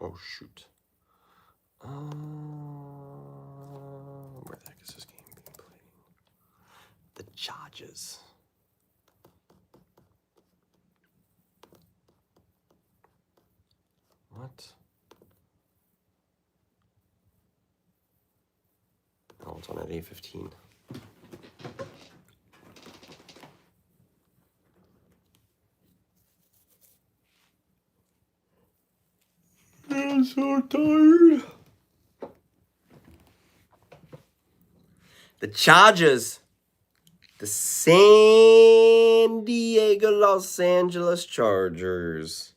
Oh, shoot. Where the heck is this game being played? The Chargers. What? Oh, it's on at 8:15. I'm so tired. The Chargers. The San Diego Los Angeles Chargers.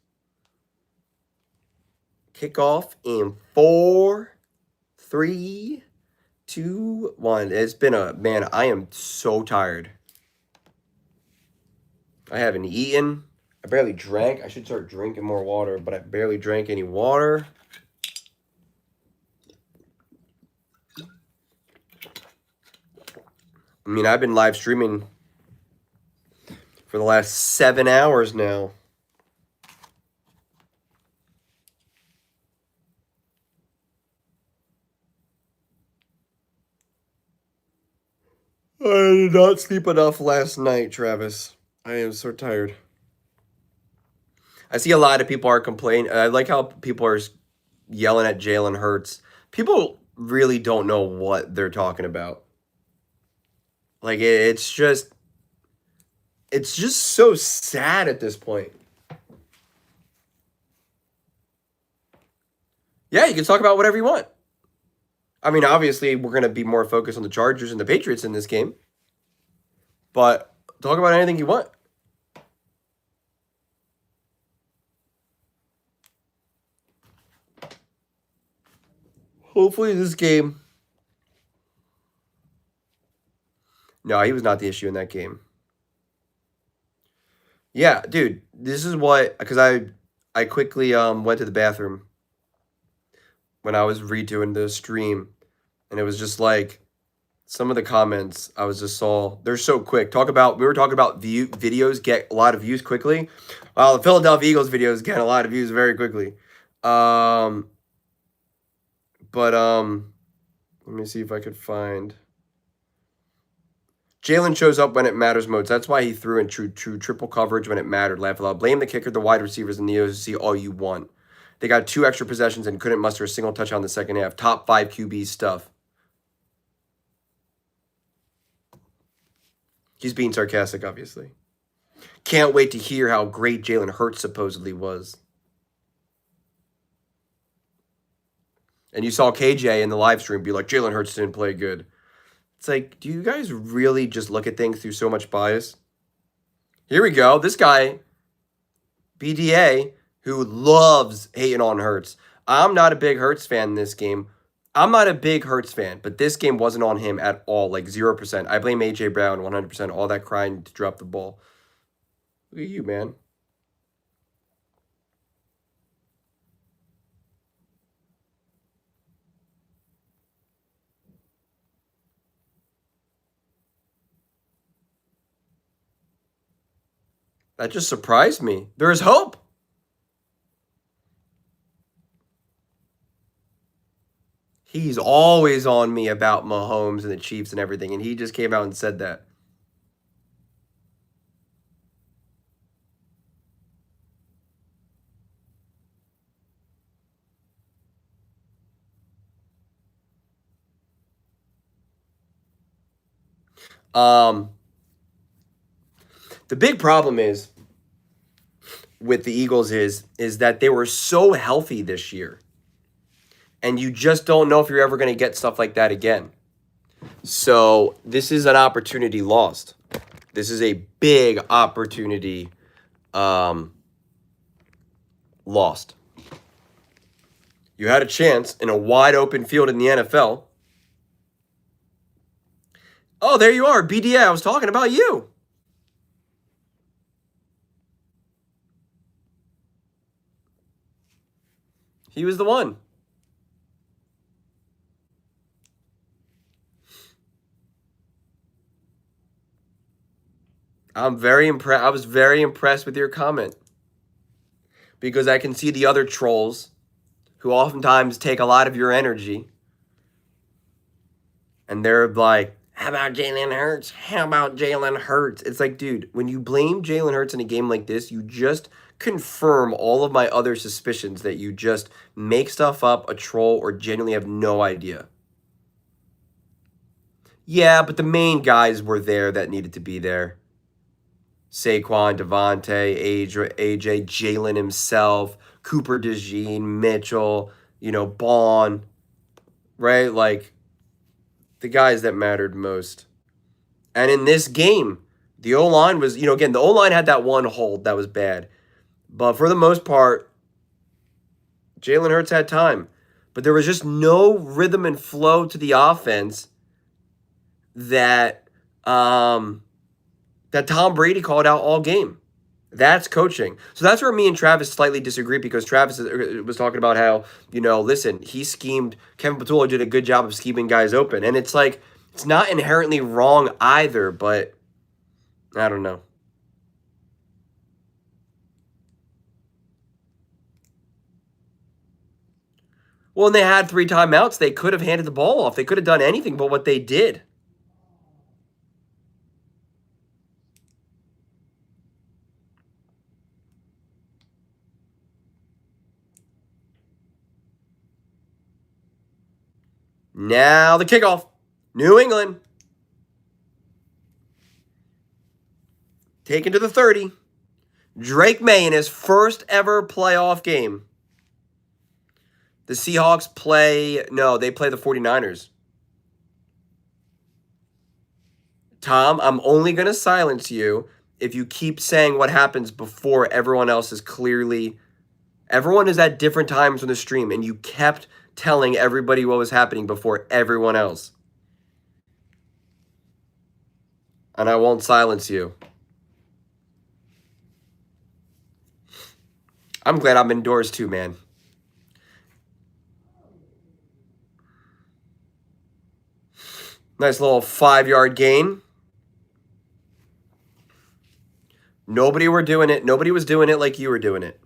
Kickoff in 4, 3, 2, 1. It's been man, I am so tired. I haven't eaten. I barely drank. I should start drinking more water, but I barely drank any water. I mean, I've been live streaming for the last 7 hours now. I did not sleep enough last night, Travis. I am so tired. I see a lot of people are complaining. I like how people are yelling at Jalen Hurts. People really don't know what they're talking about. Like, it's just so sad at this point. Yeah, you can talk about whatever you want. I mean, obviously, we're going to be more focused on the Chargers and the Patriots in this game. But talk about anything you want. Hopefully this game... No, he was not the issue in that game. Yeah, dude, this is what... Because I quickly went to the bathroom when I was redoing the stream. And it was just like... Some of the comments I was just saw, they're so quick. We were talking about videos get a lot of views quickly. Well, the Philadelphia Eagles videos get a lot of views very quickly. Let me see if I could find. Jalen shows up when it matters most. That's why he threw in true triple coverage when it mattered. Laugh aloud. Blame the kicker, the wide receivers, and the OC all you want. They got 2 extra possessions and couldn't muster a single touchdown in the second half. Top 5 QB stuff. He's being sarcastic, obviously. Can't wait to hear how great Jalen Hurts supposedly was. And you saw KJ in the live stream be like, Jalen Hurts didn't play good. It's like, do you guys really just look at things through so much bias? Here we go. This guy, BDA, who loves hating on Hurts. I'm not a big Hurts fan in this game. I'm not a big Hurts fan, but this game wasn't on him at all, like 0%. I blame A.J. Brown 100%, all that crying to drop the ball. Look at you, man. That just surprised me. There is hope. He's always on me about Mahomes and the Chiefs and everything, and he just came out and said that. The big problem is with the Eagles is that they were so healthy this year. And you just don't know if you're ever going to get stuff like that again. So this is an opportunity lost. This is a big opportunity lost. You had a chance in a wide open field in the NFL. Oh, there you are, BDA. I was talking about you. He was the one. I'm very impressed. I was very impressed with your comment. Because I can see the other trolls who oftentimes take a lot of your energy. And they're like, how about Jalen Hurts? How about Jalen Hurts? It's like, dude, when you blame Jalen Hurts in a game like this, you just confirm all of my other suspicions that you just make stuff up, a troll, or genuinely have no idea. Yeah, but the main guys were there that needed to be there. Saquon, Devontae, AJ, Jalen himself, Cooper DeJean, Mitchell, Bond, right? Like, the guys that mattered most. And in this game, the O-line was, again, the O-line had that one hold that was bad. But for the most part, Jalen Hurts had time. But there was just no rhythm and flow to the offense that that Tom Brady called out all game. That's coaching. So that's where me and Travis slightly disagree, because Travis was talking about how, listen, he schemed. Kevin Patullo did a good job of scheming guys open. And it's like, it's not inherently wrong either, but I don't know. Well, and they had 3 timeouts. They could have handed the ball off. They could have done anything but what they did. Now the kickoff. New England. Taken to the 30. Drake May in his first ever playoff game. The Seahawks play the 49ers. Tom, I'm only going to silence you if you keep saying what happens before everyone else is clearly... Everyone is at different times on the stream, and you kept telling everybody what was happening before everyone else. And I won't silence you. I'm glad I'm indoors too, man. Nice little 5-yard gain. Nobody was doing it like you were doing it.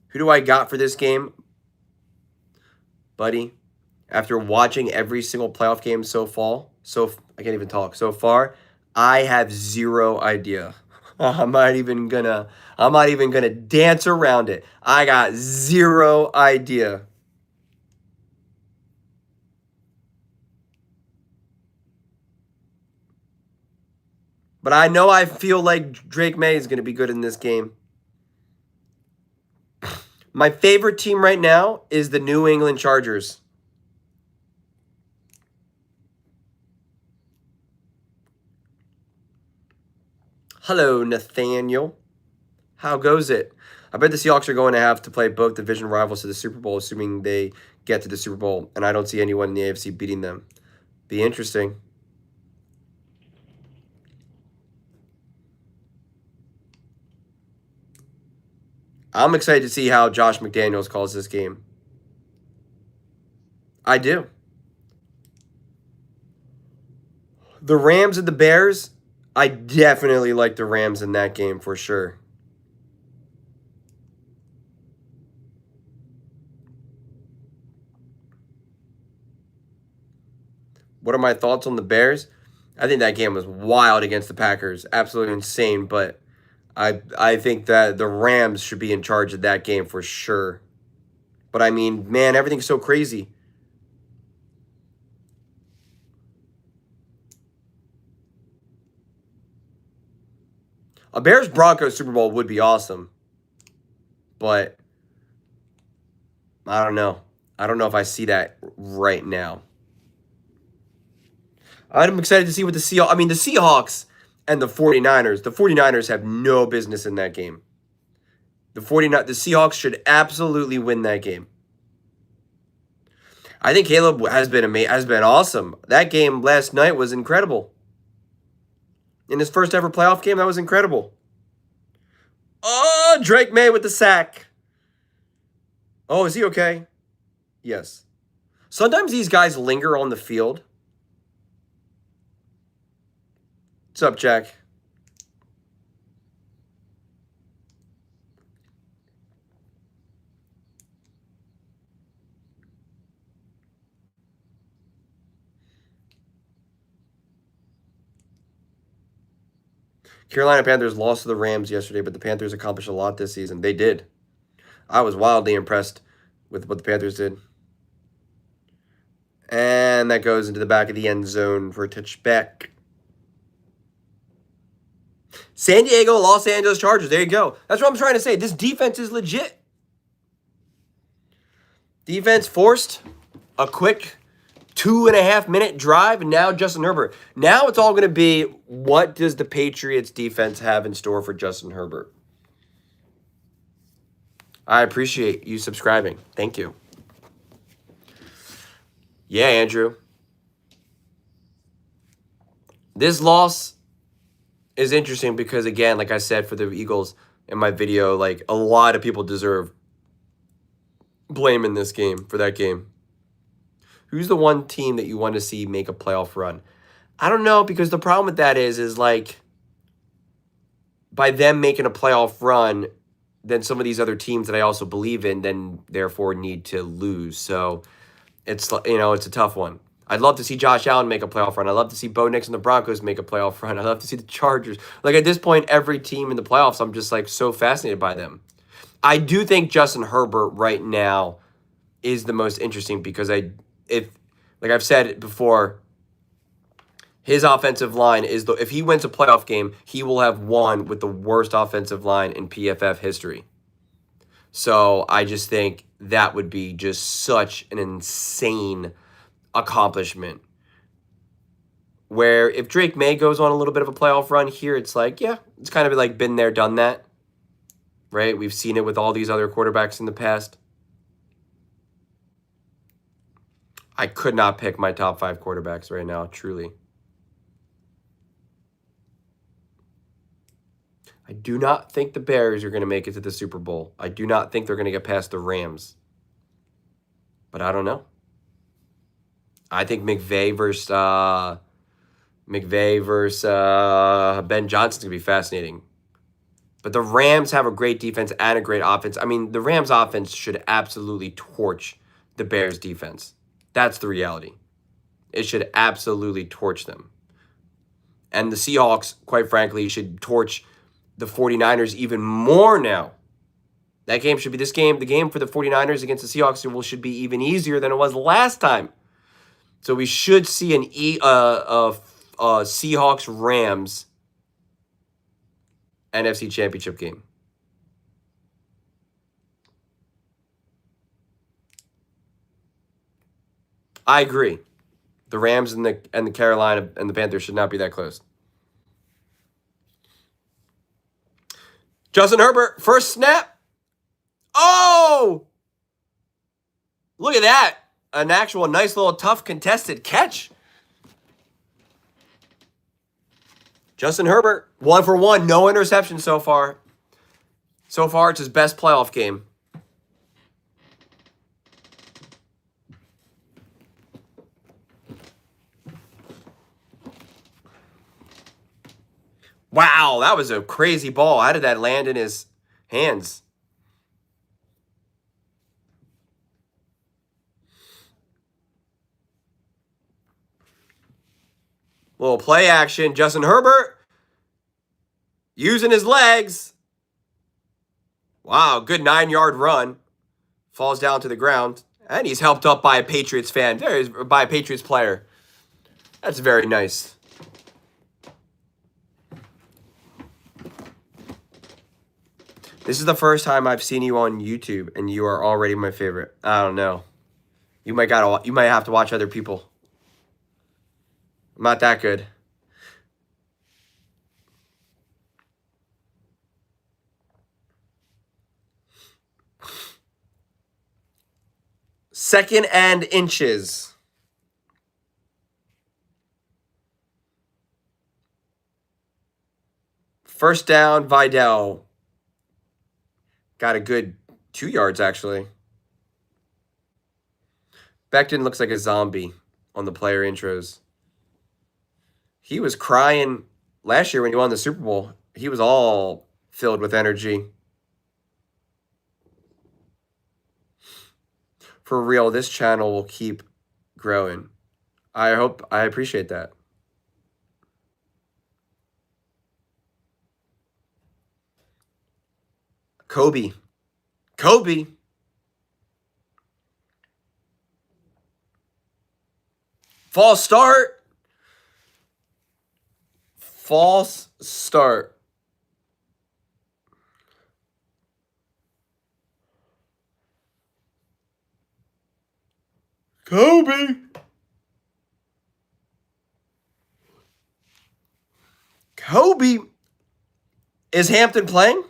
Who do I got for this game? Buddy, after watching every single playoff game I can't even talk. So far, I have zero idea. I'm not even gonna dance around it. I got zero idea. But I know I feel like Drake May is going to be good in this game. My favorite team right now is the New England Chargers. Hello, Nathaniel. How goes it? I bet the Seahawks are going to have to play both division rivals to the Super Bowl, assuming they get to the Super Bowl, and I don't see anyone in the AFC beating them. Be interesting. I'm excited to see how Josh McDaniels calls this game. I do. The Rams and the Bears, I definitely like the Rams in that game for sure. What are my thoughts on the Bears? I think that game was wild against the Packers. Absolutely insane, but I think that the Rams should be in charge of that game for sure. But I mean, man, everything's so crazy. A Bears-Broncos Super Bowl would be awesome. But I don't know. I don't know if I see that right now. I'm excited to see what the Seahawks and the 49ers. The 49ers have no business in that game. The Seahawks should absolutely win that game. I think Caleb has been awesome. That game last night was incredible. In his first ever playoff game, that was incredible. Oh, Drake May with the sack. Oh, is he okay? Yes. Sometimes these guys linger on the field. What's up, Jack? Carolina Panthers lost to the Rams yesterday, but the Panthers accomplished a lot this season. They did. I was wildly impressed with what the Panthers did. And that goes into the back of the end zone for a touchback. San Diego, Los Angeles Chargers. There you go. That's what I'm trying to say. This defense is legit. Defense forced a quick 2.5-minute drive, and now Justin Herbert. Now it's all going to be, what does the Patriots defense have in store for Justin Herbert? I appreciate you subscribing. Thank you. Yeah, Andrew. This loss is interesting because, again, like I said for the Eagles in my video, like a lot of people deserve blame in this game for that game. Who's the one team that you want to see make a playoff run? I don't know, because the problem with that is like by them making a playoff run, then some of these other teams that I also believe in then therefore need to lose. So it's, you know, it's a tough one. I'd love to see Josh Allen make a playoff run. I'd love to see Bo Nix and the Broncos make a playoff run. I'd love to see the Chargers. Like at this point, every team in the playoffs, I'm just like so fascinated by them. I do think Justin Herbert right now is the most interesting because if like I've said before, his offensive line is if he wins a playoff game, he will have won with the worst offensive line in PFF history. So I just think that would be just such an insane accomplishment. Where if Drake May goes on a little bit of a playoff run here, it's like, yeah, it's kind of like been there, done that. Right? We've seen it with all these other quarterbacks in the past. I could not pick my top 5 quarterbacks right now, truly. I do not think the Bears are going to make it to the Super Bowl. I do not think they're going to get past the Rams. But I don't know. I think McVay versus Ben Johnson's going to be fascinating. But the Rams have a great defense and a great offense. I mean, the Rams offense should absolutely torch the Bears defense. That's the reality. It should absolutely torch them. And the Seahawks, quite frankly, should torch the 49ers even more now. That game should be the game for the 49ers against the Seahawks should be even easier than it was last time. So we should see an Seahawks-Rams NFC Championship game. I agree. The Rams and the Carolina and the Panthers should not be that close. Justin Herbert, first snap. Oh! Look at that. An actual nice little tough contested catch. Justin Herbert, 1 for 1, no interception so far. So far, it's his best playoff game. Wow, that was a crazy ball. How did that land in his hands? Little play action. Justin Herbert using his legs. Wow, good 9-yard run. Falls down to the ground. And he's helped up by a Patriots fan. By a Patriots player. That's very nice. This is the first time I've seen you on YouTube, and you are already my favorite. I don't know. You might have to watch other people. I'm not that good. Second and inches. First down, Vidal. Got a good 2 yards, actually. Becton looks like a zombie on the player intros. He was crying last year when he won the Super Bowl. He was all filled with energy. For real, this channel will keep growing. I appreciate that. Kobe. Kobe. False start. False start. Kobe. Kobe. Is Hampton playing?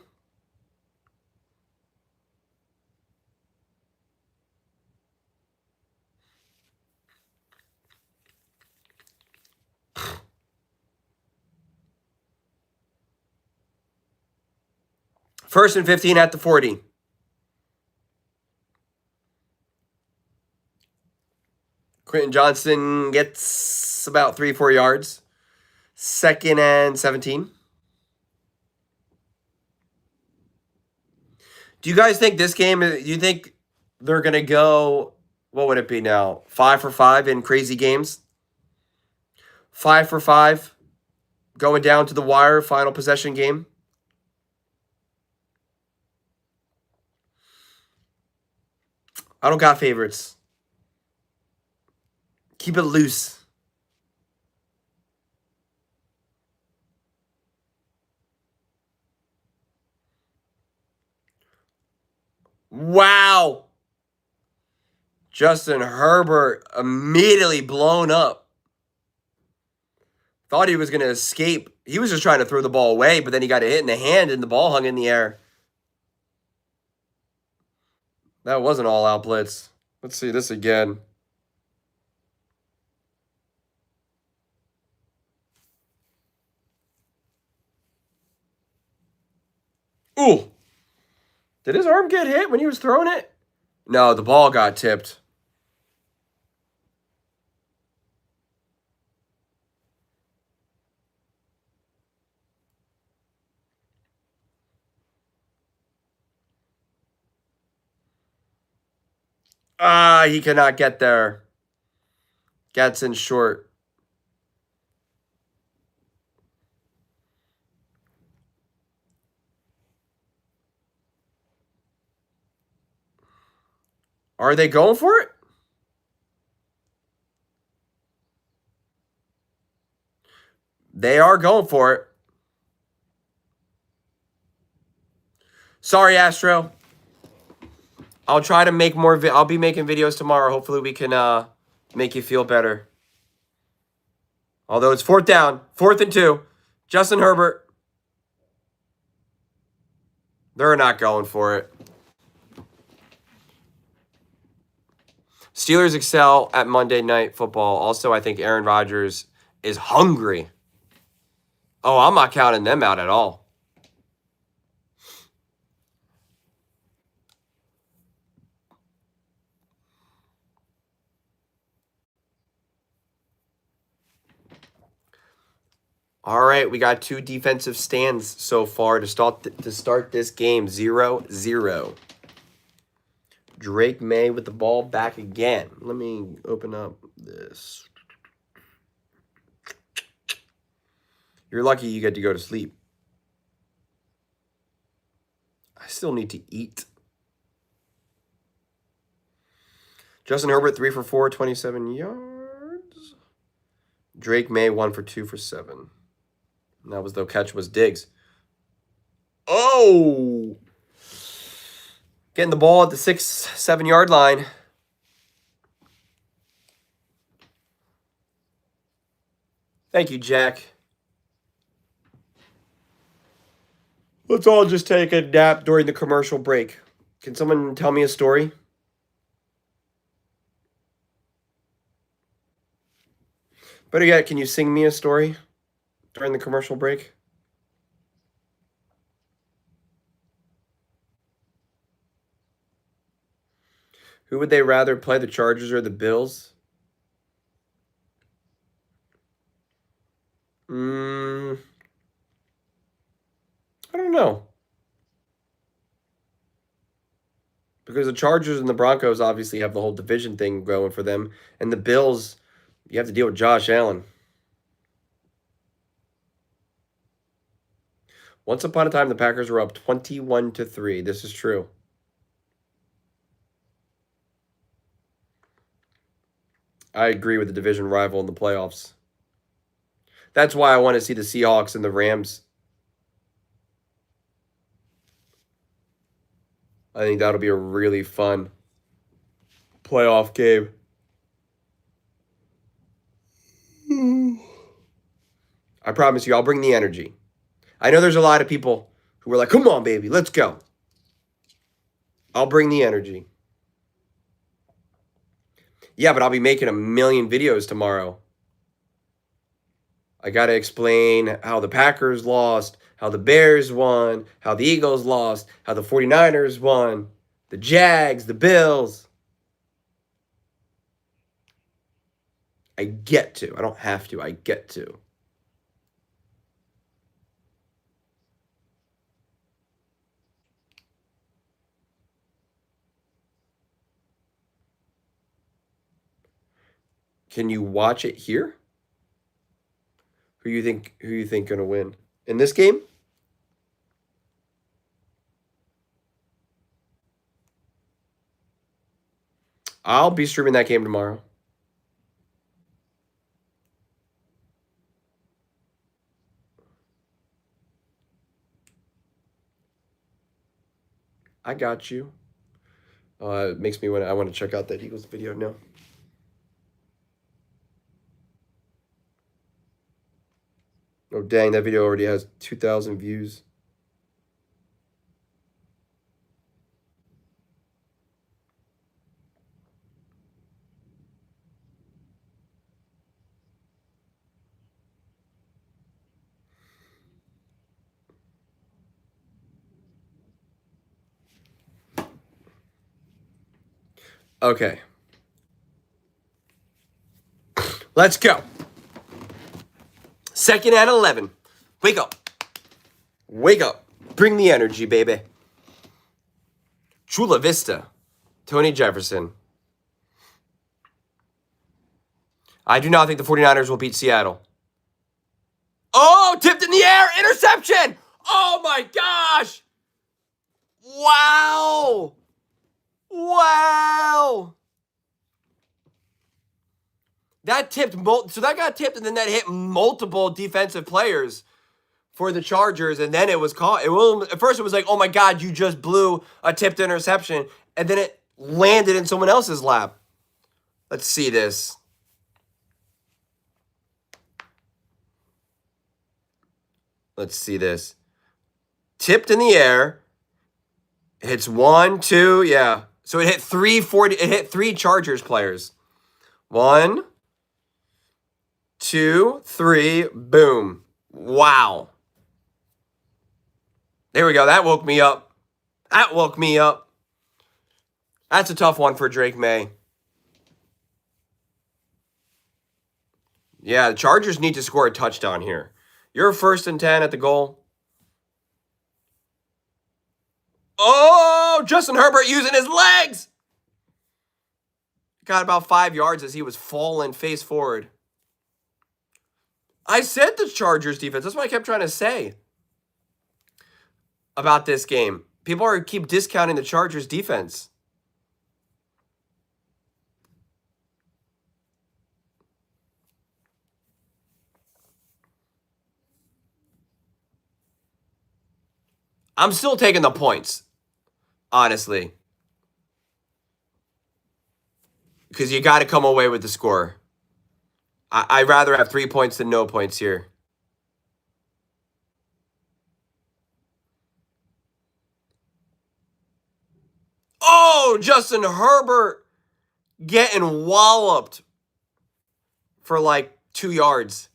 First and 15 at the 40. Quentin Johnson gets about 3-4 yards. Second and 17. Do you guys think this game, do you think they're going to go, what would it be now? 5 for 5 in crazy games? 5 for 5 going down to the wire, final possession game? I don't got favorites. Keep it loose. Wow. Justin Herbert immediately blown up. Thought he was going to escape. He was just trying to throw the ball away, but then he got a hit in the hand and the ball hung in the air. That was an all-out blitz. Let's see this again. Ooh. Did his arm get hit when he was throwing it? No, the ball got tipped. Ah, he cannot get there. Gets in short. Are they going for it? They are going for it. Sorry, Astro. I'll try to make more. I'll be making videos tomorrow. Hopefully, we can make you feel better. Although it's 4th down, 4th and 2. Justin Herbert. They're not going for it. Steelers excel at Monday Night Football. Also, I think Aaron Rodgers is hungry. Oh, I'm not counting them out at all. All right, we got 2 defensive stands so far to start this game. 0-0. Drake May with the ball back again. Let me open up this. You're lucky you get to go to sleep. I still need to eat. Justin Herbert, 3 for 4, 27 yards. Drake May, 1 for 2 for 7. And that was the catch was Diggs. Oh! Getting the ball at the 6-7 yard line. Thank you, Jack. Let's all just take a nap during the commercial break. Can someone tell me a story? Better yet, can you sing me a story during the commercial break? Who would they rather play, the Chargers or the Bills? I don't know. Because the Chargers and the Broncos obviously have the whole division thing going for them. And the Bills, you have to deal with Josh Allen. Once upon a time, the Packers were up 21-3. This is true. I agree with the division rival in the playoffs. That's why I want to see the Seahawks and the Rams. I think that'll be a really fun playoff game. I promise you, I'll bring the energy. I know there's a lot of people who are like, come on, baby, let's go. I'll bring the energy. Yeah, but I'll be making a million videos tomorrow. I got to explain how the Packers lost, how the Bears won, how the Eagles lost, how the 49ers won, the Jags, the Bills. I get to. I don't have to. I get to. Can you watch it here? Who you think gonna win in this game? I'll be streaming that game tomorrow. I got you. It makes me I want to check out that Eagles video now. Oh dang, that video already has 2,000 views. Okay. Let's go. 2nd and 11. Wake up. Wake up. Bring the energy, baby. Chula Vista. Tony Jefferson. I do not think the 49ers will beat Seattle. Oh, tipped in the air. Interception. Oh, my gosh. Wow. Wow. That tipped, so that got tipped, and then that hit multiple defensive players for the Chargers, and then it was caught. At first, it was like, oh my God, you just blew a tipped interception, and then it landed in someone else's lap. Let's see this. Let's see this. Tipped in the air. Hits 1, 2, yeah. So it hit 3 Chargers players. 1, 2, 3, boom. Wow. There we go. That woke me up. That woke me up. That's a tough one for Drake May. Yeah, the Chargers need to score a touchdown here. You're 1st and 10 at the goal. Oh, Justin Herbert using his legs. Got about 5 yards as he was falling face forward. I said the Chargers defense. That's what I kept trying to say about this game. People keep discounting the Chargers defense. I'm still taking the points, honestly. Because you got to come away with the score. I'd rather have 3 points than no points here. Oh, Justin Herbert getting walloped for like 2 yards.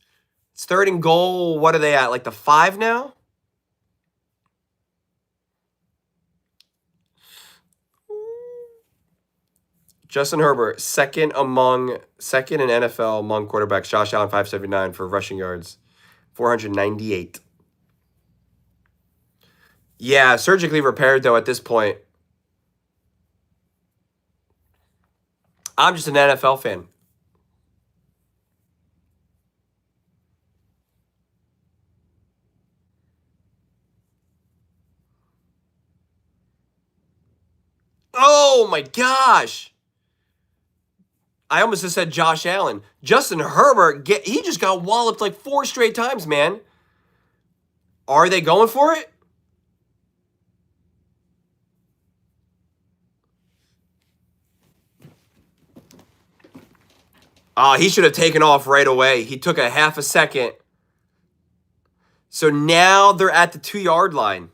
It's 3rd and goal. What are they at? Like the 5 now? Justin Herbert, second in NFL among quarterbacks. Josh Allen, 579 for rushing yards, 498. Yeah, surgically repaired, though, at this point. I'm just an NFL fan. my gosh. I almost just said Josh Allen. Justin Herbert, he just got walloped like 4 straight times, man. Are they going for it? He should have taken off right away. He took a half a second. So now they're at the 2-yard line.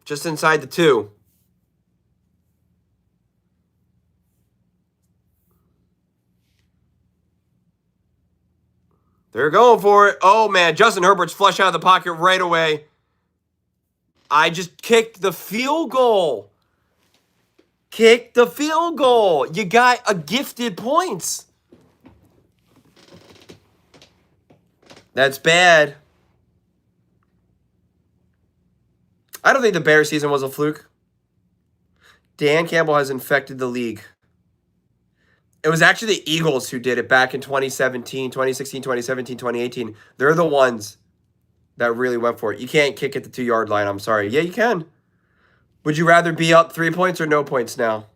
Just inside the 2. They're going for it. Oh, man. Justin Herbert's flush out of the pocket right away. I just kicked the field goal. Kick the field goal. You got a gifted points. That's bad. I don't think the Bears season was a fluke. Dan Campbell has infected the league. It was actually the Eagles who did it back in 2017, 2016, 2017, 2018. They're the ones that really went for it. You can't kick at the 2-yard line. I'm sorry. Yeah, you can. Would you rather be up 3 points or no points now?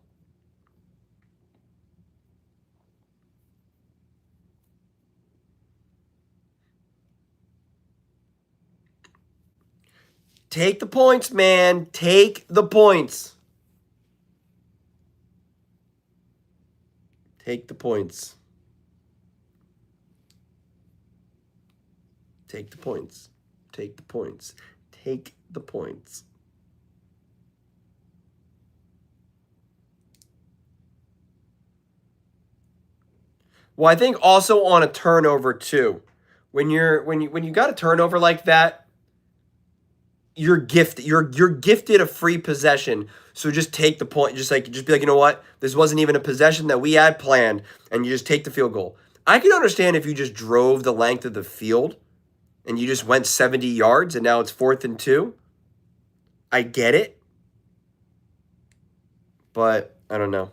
Take the points, man. Take the points. Take the points. Take the points. Take the points. Take the points. Well, I think also on a turnover too. When you got a turnover like that, you're gifted a free possession. So just take the point. Just be like, you know what? This wasn't even a possession that we had planned, and you just take the field goal. I can understand if you just drove the length of the field and you just went 70 yards and now it's 4th and 2. I get it. But I don't know.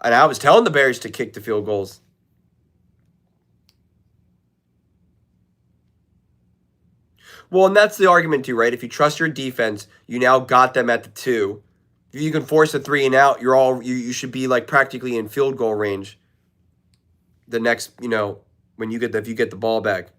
And I was telling the Bears to kick the field goals. Well, and that's the argument too, right? If you trust your defense, you now got them at the 2. If you can force a 3 and out, you should be like practically in field goal range. The next, when if you get the ball back.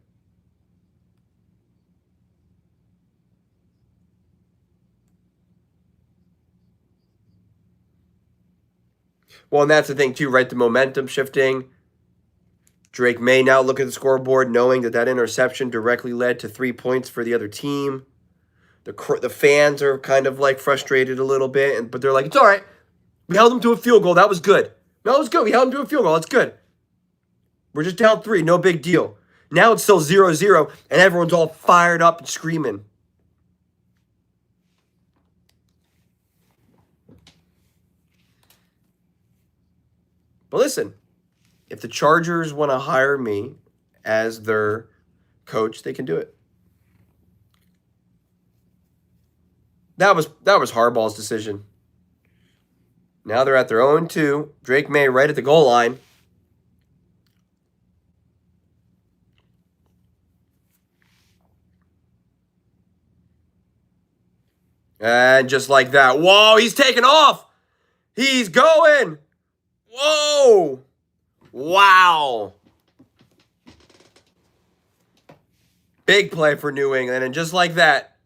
Well, and that's the thing too, right? The momentum shifting. Drake may now look at the scoreboard knowing that interception directly led to 3 points for the other team. The fans are kind of like frustrated a little bit, but they're like, it's all right. We held them to a field goal. That was good. No, it was good. We held them to a field goal. That's good. We're just down 3. No big deal. Now it's still 0-0, and everyone's all fired up and screaming. But listen, if the Chargers want to hire me as their coach, they can do it. That was Harbaugh's decision. Now they're at their own 2. Drake May right at the goal line. And just like that. Whoa, he's taking off. He's going. Whoa. Wow. Big play for New England. And just like that.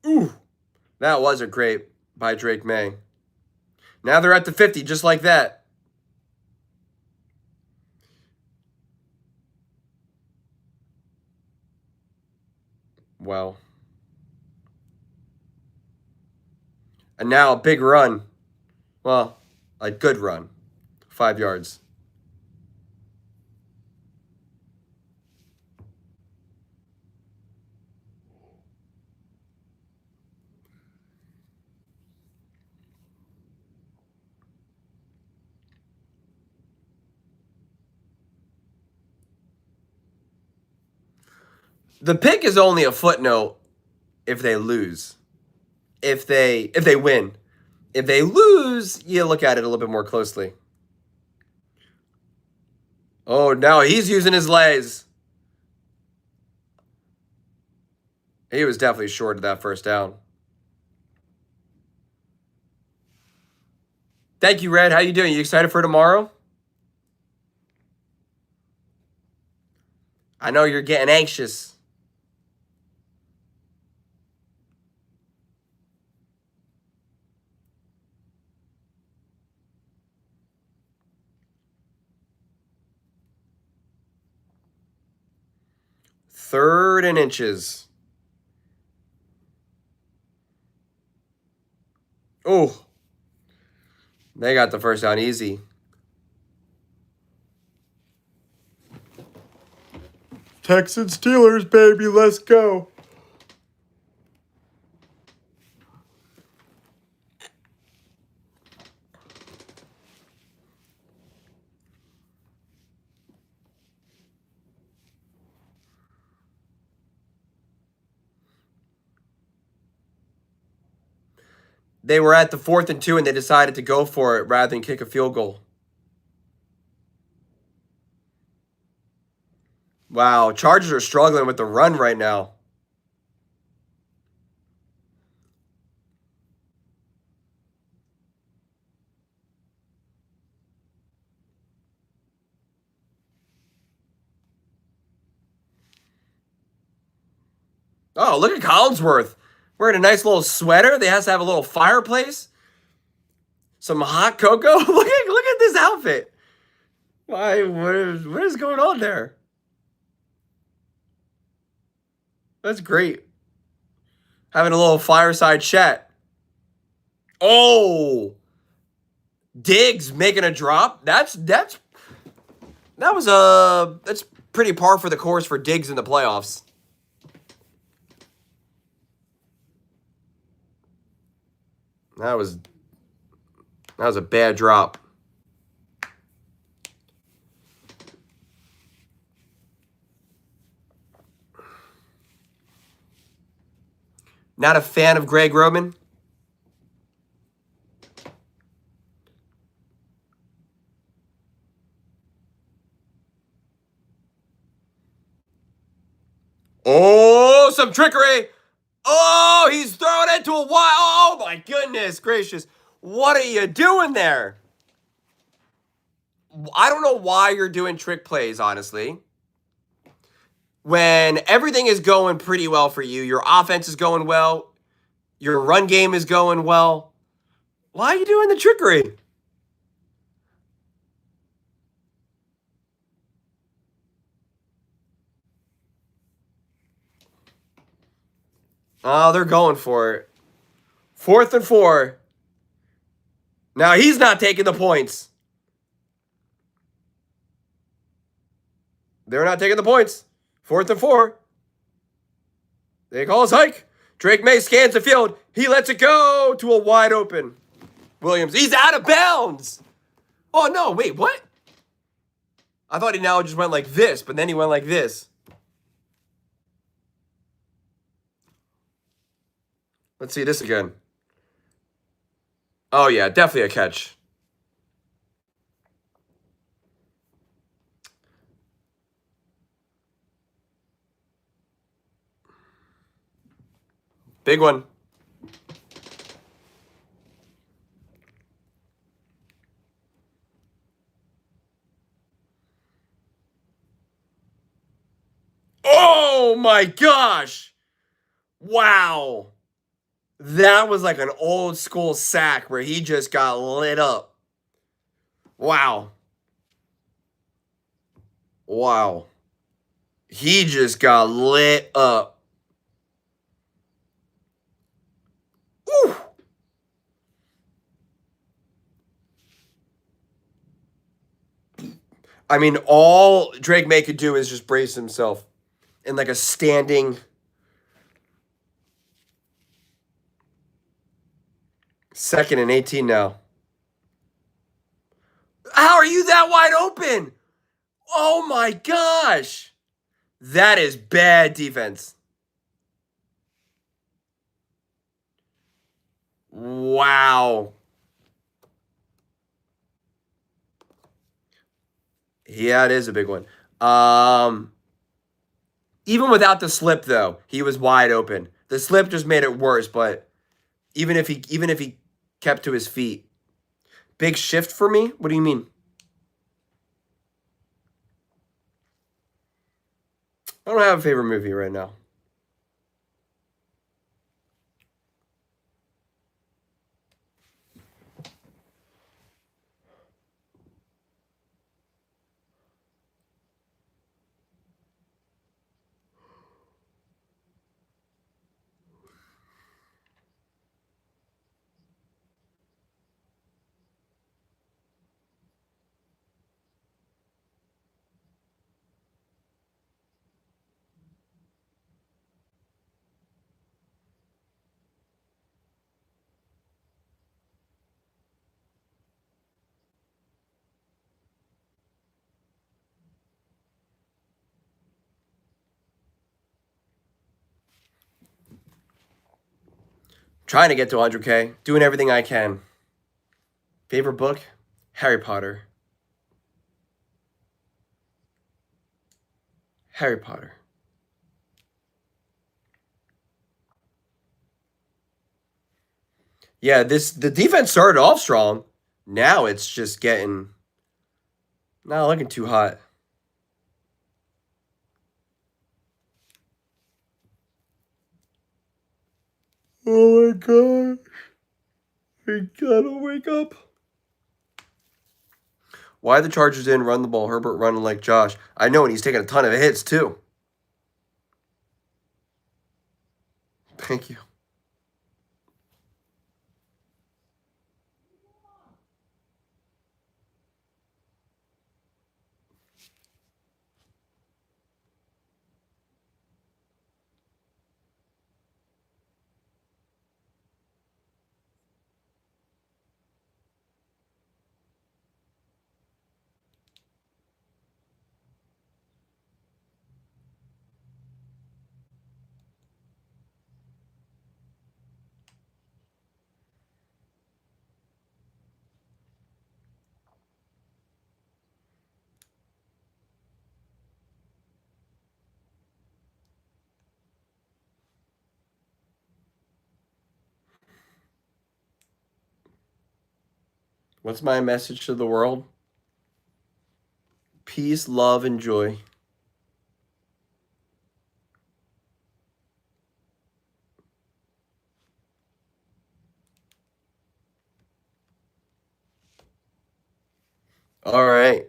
Ooh. That was a great by Drake May. Now they're at the 50, just like that. Well. And now a big run. Well, a good run. 5 yards. The pick is only a footnote if they lose. If they win. If they lose, you look at it a little bit more closely. Oh, now he's using his legs. He was definitely short of that first down. Thank you, Red. How you doing? You excited for tomorrow? I know you're getting anxious. Third and inches. Oh, they got the first down easy. Texans Steelers, baby, let's go. They were at the 4th and 2, and they decided to go for it rather than kick a field goal. Wow, Chargers are struggling with the run right now. Oh, look at Collinsworth. Wearing a nice little sweater. They has to have a little fireplace. Some hot cocoa. Look at this outfit. Why? What is going on there? That's great. Having a little fireside chat. Oh, Diggs making a drop. That's pretty par for the course for Diggs in the playoffs. That was a bad drop. Not a fan of Greg Roman. Oh, some trickery. Oh, he's throwing it to a wide. Oh, my goodness gracious. What are you doing there? I don't know why you're doing trick plays, honestly. When everything is going pretty well for you, your offense is going well, your run game is going well. Why are you doing the trickery? Oh, they're going for it. 4th and 4. Now he's not taking the points. They're not taking the points. 4th and 4. They call his hike. Drake May scans the field. He lets it go to a wide open Williams. He's out of bounds. Oh, no. Wait, what? I thought he now just went like this, but then he went like this. Let's see this again. Oh, yeah, definitely a catch. Big one. Oh, my gosh. Wow. That was like an old school sack where he just got lit up. Wow. Wow. He just got lit up. Ooh. I mean, all Drake May could do is just brace himself in like a standing. 2nd and 18 now. How are you that wide open? Oh my gosh. That is bad defense. Wow. Yeah, it is a big one. Even without the slip though, he was wide open. The slip just made it worse, but even if he kept to his feet. Big shift for me? What do you mean? I don't have a favorite movie right now. Trying to get to 100K, doing everything I can. Favorite book? Harry Potter. Harry Potter. Yeah, the defense started off strong. Now it's just getting not looking too hot. Oh my god. I gotta wake up. Why the Chargers didn't run the ball? Herbert running like Josh. I know, and he's taking a ton of hits too. Thank you. What's my message to the world? Peace, love, and joy. All right.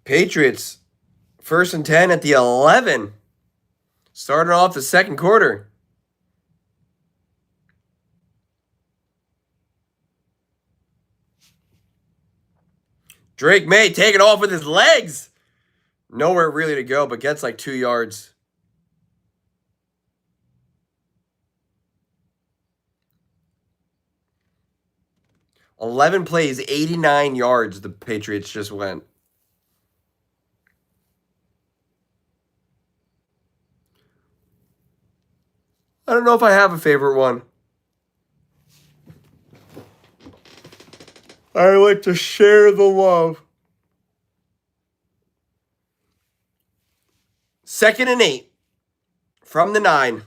Patriots, 1st and 10 at the 11. Starting off the second quarter. Drake May taking off with his legs. Nowhere really to go, but gets like 2 yards. 11 plays, 89 yards the Patriots just went. I don't know if I have a favorite one. I like to share the love. 2nd and 8 from the 9.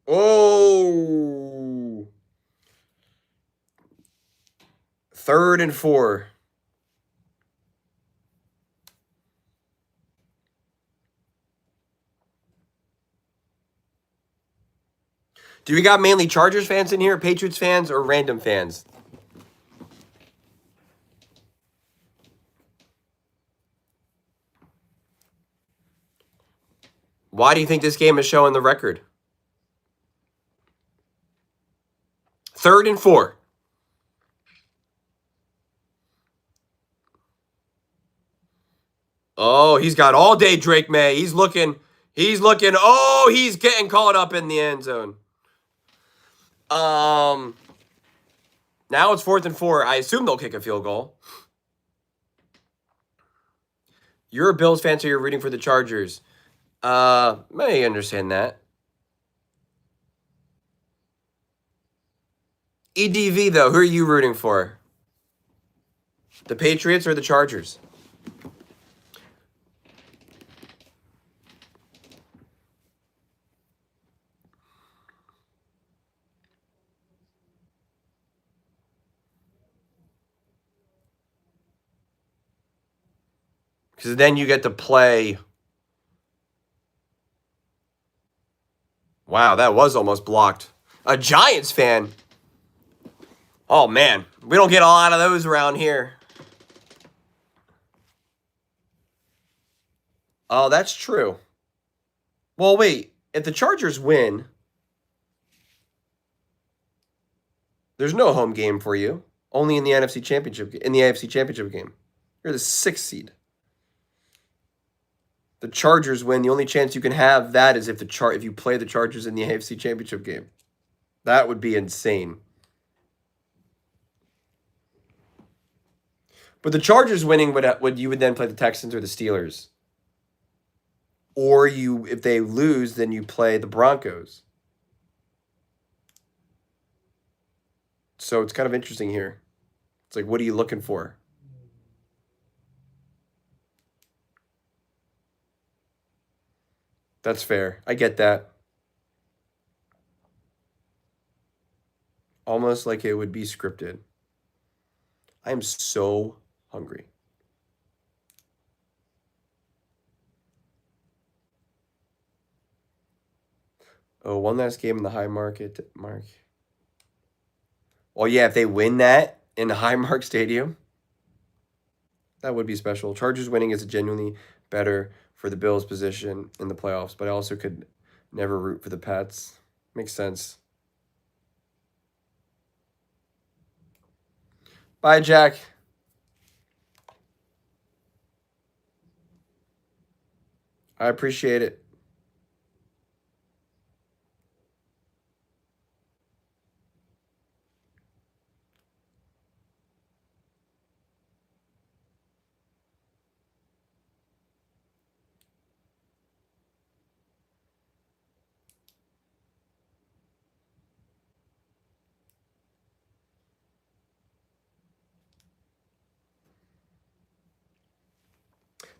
Oh. 3rd and 4. Do we got mainly Chargers fans in here, Patriots fans, or random fans? Why do you think this game is showing the record? 3rd and 4. Oh, he's got all day Drake May. He's looking. Oh, he's getting caught up in the end zone. Now it's 4th and 4. I assume they'll kick a field goal. You're a Bills fan, so you're rooting for the Chargers. I understand that. EDV, though, who are you rooting for? The Patriots or the Chargers? Because then you get to play. Wow, that was almost blocked. A Giants fan? Oh, man. We don't get a lot of those around here. Oh, that's true. Well, wait. If the Chargers win, there's no home game for you. Only in the NFC Championship in the AFC Championship game. You're the 6th seed. The Chargers win. The only chance you can have that is if if you play the Chargers in the AFC Championship game. That would be insane. But the Chargers winning would you would then play the Texans or the Steelers. Or if they lose, then you play the Broncos. So it's kind of interesting here. It's like, what are you looking for? That's fair. I get that. Almost like it would be scripted. I am so hungry. Oh, one last game in the high market mark. Well, yeah, if they win that in the Highmark Stadium, that would be special. Chargers winning is genuinely better for the Bills' position in the playoffs, but I also could never root for the Pats. Makes sense. Bye, Jack. I appreciate it.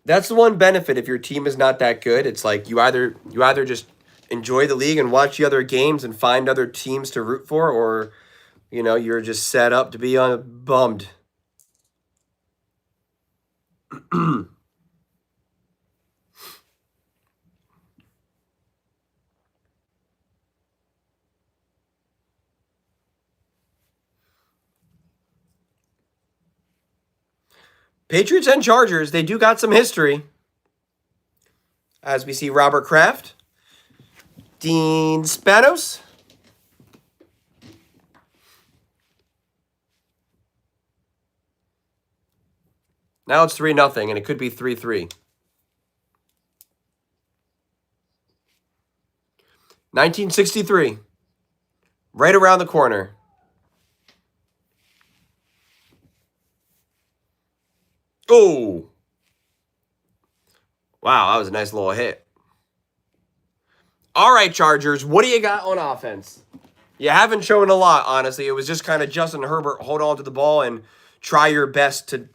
That's the one benefit if your team is not that good. It's like you either just enjoy the league and watch the other games and find other teams to root for, or you're just set up to be bummed. Patriots and Chargers, they do got some history. As we see Robert Kraft, Dean Spanos. Now it's 3-0, and it could be 3-3. 1963. Right around the corner. Oh! Wow, that was a nice little hit. All right, Chargers, what do you got on offense? You haven't shown a lot, honestly. It was just kind of Justin Herbert, hold on to the ball and try your best to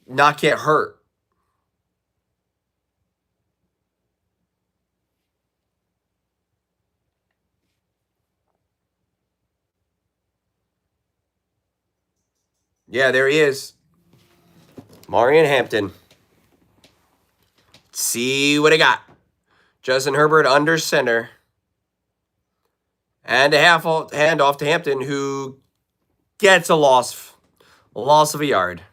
not get hurt. Yeah, there he is. Marion Hampton. Let's see what I got. Justin Herbert under center. And a handoff to Hampton, who gets a loss of a yard.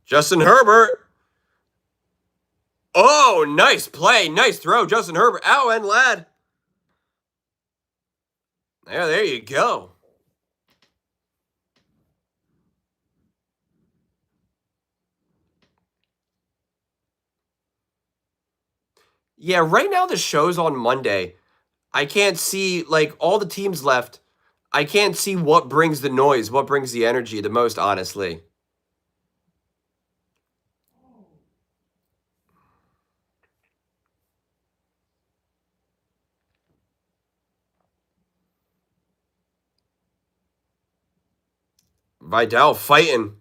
Justin Herbert. Oh, nice play. Nice throw, Justin Herbert. Ow, and lad. There you go. Yeah, right now the show's on Monday. I can't see, like, all the teams left. I can't see what brings the noise, what brings the energy the most, honestly. Vidal fighting.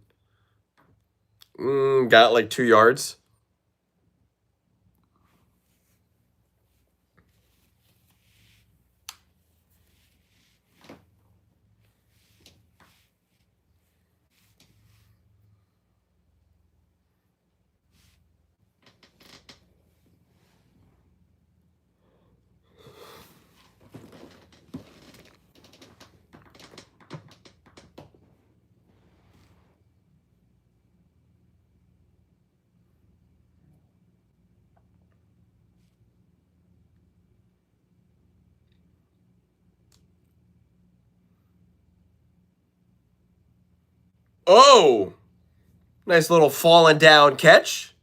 Got like 2 yards. Oh, nice little falling down catch.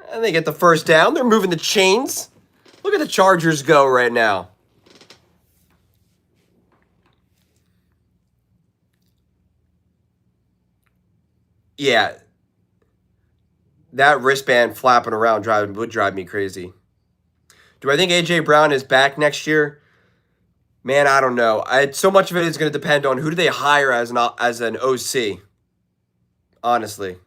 And they get the first down. They're moving the chains. Look at the Chargers go right now. Yeah, that wristband flapping around would drive me crazy. Do I think A.J. Brown is back next year? Man, I don't know. So much of it is going to depend on who do they hire as an OC, honestly.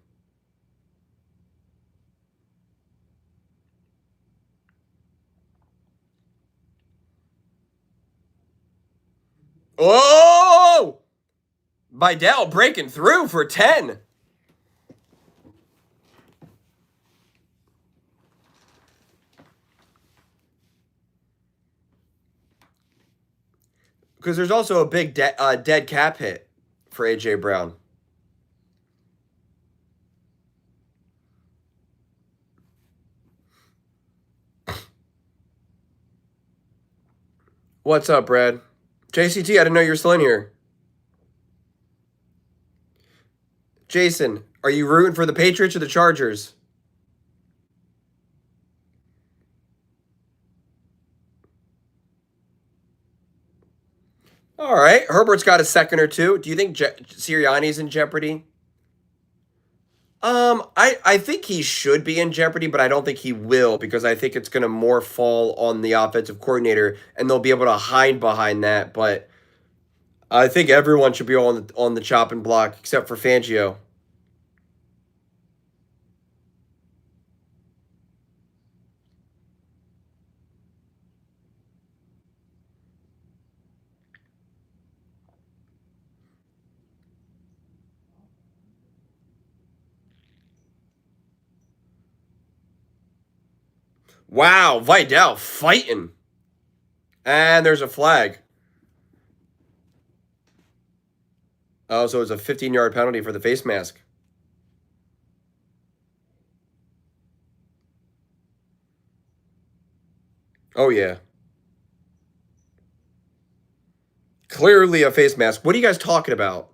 Oh! Vidal breaking through for 10. Because there's also a big dead cap hit for A.J. Brown. What's up, Brad? JCT, I didn't know you were still in here. Jason, are you rooting for the Patriots or the Chargers? All right. Herbert's got a second or two. Do you think Sirianni's in jeopardy? I think he should be in jeopardy, but I don't think he will because I think it's going to more fall on the offensive coordinator, and they'll be able to hide behind that. But I think everyone should be on the chopping block except for Fangio. Wow, Vidal fighting. And there's a flag. Oh, so it's a 15-yard penalty for the face mask. Oh, yeah. Clearly a face mask. What are you guys talking about?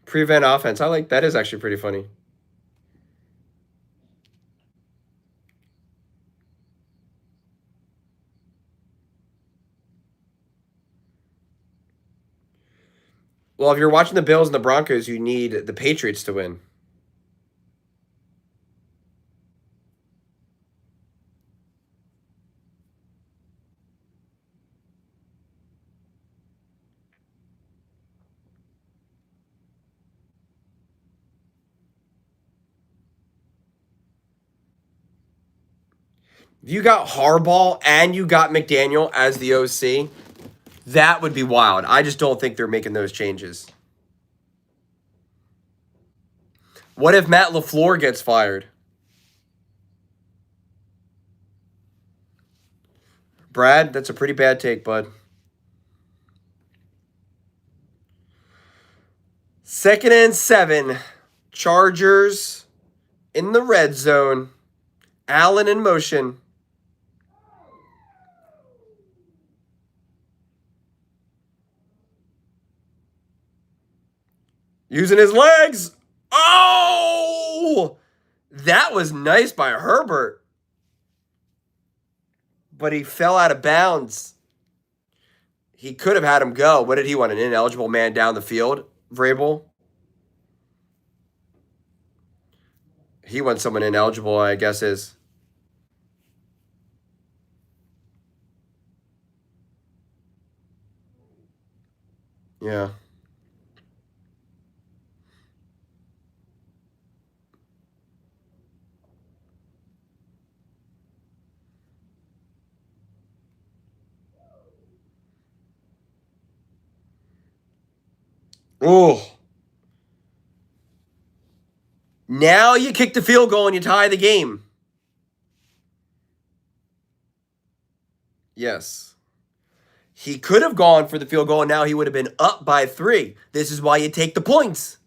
Prevent offense. I like that is actually pretty funny. Well, if you're watching the Bills and the Broncos, you need the Patriots to win. If you got Harbaugh and you got McDaniel as the OC, That would be wild. I just don't think they're making those changes. What if Matt LaFleur gets fired? Brad, that's a pretty bad take, bud. 2nd and 7. Chargers in the red zone. Allen in motion. Using his legs. Oh! That was nice by Herbert. But he fell out of bounds. He could have had him go. What did he want? An ineligible man down the field, Vrabel? He wants someone ineligible, I guess is. Yeah. Oh. Now you kick the field goal and you tie the game. Yes. He could have gone for the field goal and now he would have been up by 3. This is why you take the points.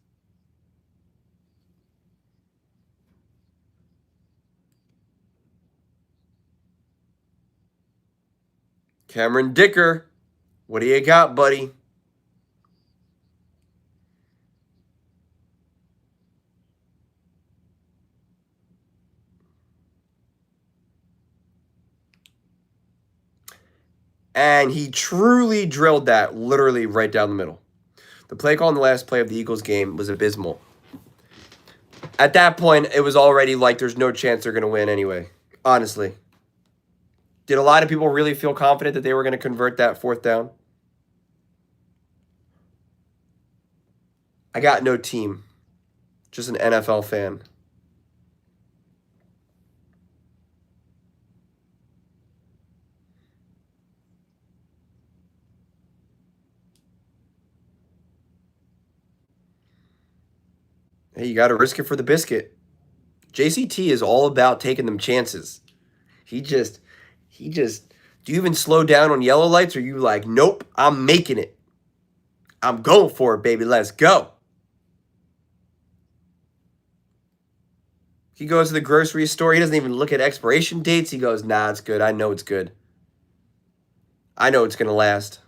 Cameron Dicker, what do you got, buddy? And he truly drilled that literally right down the middle. The play call on the last play of the Eagles game was abysmal. At that point, it was already like there's no chance they're going to win anyway, honestly. Did a lot of people really feel confident that they were going to convert that 4th down? I got no team, just an NFL fan. Hey, you got to risk it for the biscuit. JCT is all about taking them chances. He just, do you even slow down on yellow lights or are you like, nope, I'm making it. I'm going for it, baby. Let's go. He goes to the grocery store. He doesn't even look at expiration dates. He goes, nah, it's good. I know it's good. I know it's going to last.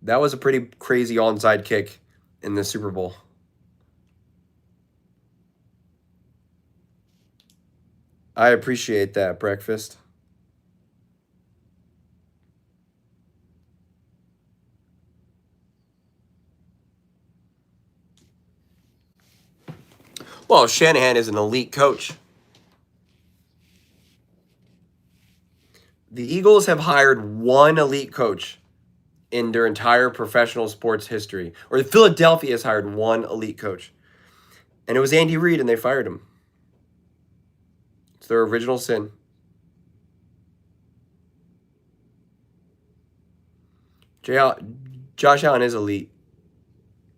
That was a pretty crazy onside kick in the Super Bowl. I appreciate that, breakfast. Well, Shanahan is an elite coach. The Eagles have hired one elite coach in their entire professional sports history. Or Philadelphia has hired one elite coach. And it was Andy Reid, and they fired him. It's their original sin. Josh Allen is elite.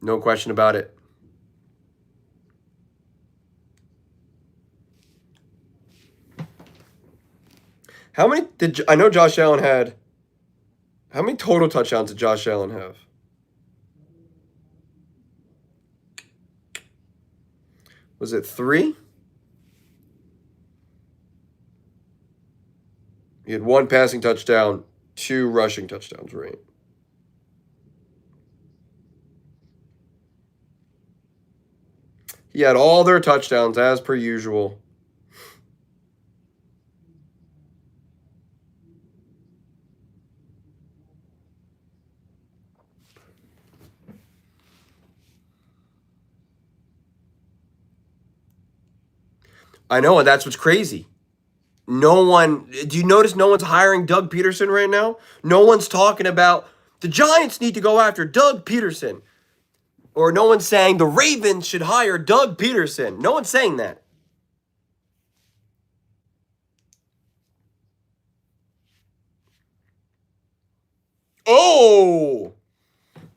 No question about it. How many did I know Josh Allen had? How many total touchdowns did Josh Allen have? Was it 3? He had 1 passing touchdown, 2 rushing touchdowns, right? He had all their touchdowns as per usual. I know, and that's what's crazy. Do you notice no one's hiring Doug Peterson right now? No one's talking about The Giants need to go after Doug Peterson. Or no one's saying the Ravens should hire Doug Peterson. No one's saying that. Oh!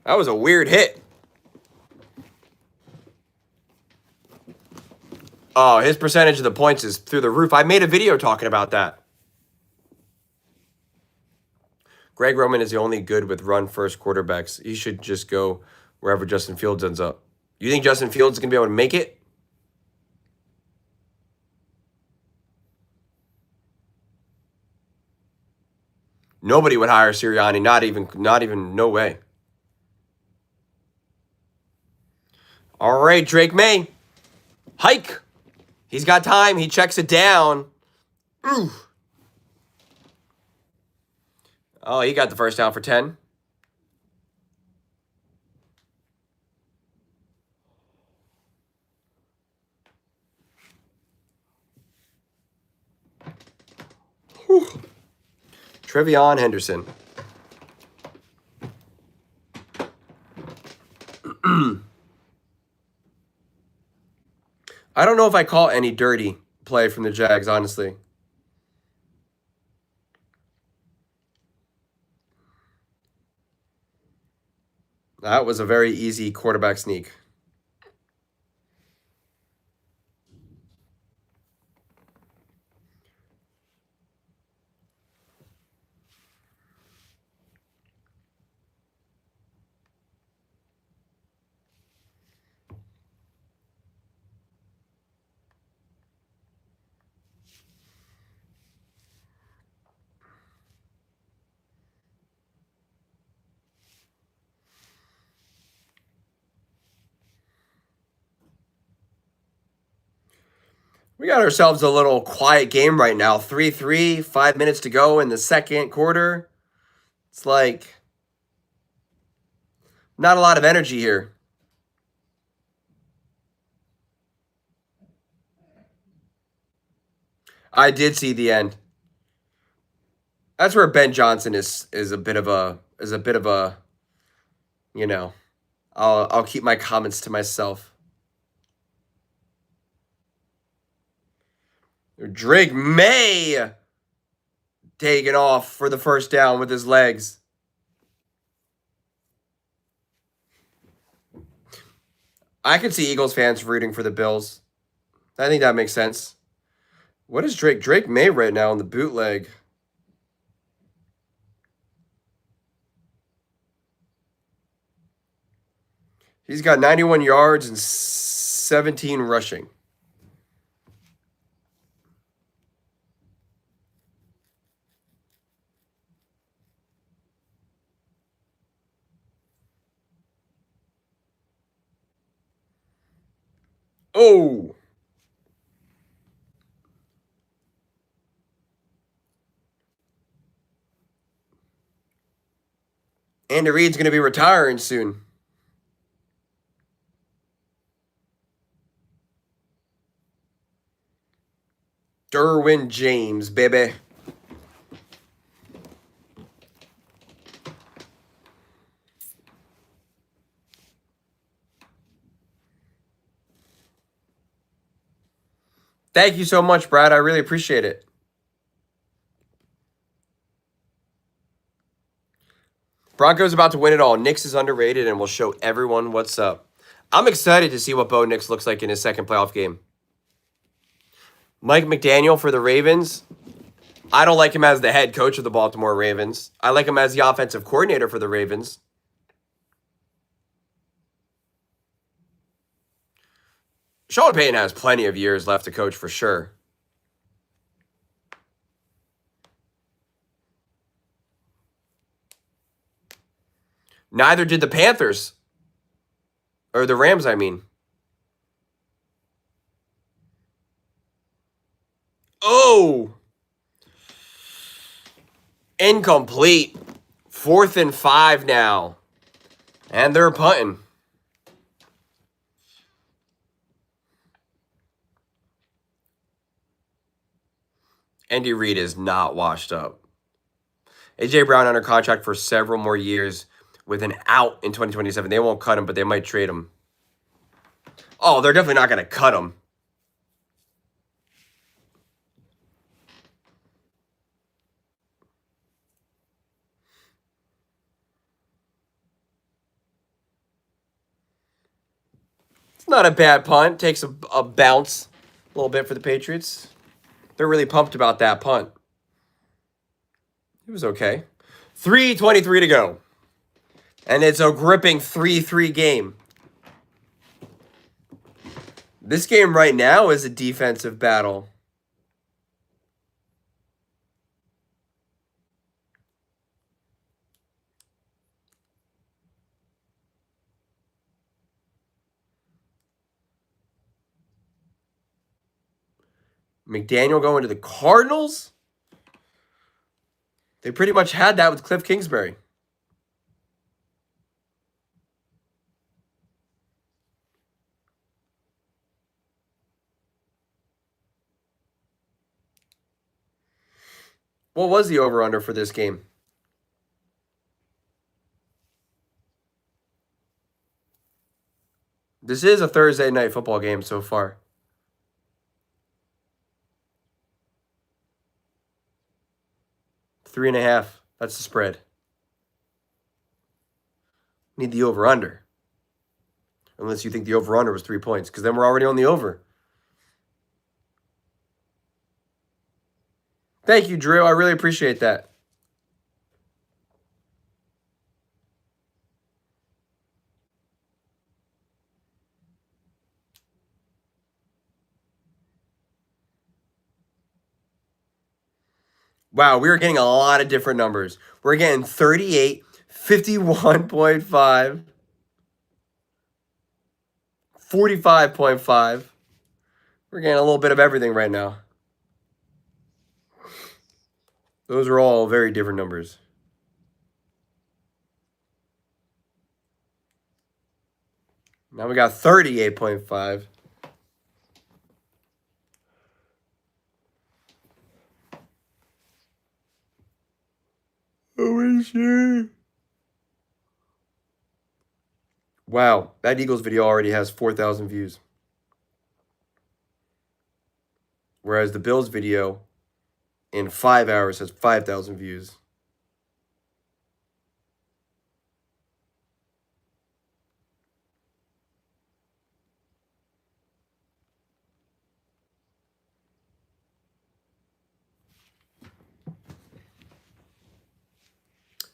That was a weird hit. Oh, his percentage of the points is through the roof. I made a video talking about that. Greg Roman is the only good with run-first quarterbacks. He should just go wherever Justin Fields ends up. You think Justin Fields is going to be able to make it? Nobody would hire Sirianni. Not even, no way. All right, Drake May. Hike. He's got time. He checks it down. Ooh. Oh, he got the first down for 10. Whew. Trevion Henderson. I don't know if I call any dirty play from the Jags, honestly. That was a very easy quarterback sneak. We got ourselves a little quiet game right now. 3-3, 5 minutes to go in the second quarter. It's like not a lot of energy here. I did see the end. That's where Ben Johnson is a bit of a you know, I'll keep my comments to myself. Drake May taking off for the first down with his legs. I could see Eagles fans rooting for the Bills. I think that makes sense. What is Drake May right now in the bootleg? He's got 91 yards and 17 rushing. Oh! Andy Reid's going to be retiring soon. Derwin James, baby. Thank you so much, Brad. I really appreciate it. Broncos about to win it all. Nix is underrated and will show everyone what's up. I'm excited to see what Bo Nix looks like in his second playoff game. Mike McDaniel for the Ravens. I don't like him as the head coach of the Baltimore Ravens. I like him as the offensive coordinator for the Ravens. Sean Payton has plenty of years left to coach for sure. Neither did the Panthers. Or the Rams, I mean. Oh! Incomplete. 4th and 5 now. And they're punting. Andy Reid is not washed up. A.J. Brown under contract for several more years. with an out in 2027. They won't cut him, but they might trade him. Oh, they're definitely not going to cut him. It's not a bad punt. Takes a bounce a little bit for the Patriots. They're really pumped about that punt. It was okay. 3:23 to go. And it's a gripping 3-3 game. This game right now is a defensive battle. McDaniel going to the Cardinals? They pretty much had that with Cliff Kingsbury. What was the over-under for this game? This is a Thursday night football game so far. 3.5. That's the spread. Need the over-under. Unless you think the over-under was 3 points, because then we're already on the over. Thank you, Drew. I really appreciate that. Wow, we are getting a lot of different numbers. We're getting 38, 51.5, 45.5. We're getting a little bit of everything right now. Those are all very different numbers. Now we got 38.5. Oh, shit. Wow, that Eagles video already has 4,000 views. Whereas the Bills video in 5 hours has 5,000 views.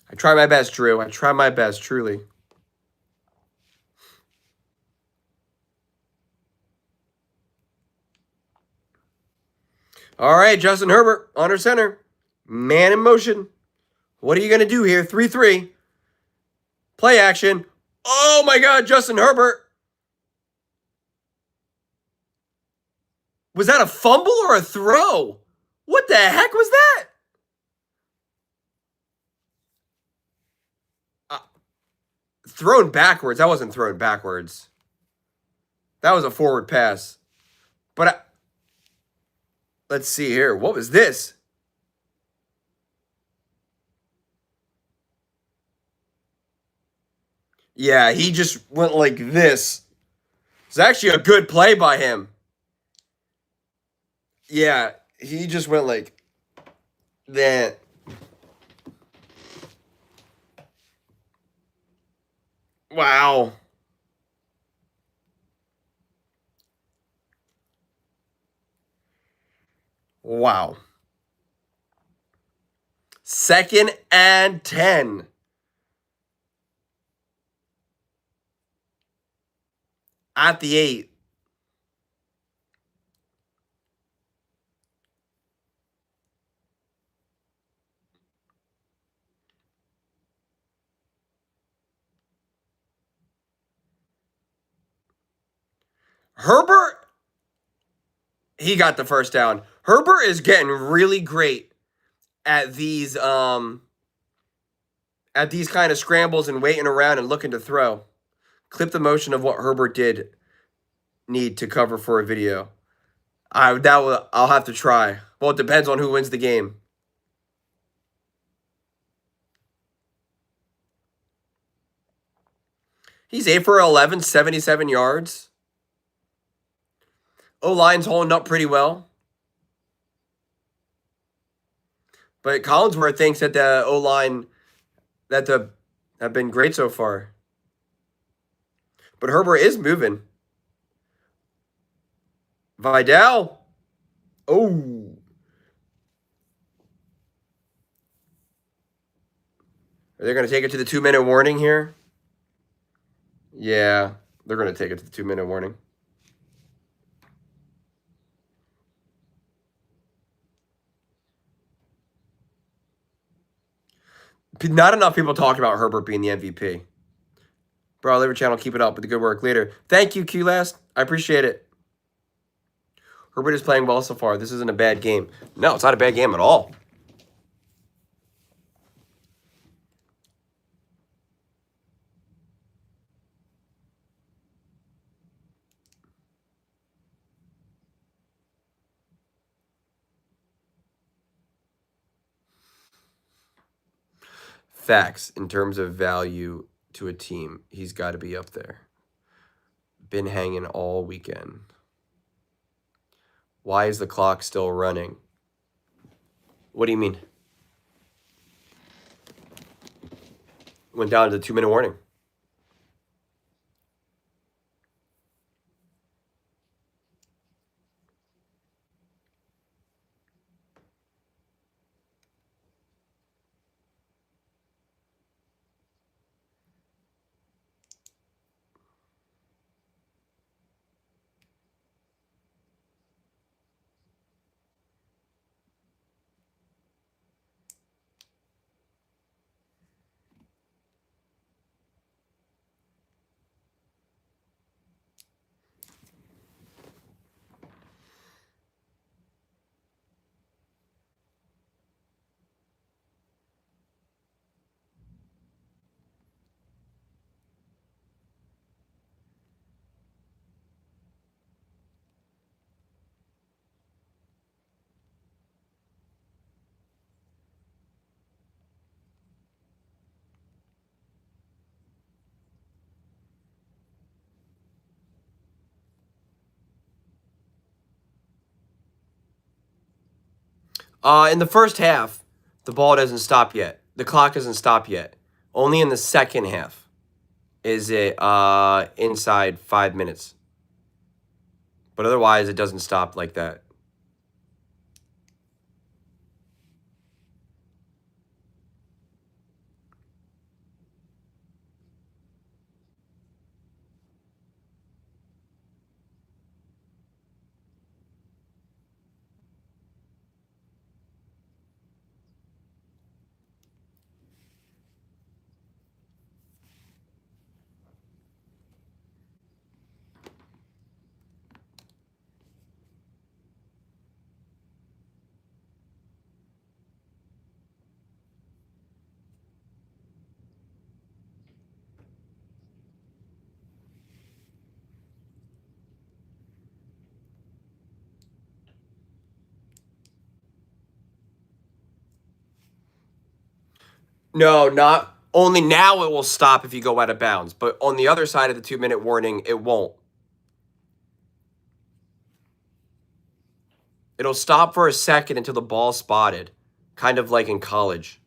I try my best, Drew. I try my best, truly. All right, Justin Herbert, under center. Man in motion. What are you going to do here? 3-3. Play action. Oh, my God, Justin Herbert. Was that a fumble or a throw? What the heck was that? Thrown backwards. That wasn't thrown backwards. That was a forward pass. But let's see here. What was this? Yeah, he just went like this. It's actually a good play by him. Yeah, he just went like that. Wow. Wow. 2nd and 10. At the 8. Herbert, he got the first down. Herbert is getting really great at these kind of scrambles and waiting around and looking to throw. Clip the motion of what Herbert did need to cover for a video. I'll have to try. Well, it depends on who wins the game. He's 8 for 11, 77 yards. O-line's holding up pretty well. But Collinsworth thinks that the O-line have been great so far. But Herbert is moving. Vidal. Oh. Are they going to take it to the 2-minute warning here? Yeah, they're going to take it to the 2-minute warning. Not enough people talked about Herbert being the MVP. Bro, Liver Channel, keep it up with the good work later. Thank you, Q-Last. I appreciate it. Herbert is playing well so far. This isn't a bad game. No, it's not a bad game at all. Facts, in terms of value to a team, he's got to be up there. Been hanging all weekend. Why is the clock still running? What do you mean? Went down to the 2-minute warning. In the first half, the ball doesn't stop yet. The clock doesn't stop yet. Only in the second half is it inside 5 minutes. But otherwise, it doesn't stop like that. No, not only now it will stop if you go out of bounds, but on the other side of the 2-minute warning, it won't. It'll stop for a second until the ball's spotted, kind of like in college.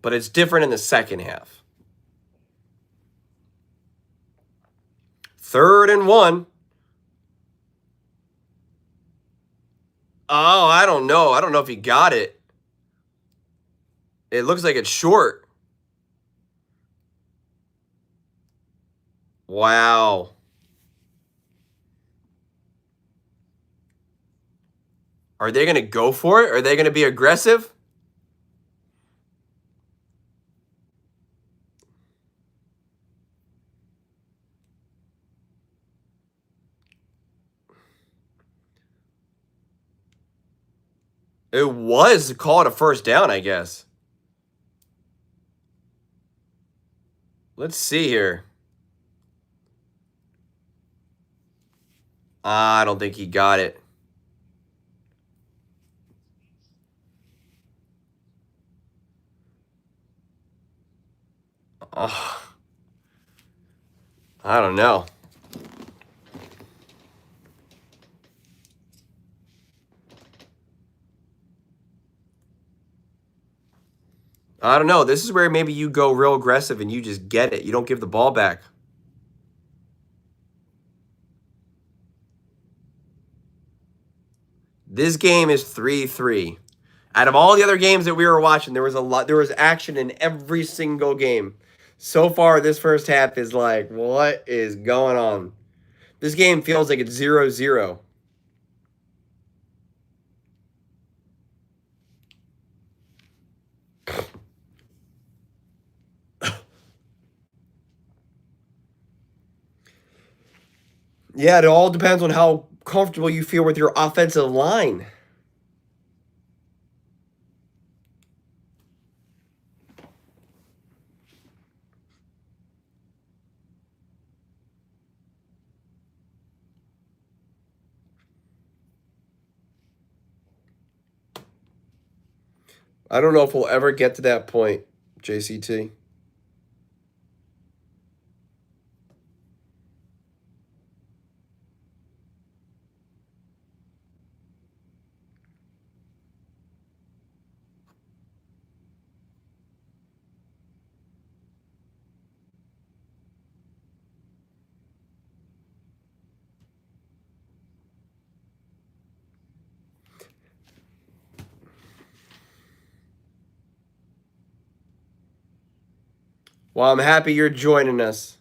But it's different in the second half. 3rd and 1. Oh, I don't know. I don't know if he got it. It looks like it's short. Wow. Are they going to go for it? Are they going to be aggressive? It was called a first down, I guess. Let's see here. I don't think he got it. Oh. I don't know. I don't know. This is where maybe you go real aggressive and you just get it. You don't give the ball back. This game is 3-3. Out of all the other games that we were watching, there was action in every single game. So far, this first half is like, what is going on? This game feels like it's 0-0. Yeah, it all depends on how comfortable you feel with your offensive line. I don't know if we'll ever get to that point, JCT. Well, I'm happy you're joining us.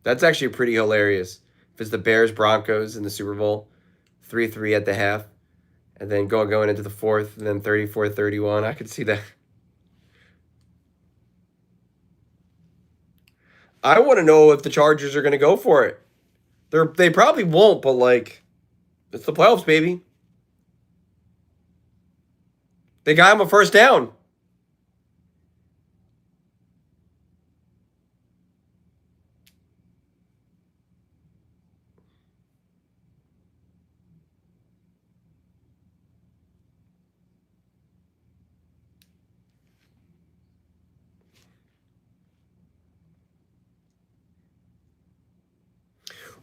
That's actually pretty hilarious. If it's the Bears Broncos in the Super Bowl, 3-3 at the half, and then going into the fourth, and then 34-31. I could see that. I want to know if the Chargers are going to go for it. They probably won't, but like, it's the playoffs, baby. They got him a first down.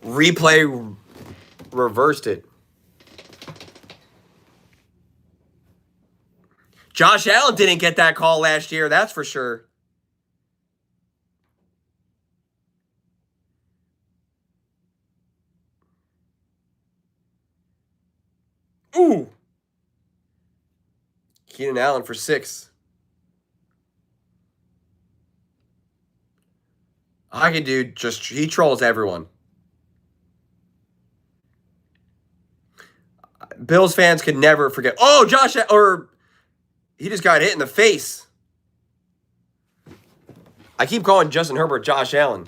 Replay reversed it. Josh Allen didn't get that call last year, that's for sure. Ooh. Keenan Allen for 6. Hockey dude he trolls everyone. Bills fans could never forget. Oh, he just got hit in the face. I keep calling Justin Herbert Josh Allen.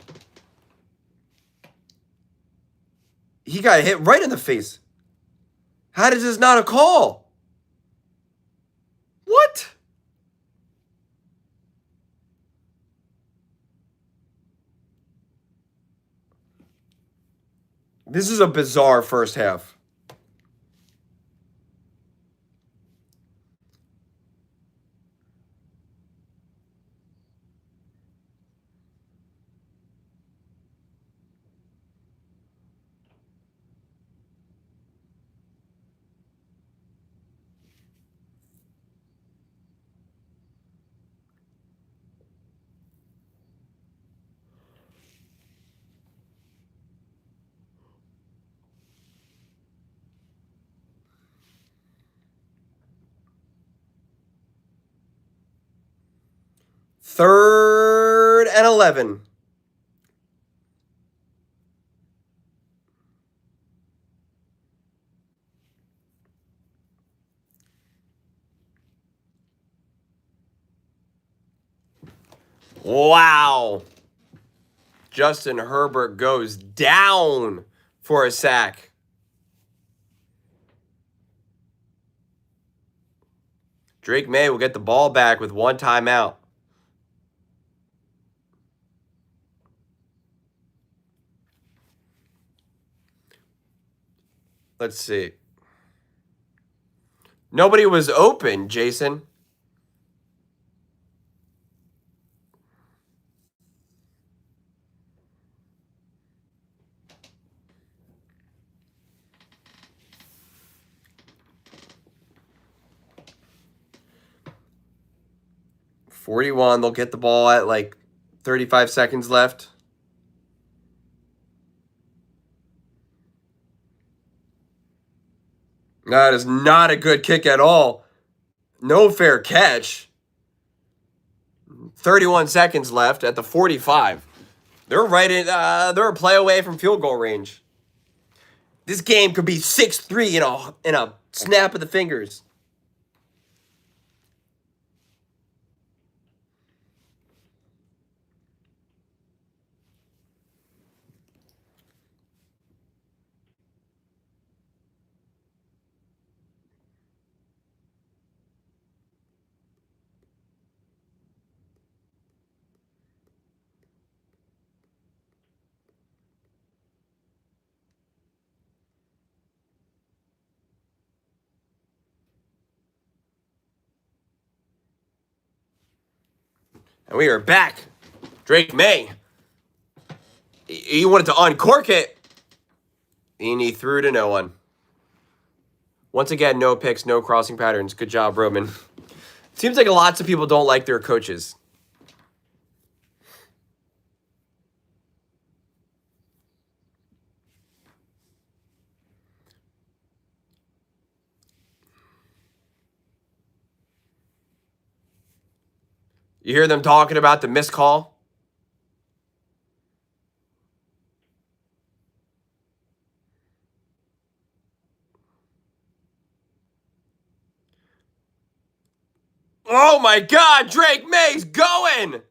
He got hit right in the face. How does this not a call? What? This is a bizarre first half. Third and 11. Wow. Justin Herbert goes down for a sack. Drake May will get the ball back with one timeout. Let's see. Nobody was open, Jason. .41. They'll get the ball at like 35 seconds left. That is not a good kick at all. No fair catch. 31 seconds left at the 45. They're right in. They're a play away from field goal range. This game could be 6-3 in a snap of the fingers. And we are back. Drake May. He wanted to uncork it. And he threw to no one. Once again, no picks, no crossing patterns. Good job, Roman. Seems like lots of people don't like their coaches. You hear them talking about the missed call? Oh my God, Drake May's going!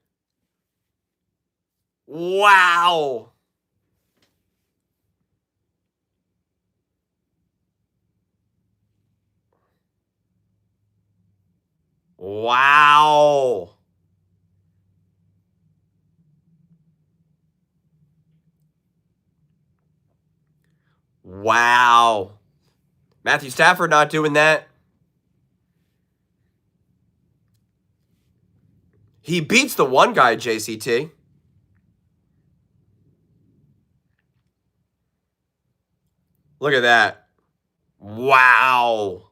Wow. Wow. Wow. Matthew Stafford not doing that. He beats the one guy, JCT. Look at that. Wow.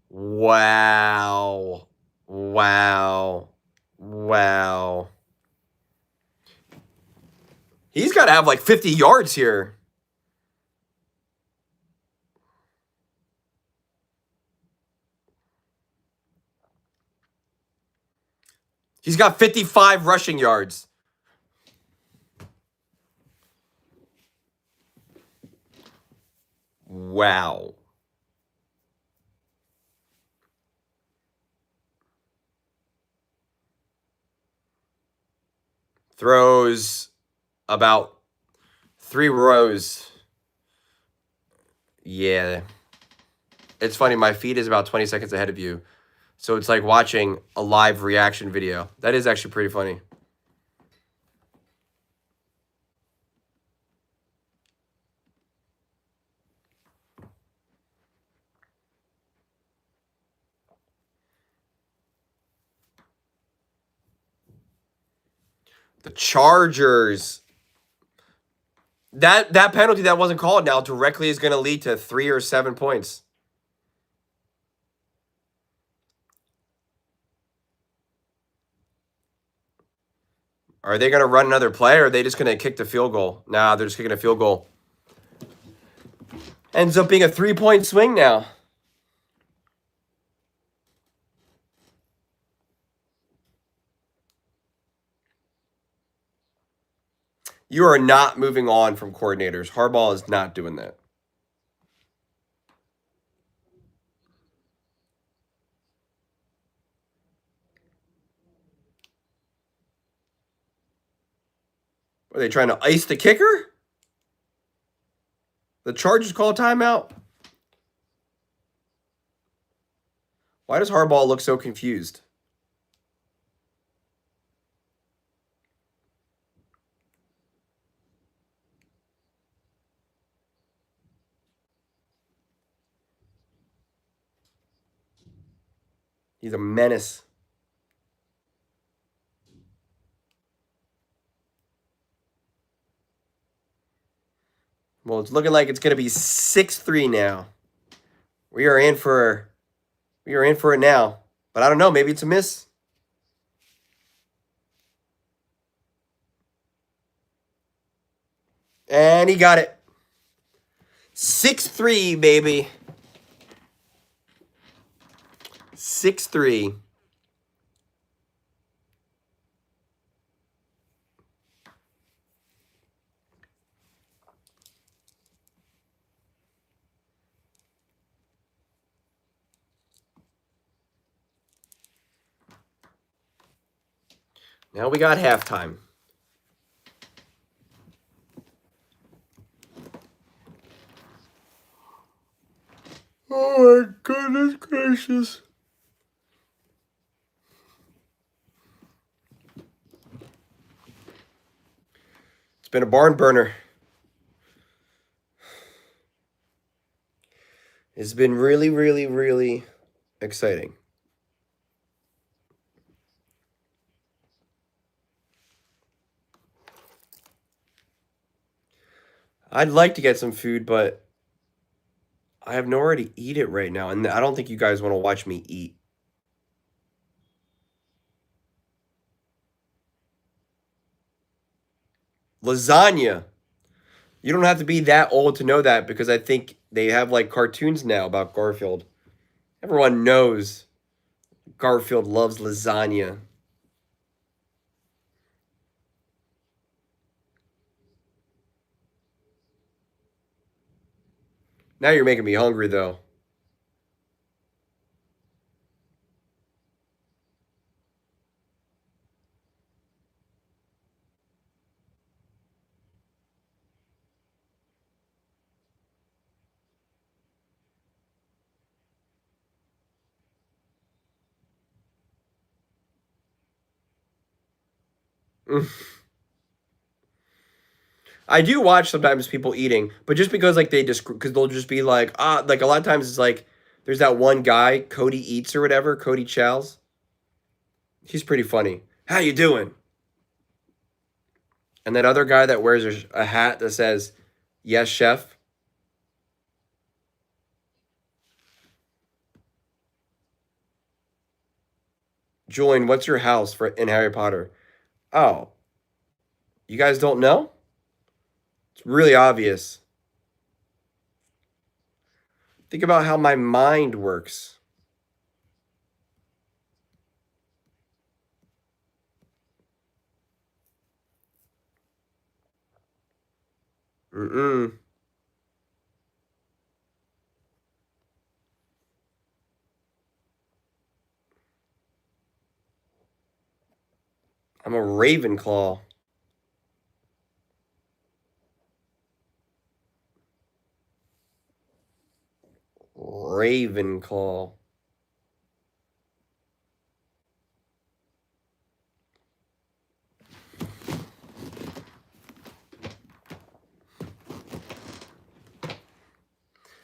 Wow. Wow. Wow. He's got to have like 50 yards here. He's got 55 rushing yards. Wow. Throws about 3 rows. Yeah. It's funny. My feed is about 20 seconds ahead of you. So it's like watching a live reaction video. That is actually pretty funny. The Chargers. That penalty that wasn't called now directly is going to lead to 3 or 7 points. Are they going to run another play, or are they just going to kick the field goal? Nah, they're just kicking a field goal. Ends up being a 3-point swing now. You are not moving on from coordinators. Harbaugh is not doing that. Are they trying to ice the kicker? The Chargers call timeout? Why does Harbaugh look so confused? He's a menace. Well, it's looking like it's going to be 6-3 now. We are in for it now. But I don't know, maybe it's a miss. And he got it. 6-3, baby. 6-3. Now we got halftime. Oh my goodness gracious. It's been a barn burner. It's been really, really, really exciting. I'd like to get some food, but I have nowhere to eat it right now. And I don't think you guys want to watch me eat. Lasagna. You don't have to be that old to know that because I think they have like cartoons now about Garfield. Everyone knows Garfield loves lasagna. Now you're making me hungry though. I do watch sometimes people eating, but just because like they just because they'll just be like a lot of times it's like there's that one guy Cody Eats or whatever Cody Chows. He's pretty funny. How you doing? And that other guy that wears a hat that says "Yes, Chef." Julian, what's your house for in Harry Potter? Oh, you guys don't know? It's really obvious. Think about how my mind works. Mm-mm. I'm a Ravenclaw. Ravenclaw.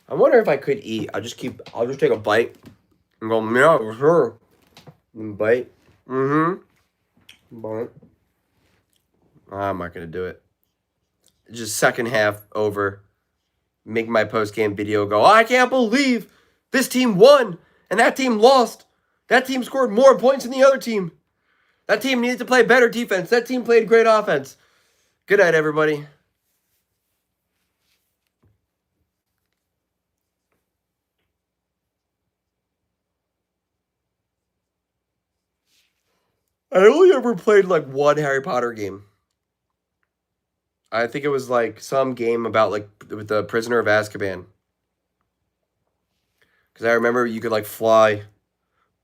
I wonder if I could eat. I'll just take a bite and go, yeah, sure. And bite. Mm-hmm. Bite. I'm not gonna do it. Just second half over. Make my post game video go, I can't believe this team won and that team lost. That team scored more points than the other team. That team needed to play better defense. That team played great offense. Good night, everybody. I only ever played like one Harry Potter game. I think it was like some game about like with the Prisoner of Azkaban. Because I remember you could like fly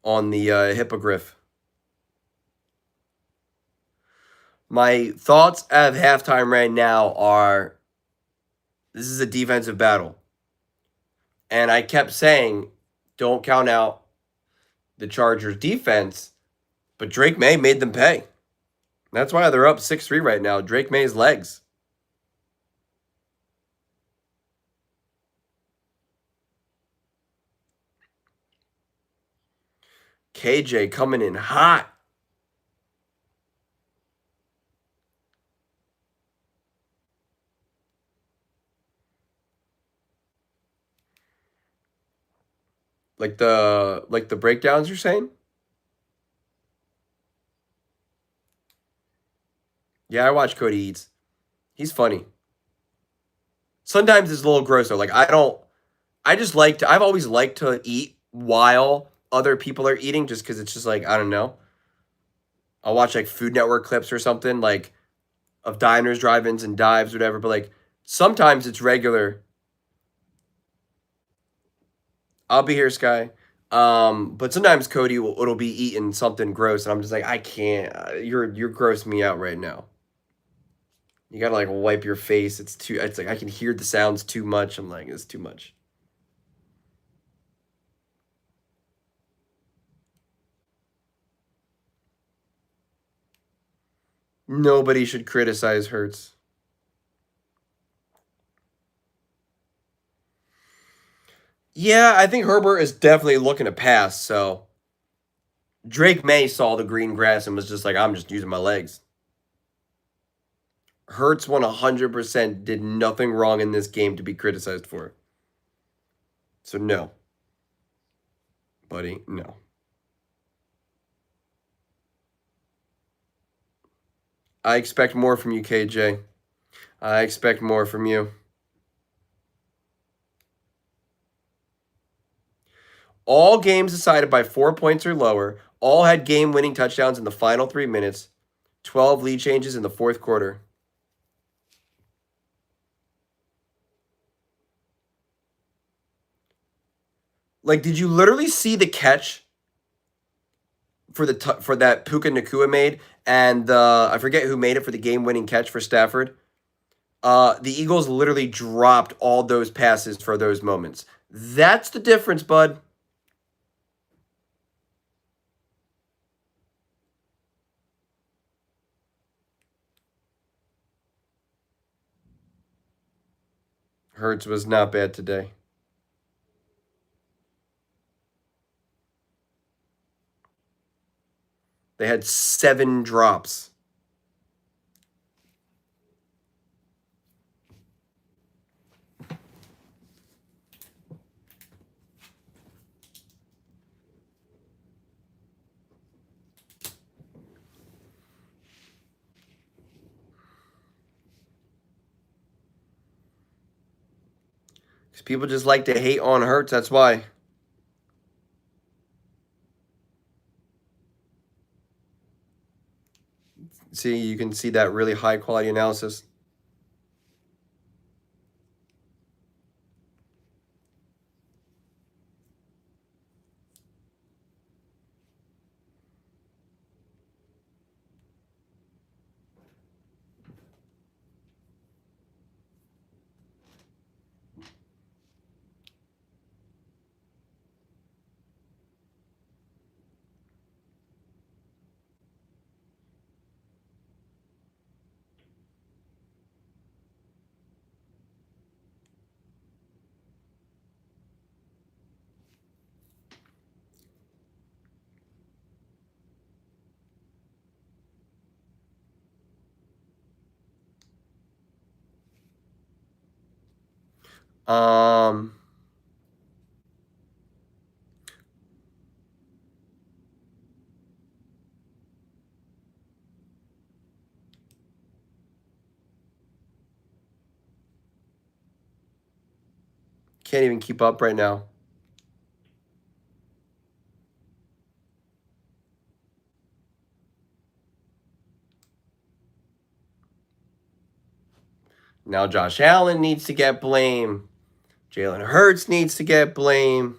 on the hippogriff. My thoughts at halftime right now are this is a defensive battle. And I kept saying, don't count out the Chargers defense, but Drake May made them pay. That's why they're up 6-3 right now. Drake May's legs. KJ coming in hot. Like the breakdowns you're saying? Yeah, I watch Cody Eats. He's funny. Sometimes it's a little gross though. Like I just like to I've always liked to eat while other people are eating just because it's just like, I don't know. I'll watch like Food Network clips or something like of diners, drive-ins, and dives, whatever. But like sometimes it's regular. I'll be here, Sky. But sometimes Cody it'll be eating something gross, and I'm just like, I can't. You're grossing me out right now. You gotta like wipe your face. It's too. It's like I can hear the sounds too much. I'm like, it's too much. Nobody should criticize Hurts. Yeah, I think Herbert is definitely looking to pass. So Drake May saw the green grass and was just like, I'm just using my legs. Hurts 100% did nothing wrong in this game to be criticized for. So no, buddy, no. I expect more from you, KJ. I expect more from you. All games decided by 4 points or lower. All had game-winning touchdowns in the final 3 minutes. 12 lead changes in the fourth quarter. Like, did you literally see the catch for for that Puka Nakua made, and I forget who made it for the game-winning catch for Stafford? The Eagles literally dropped all those passes for those moments. That's the difference, bud. Hurts was not bad today. They had 7 drops. Because people just like to hate on Hurts. That's why. See, you can see that really high quality analysis. Um, can't even keep up right now. Now Josh Allen needs to get blame. Jalen Hurts needs to get blame.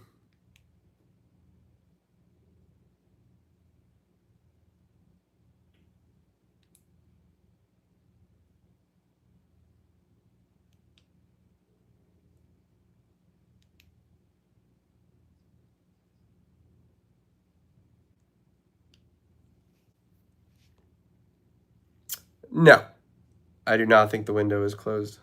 No, I do not think the window is closed.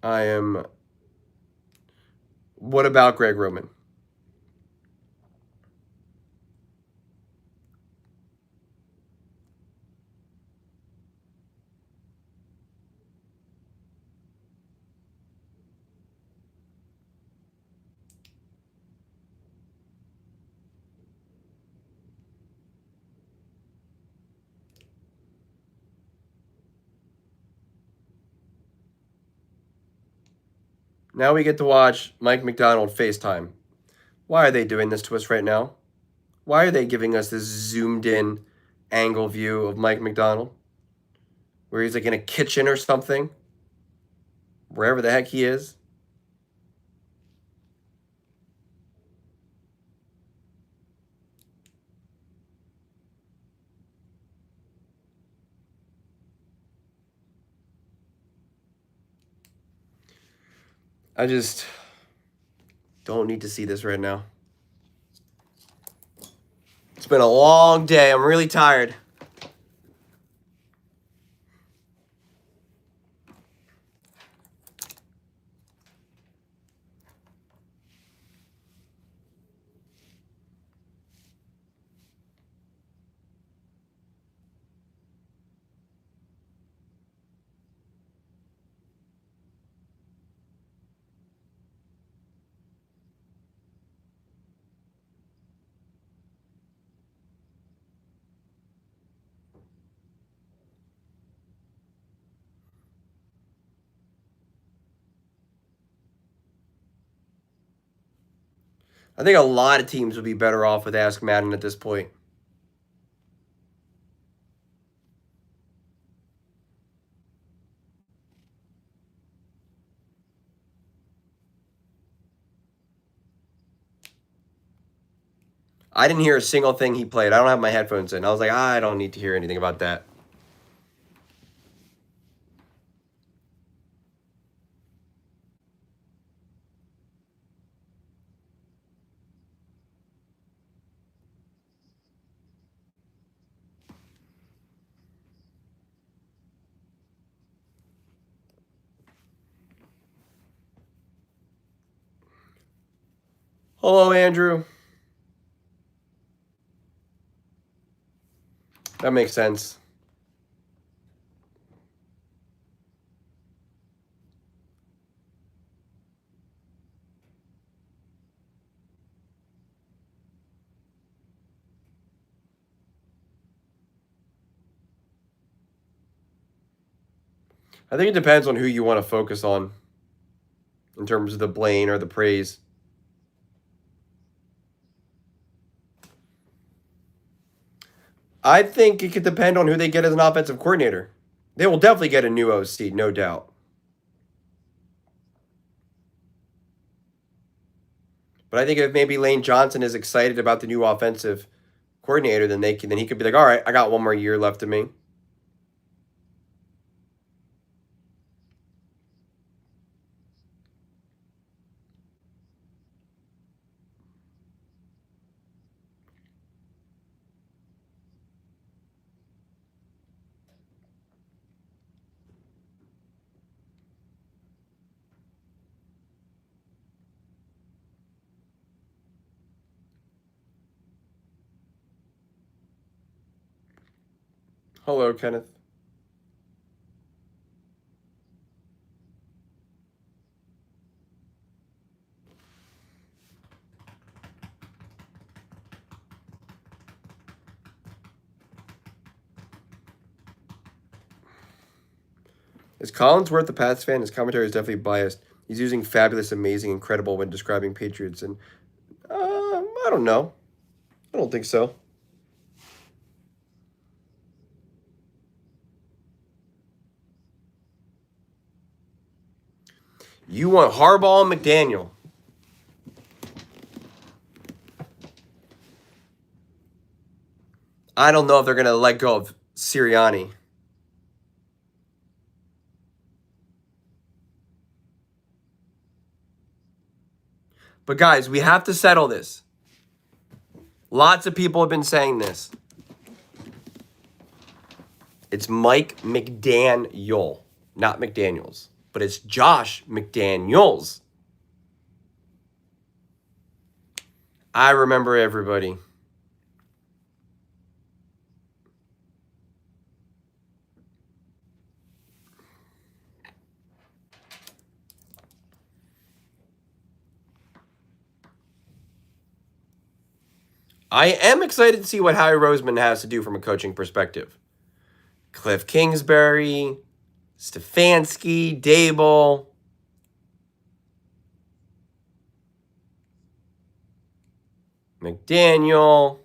I am What about Greg Roman? Now we get to watch Mike McDonald FaceTime. Why are they doing this to us right now? Why are they giving us this zoomed in angle view of Mike McDonald? Where he's like in a kitchen or something? Wherever the heck he is. I just don't need to see this right now. It's been a long day. I'm really tired. I think a lot of teams would be better off with Ask Madden at this point. I didn't hear a single thing he played. I don't have my headphones in. I was like, I don't need to hear anything about that. Hello, Andrew. That makes sense. I think it depends on who you want to focus on in terms of the blame or the praise. I think it could depend on who they get as an offensive coordinator. They will definitely get a new OC, no doubt. But I think if maybe Lane Johnson is excited about the new offensive coordinator, then he could be like, all right, I got one more year left of me. Hello, Kenneth. Is Collinsworth a Pats fan? His commentary is definitely biased. He's using fabulous, amazing, incredible when describing Patriots, and I don't know. I don't think so. You want Harbaugh and McDaniel. I don't know if they're going to let go of Sirianni. But guys, we have to settle this. Lots of people have been saying this. It's Mike McDaniel, not McDaniels. But it's Josh McDaniels. I remember everybody. I am excited to see what Howie Roseman has to do from a coaching perspective. Cliff Kingsbury, Stefanski, Dable. McDaniel.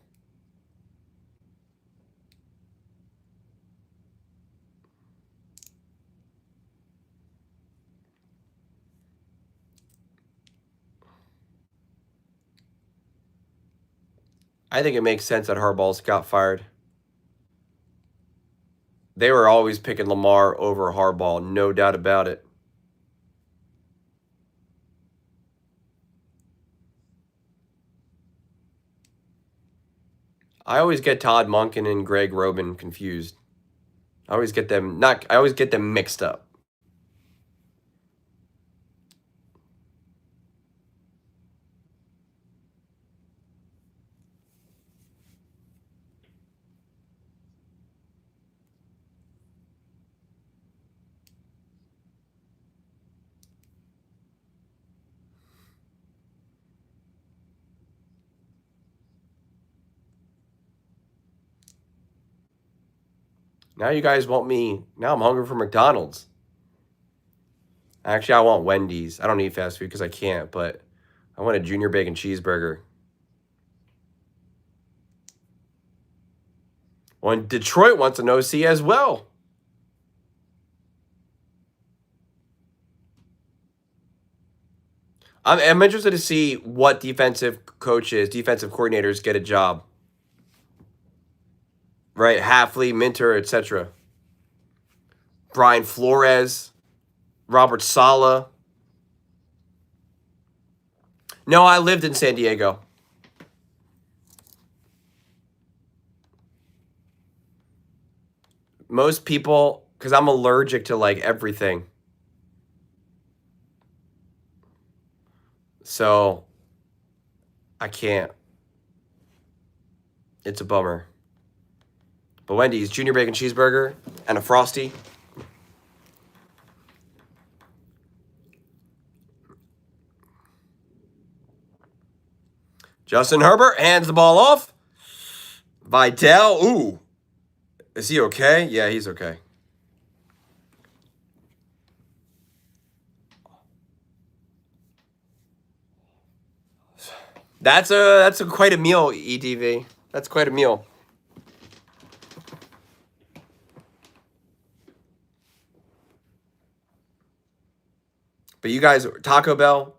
I think it makes sense that Harbaugh's got fired. They were always picking Lamar over Harbaugh, no doubt about it. I always get Todd Monken and Greg Roman confused. I always get them mixed up. Now you guys want me. Now I'm hungry for McDonald's. Actually, I want Wendy's. I don't eat fast food because I can't, but I want a junior bacon cheeseburger. Well, and Detroit wants an OC as well. I'm interested to see what defensive coaches, defensive coordinators get a job. Right? Halfley, Minter, etc. Brian Flores, Robert Sala. No, I lived in San Diego. Most people, because I'm allergic to like everything. So I can't. It's a bummer. But Wendy's, junior bacon cheeseburger and a Frosty. Justin Herbert hands the ball off. Vidal, ooh. Is he okay? Yeah, he's okay. That's a quite a meal, EDV. That's quite a meal. But you guys, Taco Bell.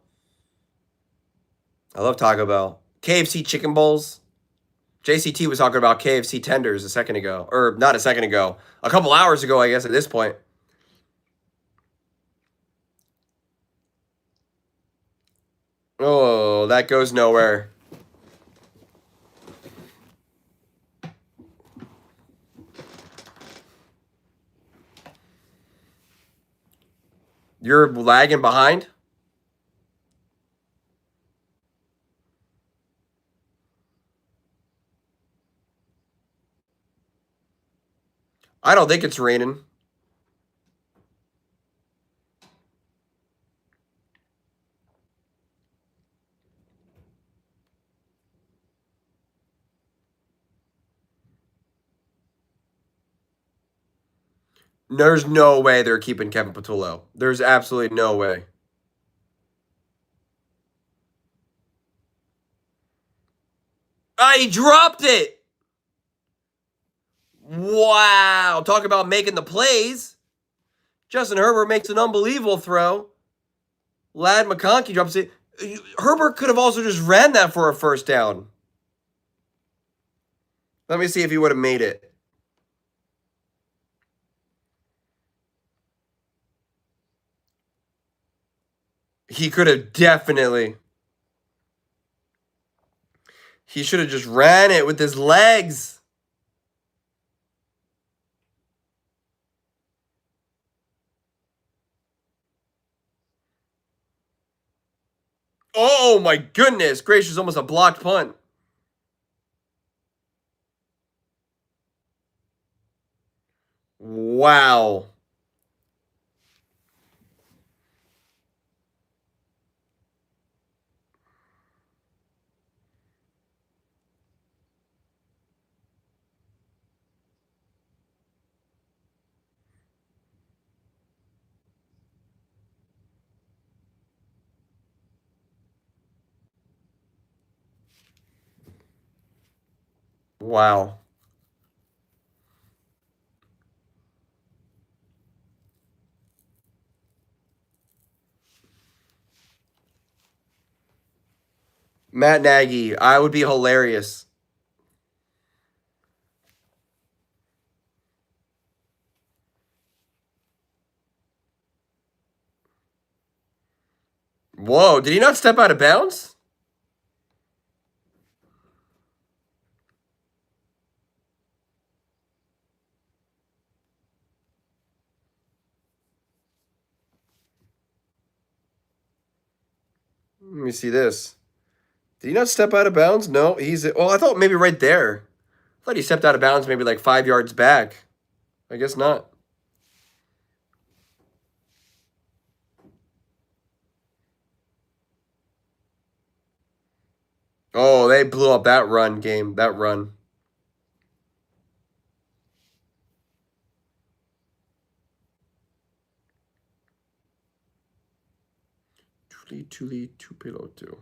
I love Taco Bell. KFC chicken bowls. JCT was talking about KFC tenders a second ago. Or not a second ago. A couple hours ago, I guess, at this point. Oh, that goes nowhere. You're lagging behind? I don't think it's raining. There's no way they're keeping Kevin Patullo. There's absolutely no way. Ah, he dropped it. Wow. Talk about making the plays. Justin Herbert makes an unbelievable throw. Lad McConkey drops it. Herbert could have also just ran that for a first down. Let me see if he would have made it. He could have definitely. He should have just ran it with his legs. Oh my goodness gracious, almost a blocked punt. Wow. Wow. Matt Nagy, I would be hilarious. Whoa, did he not step out of bounds? Let me see this. Did he not step out of bounds? No, he's. Well, I thought maybe right there. I thought he stepped out of bounds maybe like 5 yards back. I guess not. Oh, they blew up that run game. That run. Tuli Tupilotu.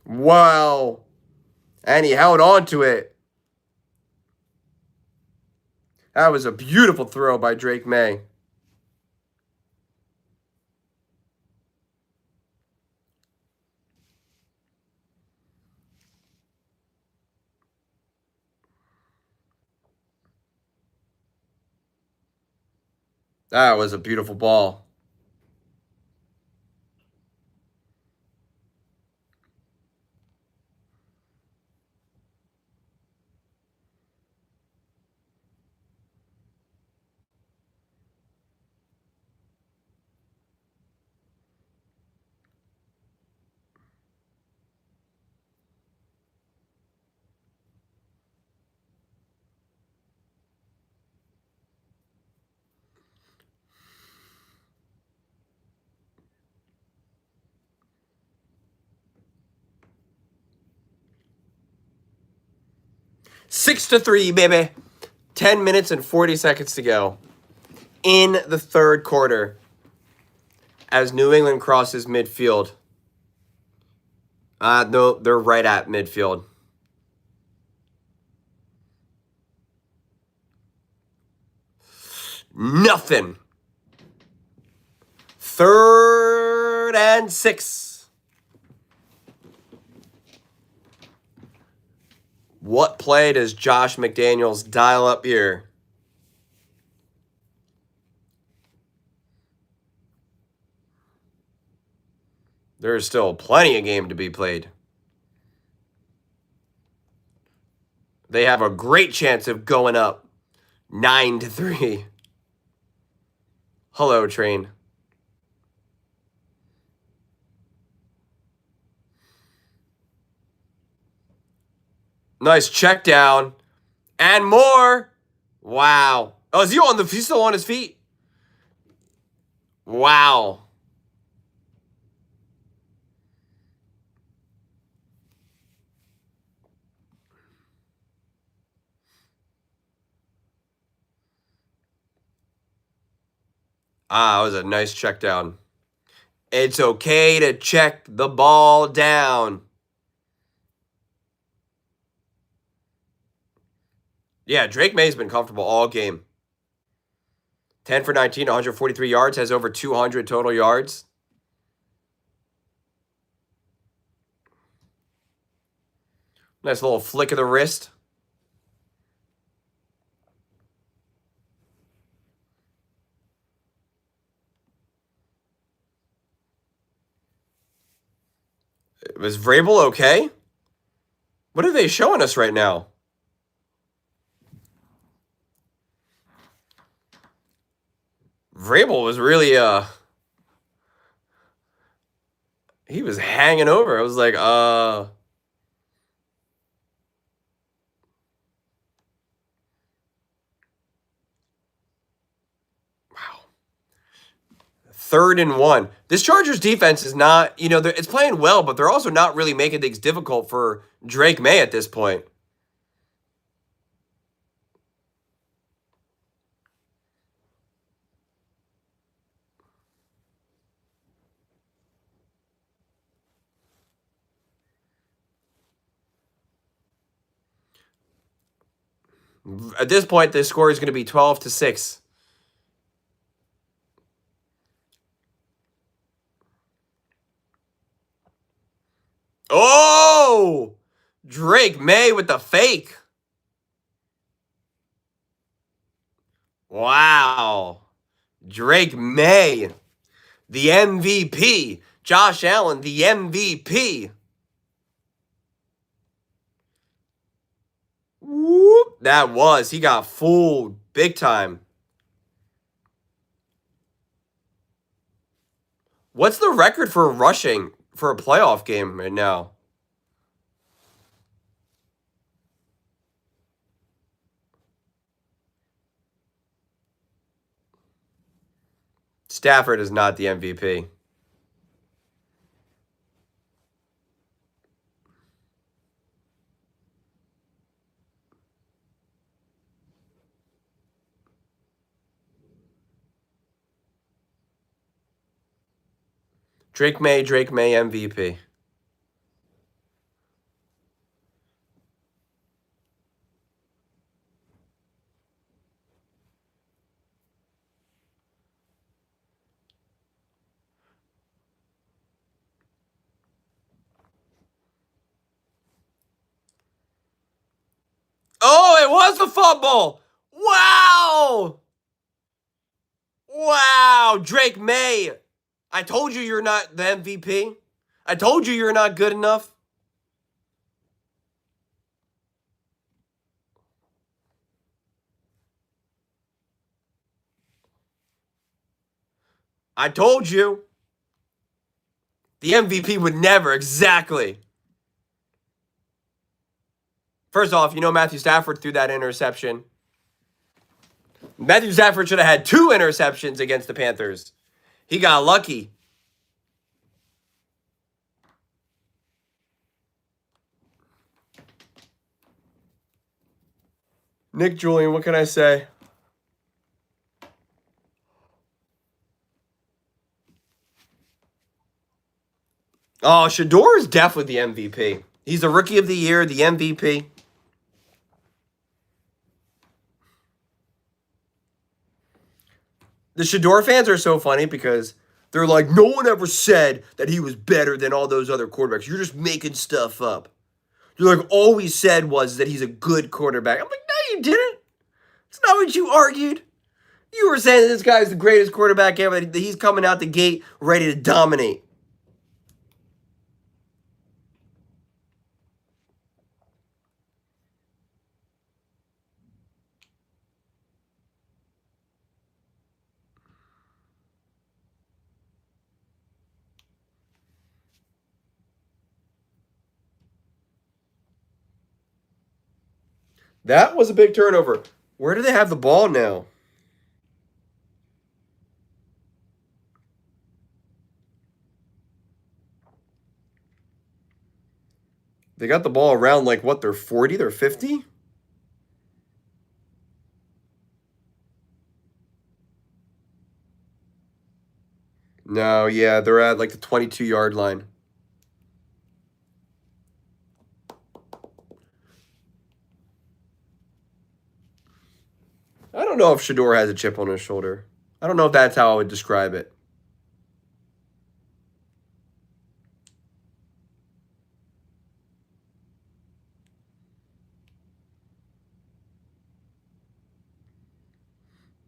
Wow. And he held on to it. That was a beautiful throw by Drake May. That was a beautiful ball. Six to three, baby. 10 minutes and 40 seconds to go in the third quarter as New England crosses midfield. No, they're right at midfield. Nothing. 3rd and 6. What play does Josh McDaniels dial up here? There's still plenty of game to be played. They have a great chance of going up 9-3. Hello, train. Nice check down. And more. Wow. Oh, is he on the? He's still on his feet. Wow. Ah, it was a nice check down. It's okay to check the ball down. Yeah, Drake May's been comfortable all game. 10 for 19, 143 yards, has over 200 total yards. Nice little flick of the wrist. Was Vrabel okay? What are they showing us right now? Vrabel was really he was hanging over. I was like, wow. 3rd and 1. This Chargers defense is not, it's playing well, but they're also not really making things difficult for Drake May at this point. At this point, the score is going to be 12-6. Oh! Drake May with the fake. Wow. Drake May, the MVP. Josh Allen, the MVP. Whoop. He got fooled big time. What's the record for rushing for a playoff game right now? Stafford is not the MVP. Drake May MVP. Oh, it was a fumble. Wow. Wow, Drake May. I told you you're not the MVP. I told you you're not good enough. I told you. The MVP would never, exactly. First off, Matthew Stafford threw that interception. Matthew Stafford should have had 2 interceptions against the Panthers. He got lucky. Nick Julian, what can I say? Oh, Shador is definitely the MVP. He's the Rookie of the Year, the MVP. The Shador fans are so funny because they're like, no one ever said that he was better than all those other quarterbacks. You're just making stuff up. You're like, all we said was that he's a good quarterback. I'm like, no, you didn't. It's not what you argued. You were saying that this guy's the greatest quarterback ever, that he's coming out the gate ready to dominate. That was a big turnover. Where do they have the ball now? They got the ball around like what? They're 40, they're 50? No, yeah, they're at like the 22-yard line. I don't know if Shador has a chip on his shoulder. I don't know if that's how I would describe it.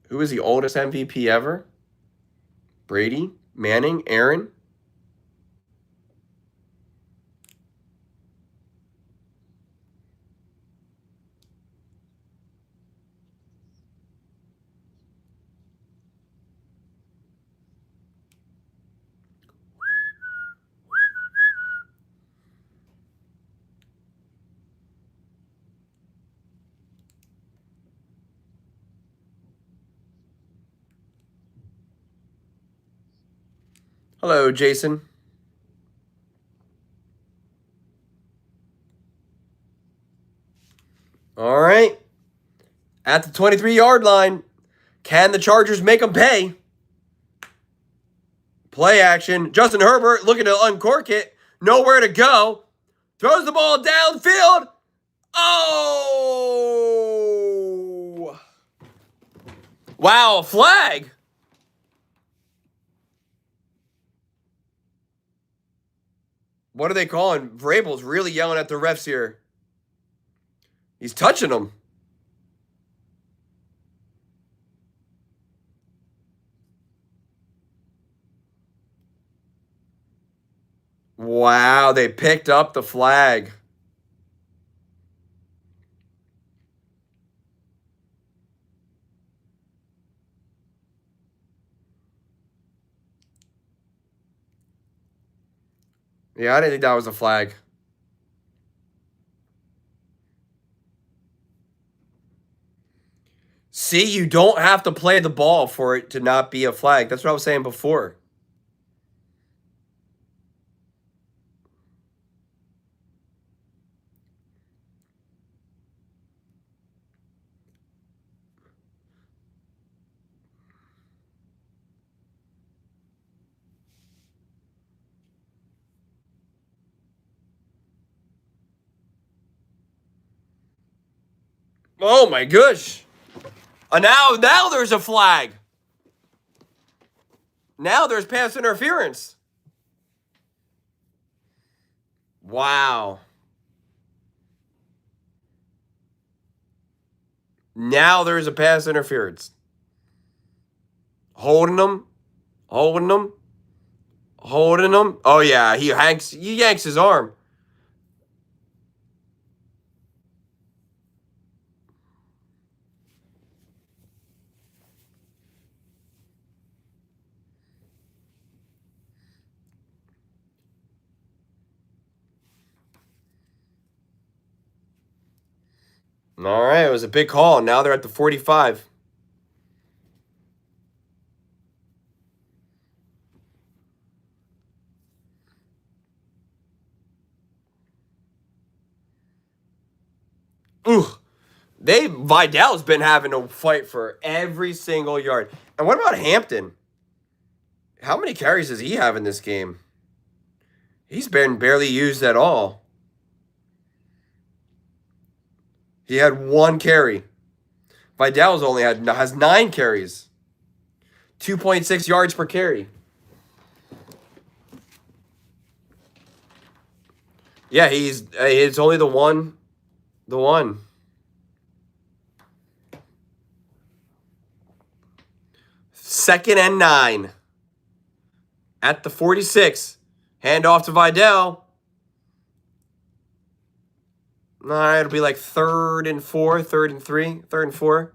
Who is the oldest MVP ever? Brady, Manning, Aaron. Hello, Jason. All right. At the 23-yard line, can the Chargers make them pay? Play action. Justin Herbert looking to uncork it. Nowhere to go. Throws the ball downfield. Oh! Wow, a flag. What are they calling? Vrabel's really yelling at the refs here. He's touching them. Wow, they picked up the flag. Yeah, I didn't think that was a flag. See, you don't have to play the ball for it to not be a flag. That's what I was saying before. Oh my gosh. Now there's a flag. Now there's pass interference. Wow. Now there's a pass interference. Holding him. Holding him. Holding him. Oh yeah, he yanks his arm. All right, it was a big call. Now they're at the 45. Ooh. Vidal's been having to fight for every single yard. And what about Hampton? How many carries does he have in this game? He's been barely used at all. He had 1 carry. Vidal's only has 9 carries. 2.6 yards per carry. Yeah, it's only the one. The one. Second and 9. At the 46. Hand off to Vidal. All right, it'll be like 3rd and 4, 3rd and 3, 3rd and 4.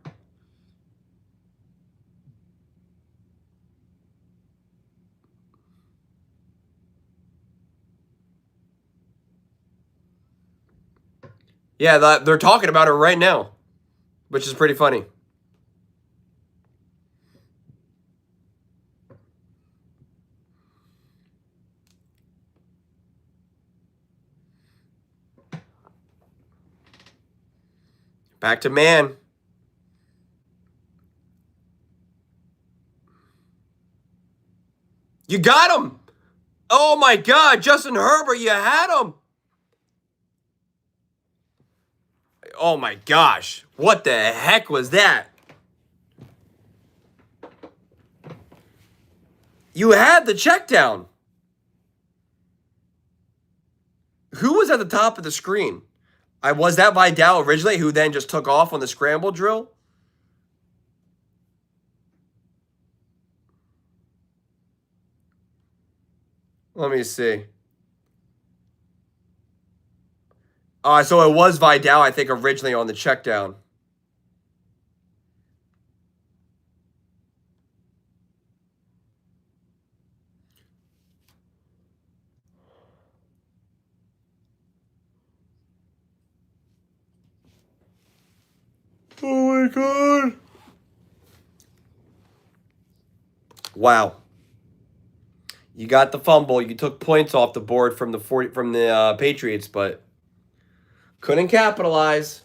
Yeah, they're talking about it right now, which is pretty funny. Back to man. You got him. Oh my God, Justin Herbert, you had him. Oh my gosh, what the heck was that? You had the check down. Who was at the top of the screen? Was that Vidal originally, who then just took off on the scramble drill? Let me see. So it was Vidal, I think, originally on the check down. Oh my god. Wow. You got the fumble. You took points off the board from the Patriots, but couldn't capitalize.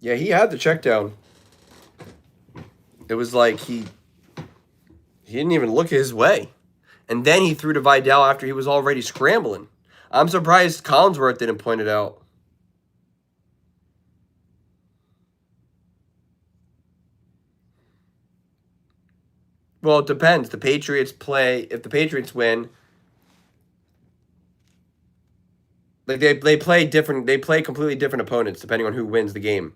Yeah, he had the check down. It was like he didn't even look his way. And then he threw to Vidal after he was already scrambling. I'm surprised Collinsworth didn't point it out. Well, it depends. The Patriots play. If the Patriots win, like they play different. They play completely different opponents depending on who wins the game.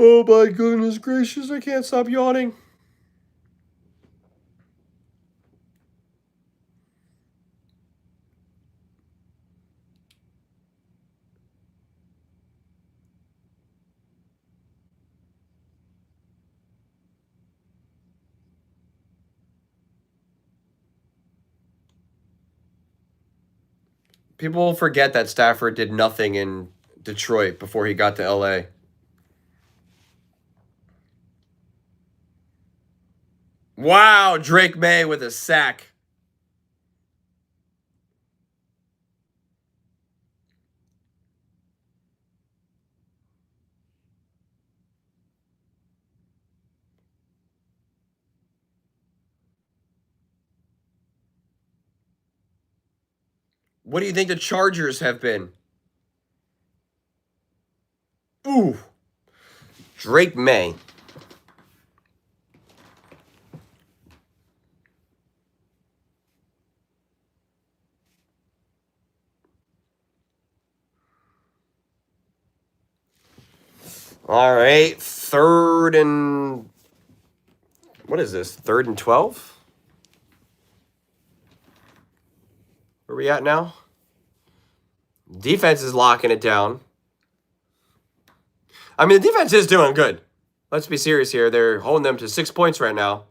Oh my goodness gracious! I can't stop yawning. People forget that Stafford did nothing in Detroit before he got to LA. Wow, Drake May with a sack. What do you think the Chargers have been? Ooh, Drake May. All right, third and what is this? 3rd and 12? Where are we at now? Defense is locking it down. I mean, the defense is doing good. Let's be serious here. They're holding them to 6 points right now.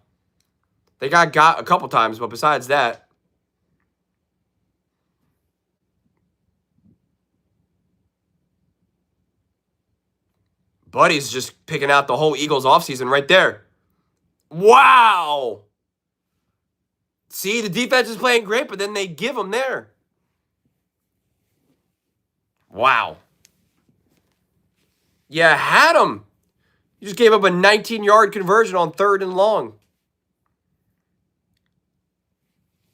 They got a couple times, but besides that, Buddy's just picking out the whole Eagles offseason right there. Wow. See, the defense is playing great, but then they give them there. Wow. Yeah, had him. You just gave up a 19-yard conversion on 3rd and long.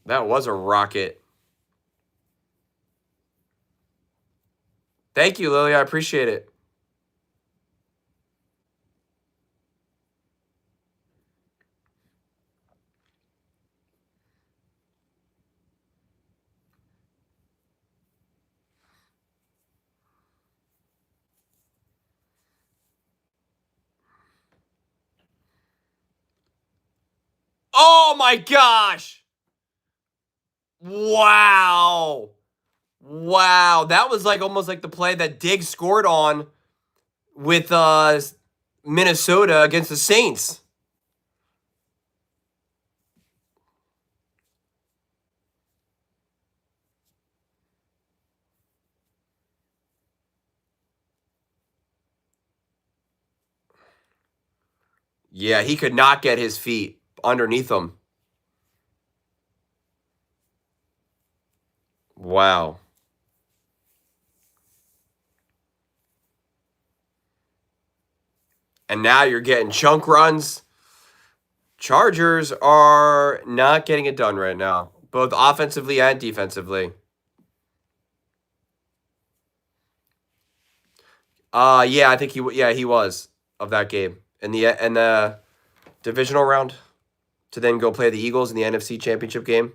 That was a rocket. Thank you, Lily. I appreciate it. Oh my gosh! Wow. Wow. That was like almost like the play that Diggs scored on with Minnesota against the Saints. Yeah, he could not get his feet underneath him. Wow. And now you're getting chunk runs. Chargers are not getting it done right now, both offensively and defensively. Yeah, I think he was of that game in the divisional round to then go play the Eagles in the NFC Championship game.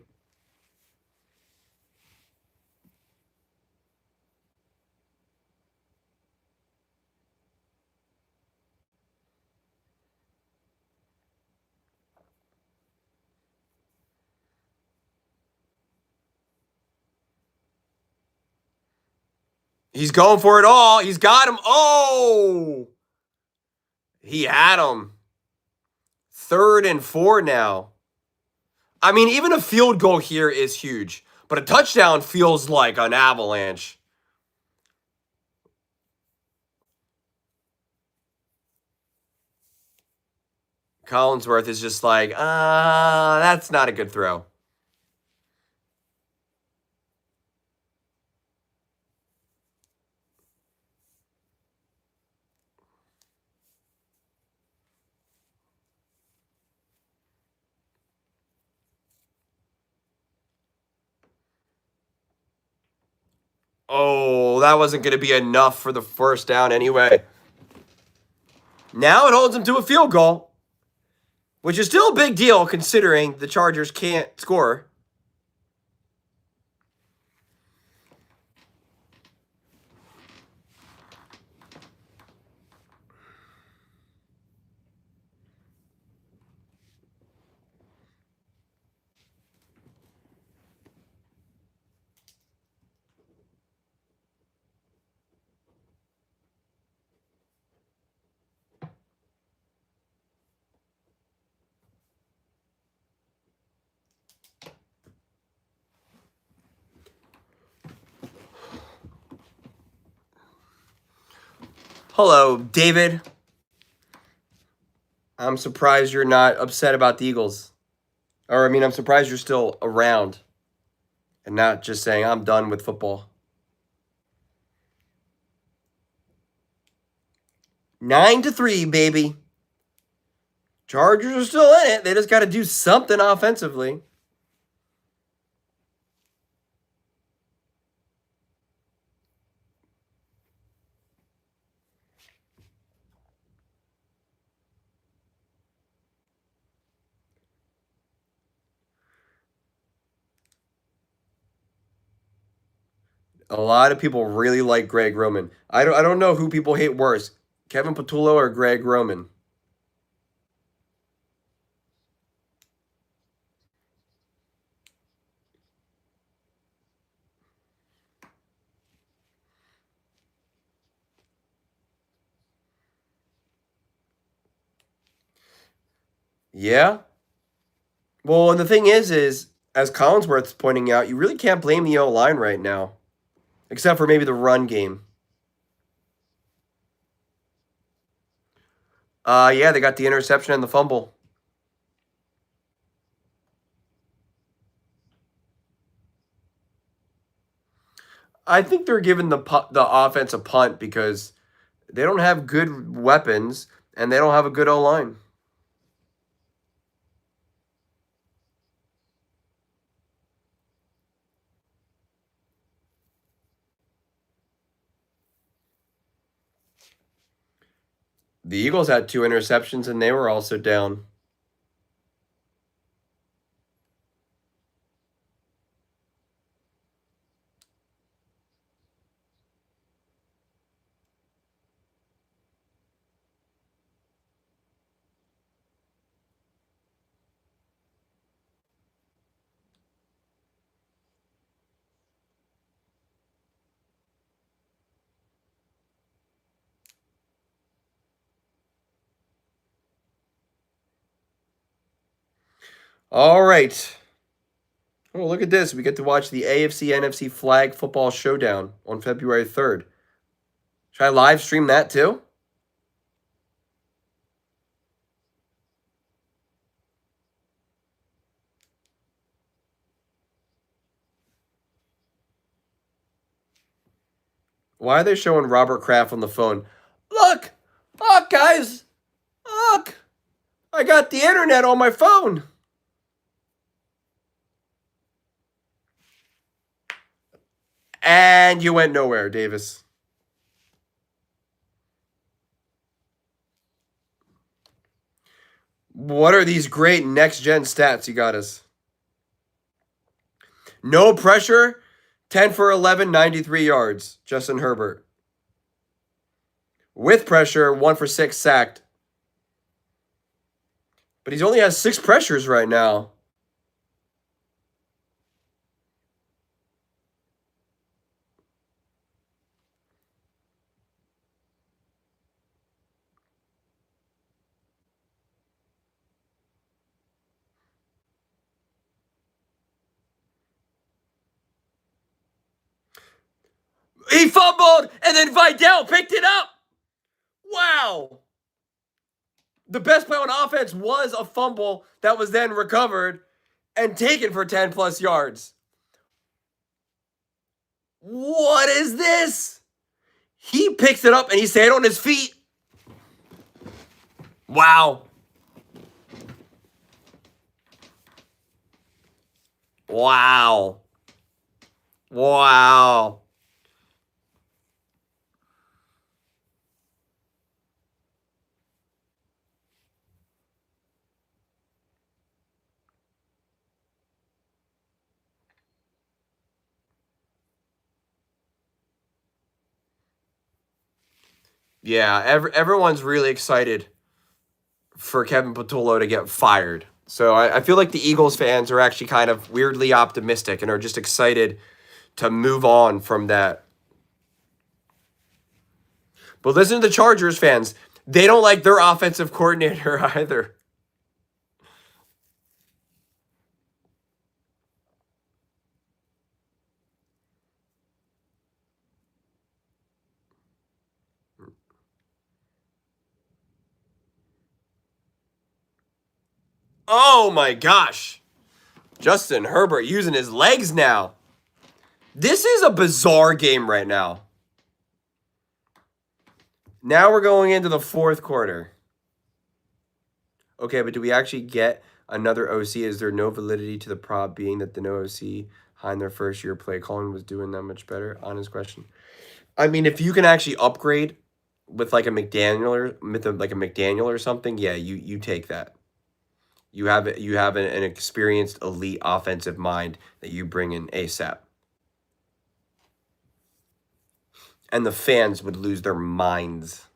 He's going for it all. He's got him. Oh, he had him. 3rd and 4 now. I mean, even a field goal here is huge, but a touchdown feels like an avalanche. Collinsworth is just like, that's not a good throw. Oh, that wasn't going to be enough for the first down anyway. Now it holds him to a field goal, which is still a big deal considering the Chargers can't score. Hello, David. I'm surprised you're not upset about the Eagles. Or, I mean, I'm surprised you're still around and not just saying, I'm done with football. 9-3, baby. Chargers are still in it. They just got to do something offensively. A lot of people really like Greg Roman. I don't know who people hate worse, Kevin Patullo or Greg Roman. Yeah. Well, and the thing is as Collinsworth's pointing out, you really can't blame the O line right now, except for maybe the run game. Yeah, they got the interception and the fumble. I think they're giving the offense a punt because they don't have good weapons and they don't have a good O line. The Eagles had 2 interceptions and they were also down. All right. Oh, look at this. We get to watch the AFC NFC Flag Football Showdown on February 3rd. Should I live stream that too? Why are they showing Robert Kraft on the phone? Look! Look, guys! Look! I got the internet on my phone! And you went nowhere, Davis. What are these great next-gen stats you got us? No pressure, 10 for 11, 93 yards, Justin Herbert. With pressure, 1 for 6 sacked. But he only has 6 pressures right now. He fumbled, and then Vidal picked it up. Wow. The best play on offense was a fumble that was then recovered and taken for 10 plus yards. What is this? He picks it up and he stayed on his feet. Wow. Wow. Wow. Yeah, everyone's really excited for Kevin Patullo to get fired. So I feel like the Eagles fans are actually kind of weirdly optimistic and are just excited to move on from that. But listen to the Chargers fans. They don't like their offensive coordinator either. Oh my gosh. Justin Herbert using his legs now. This is a bizarre game right now. Now we're going into the fourth quarter. Okay, but do we actually get another OC? Is there no validity to the prop being that the no OC behind their first year play calling was doing that much better? Honest question. I mean, if you can actually upgrade with like a McDaniel or something, yeah, you take that. You have an experienced elite offensive mind that you bring in ASAP. And the fans would lose their minds.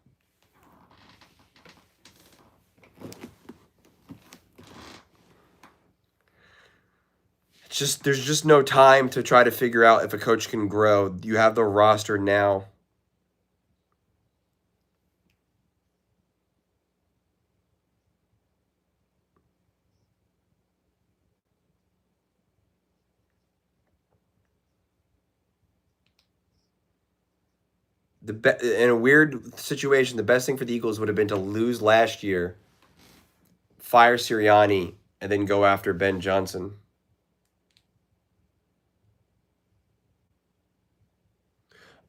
There's just no time to try to figure out if a coach can grow. You have the roster now. In a weird situation, the best thing for the Eagles would have been to lose last year, fire Sirianni, and then go after Ben Johnson.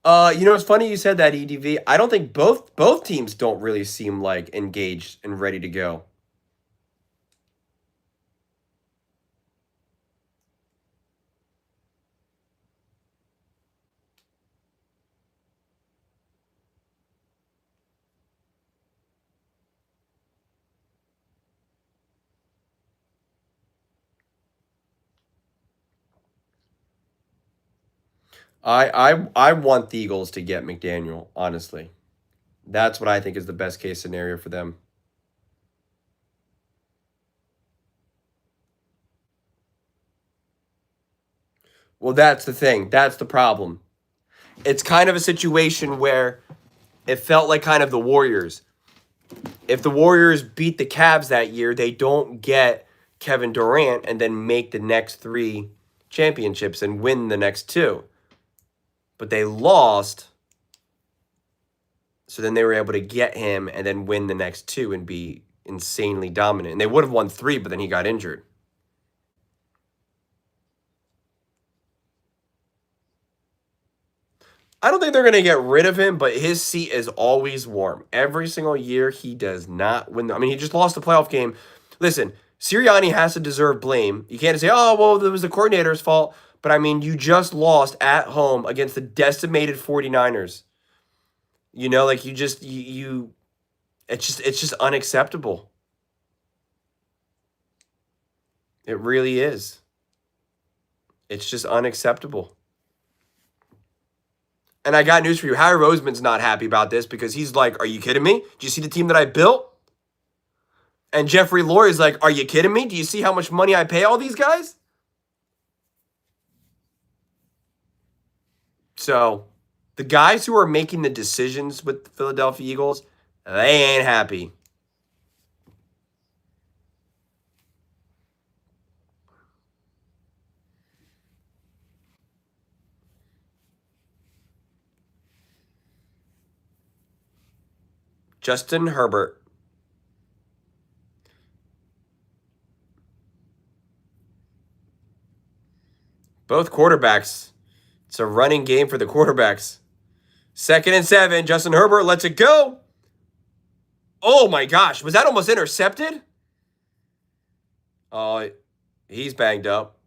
It's funny you said that, EDV. I don't think both teams don't really seem like engaged and ready to go. I want the Eagles to get McDaniel, honestly. That's what I think is the best case scenario for them. Well, that's the thing. That's the problem. It's kind of a situation where it felt like kind of the Warriors. If the Warriors beat the Cavs that year, they don't get Kevin Durant and then make the next 3 championships and win the next 2. But they lost, so then they were able to get him and then win the next 2 and be insanely dominant. And they would have won 3, but then he got injured. I don't think they're going to get rid of him, but his seat is always warm. Every single year, he does not win. I mean, he just lost the playoff game. Listen, Sirianni has to deserve blame. You can't say, oh, well, it was the coordinator's fault. But, I mean, you just lost at home against the decimated 49ers. You know, like, you just, it's just unacceptable. It really is. It's just unacceptable. And I got news for you. Harry Roseman's not happy about this because he's like, are you kidding me? Do you see the team that I built? And Jeffrey Lurie's like, are you kidding me? Do you see how much money I pay all these guys? So, the guys who are making the decisions with the Philadelphia Eagles, they ain't happy. Justin Herbert. Both quarterbacks. It's a running game for the quarterbacks. 2nd and 7. Justin Herbert lets it go. Oh my gosh. Was that almost intercepted? Oh, he's banged up.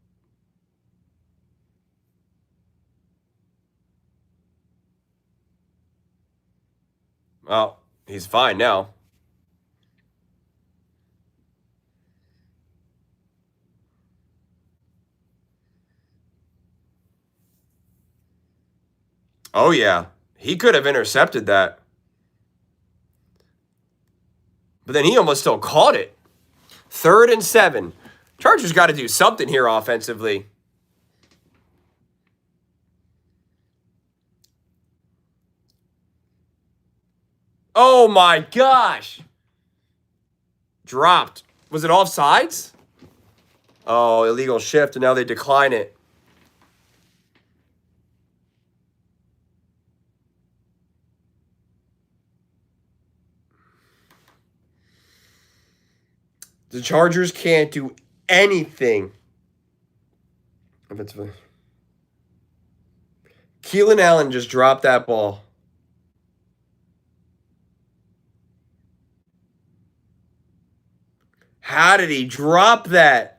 Oh, he's fine now. Oh, yeah. He could have intercepted that. But then he almost still caught it. 3rd and 7. Chargers got to do something here offensively. Oh, my gosh. Dropped. Was it offsides? Oh, illegal shift, and now they decline it. The Chargers can't do anything. Keelan Allen just dropped that ball. How did he drop that?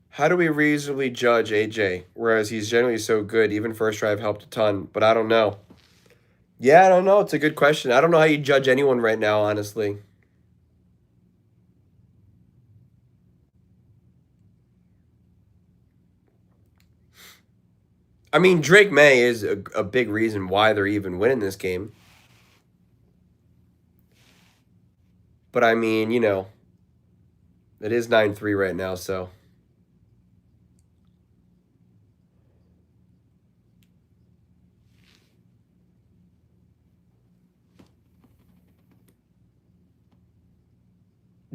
How do we reasonably judge AJ? Whereas he's generally so good, even first drive helped a ton, but I don't know. Yeah, I don't know. It's a good question. I don't know how you judge anyone right now, honestly. I mean, Drake May is a big reason why they're even winning this game. But I mean, you know, it is 9-3 right now, so.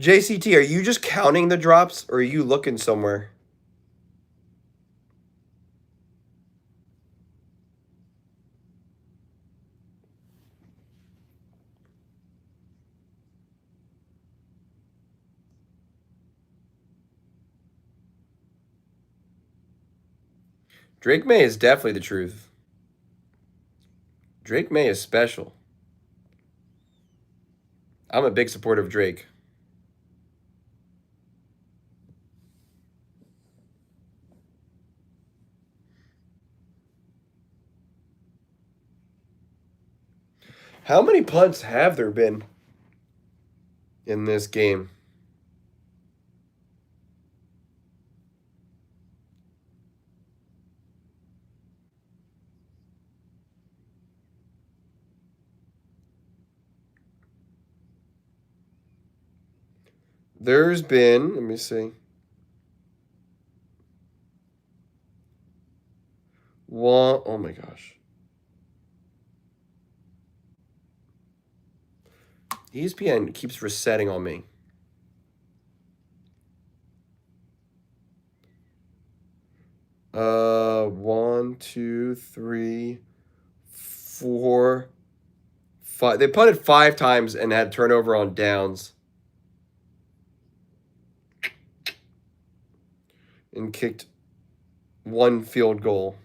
JCT, are you just counting the drops or are you looking somewhere? Drake May is definitely the truth. Drake May is special. I'm a big supporter of Drake. How many punts have there been in this game? There's been, let me see. Oh my gosh. ESPN keeps resetting on me. One, two, three, four, five. They punted 5 times and had turnover on downs. And kicked 1 field goal.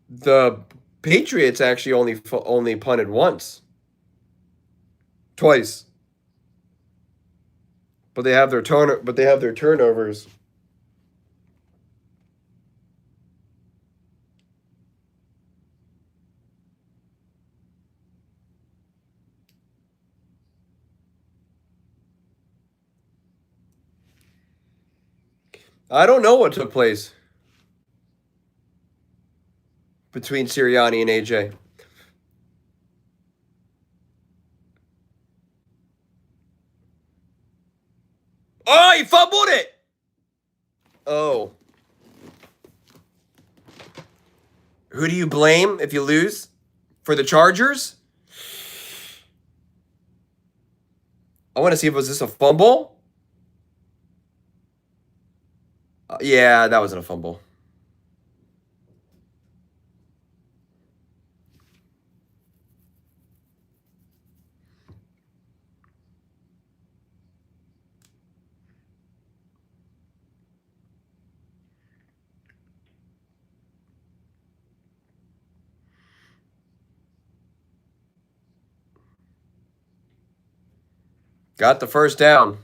The Patriots actually only punted once. Twice. But they have their turnovers. I don't know what took place between Sirianni and AJ. Oh, he fumbled it! Oh. Who do you blame if you lose? For the Chargers? I want to see if was this a fumble? Yeah, that wasn't a fumble. Got the first down.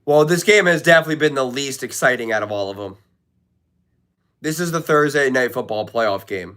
Well, this game has definitely been the least exciting out of all of them. This is the Thursday Night Football playoff game.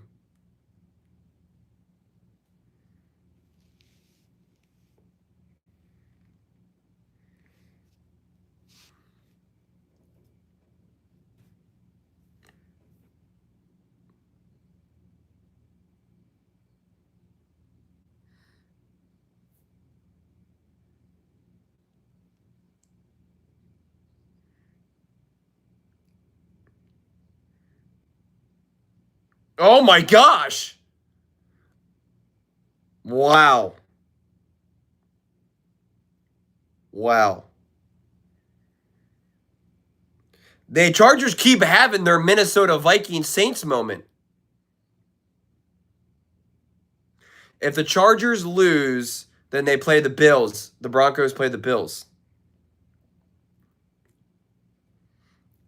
Oh my gosh! Wow. Wow. The Chargers keep having their Minnesota Vikings Saints moment. If the Chargers lose, then they play the Bills. The Broncos play the Bills.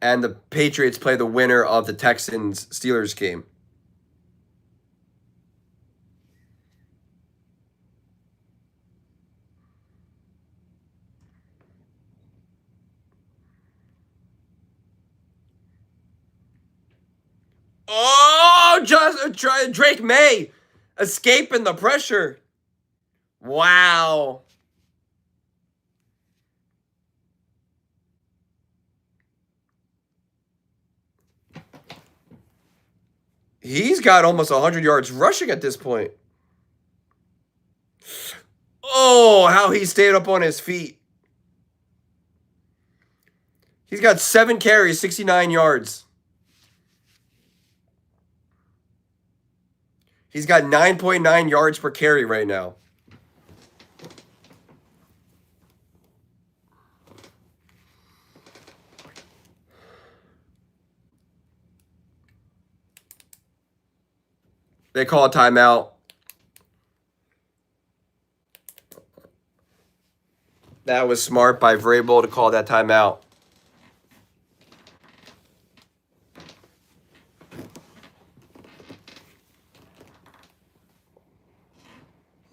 And the Patriots play the winner of the Texans-Steelers game. Oh, Drake May escaping the pressure. Wow. He's got almost 100 yards rushing at this point. Oh, how he stayed up on his feet. He's got 7 carries, 69 yards. He's got 9.9 yards per carry right now. They call a timeout. That was smart by Vrabel to call that timeout.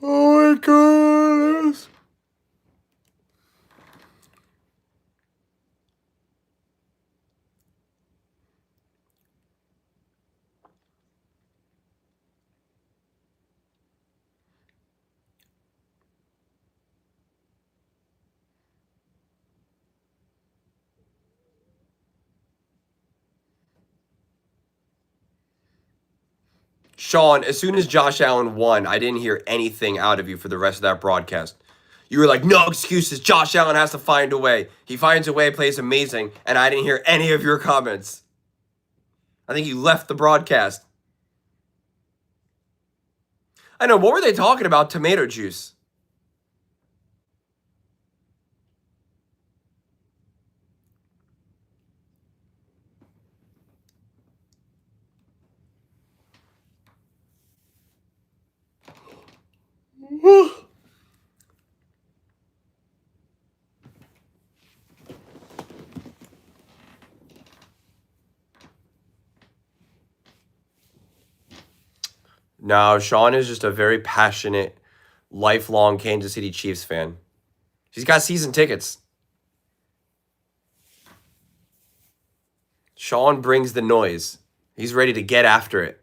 Oh my God. Sean, as soon as Josh Allen won, I didn't hear anything out of you for the rest of that broadcast. You were like, no excuses. Josh Allen has to find a way. He finds a way, plays amazing, and I didn't hear any of your comments. I think you left the broadcast. I know, what were they talking about? Tomato juice. No, Sean is just a very passionate, lifelong Kansas City Chiefs fan. He's got season tickets. Sean brings the noise. He's ready to get after it.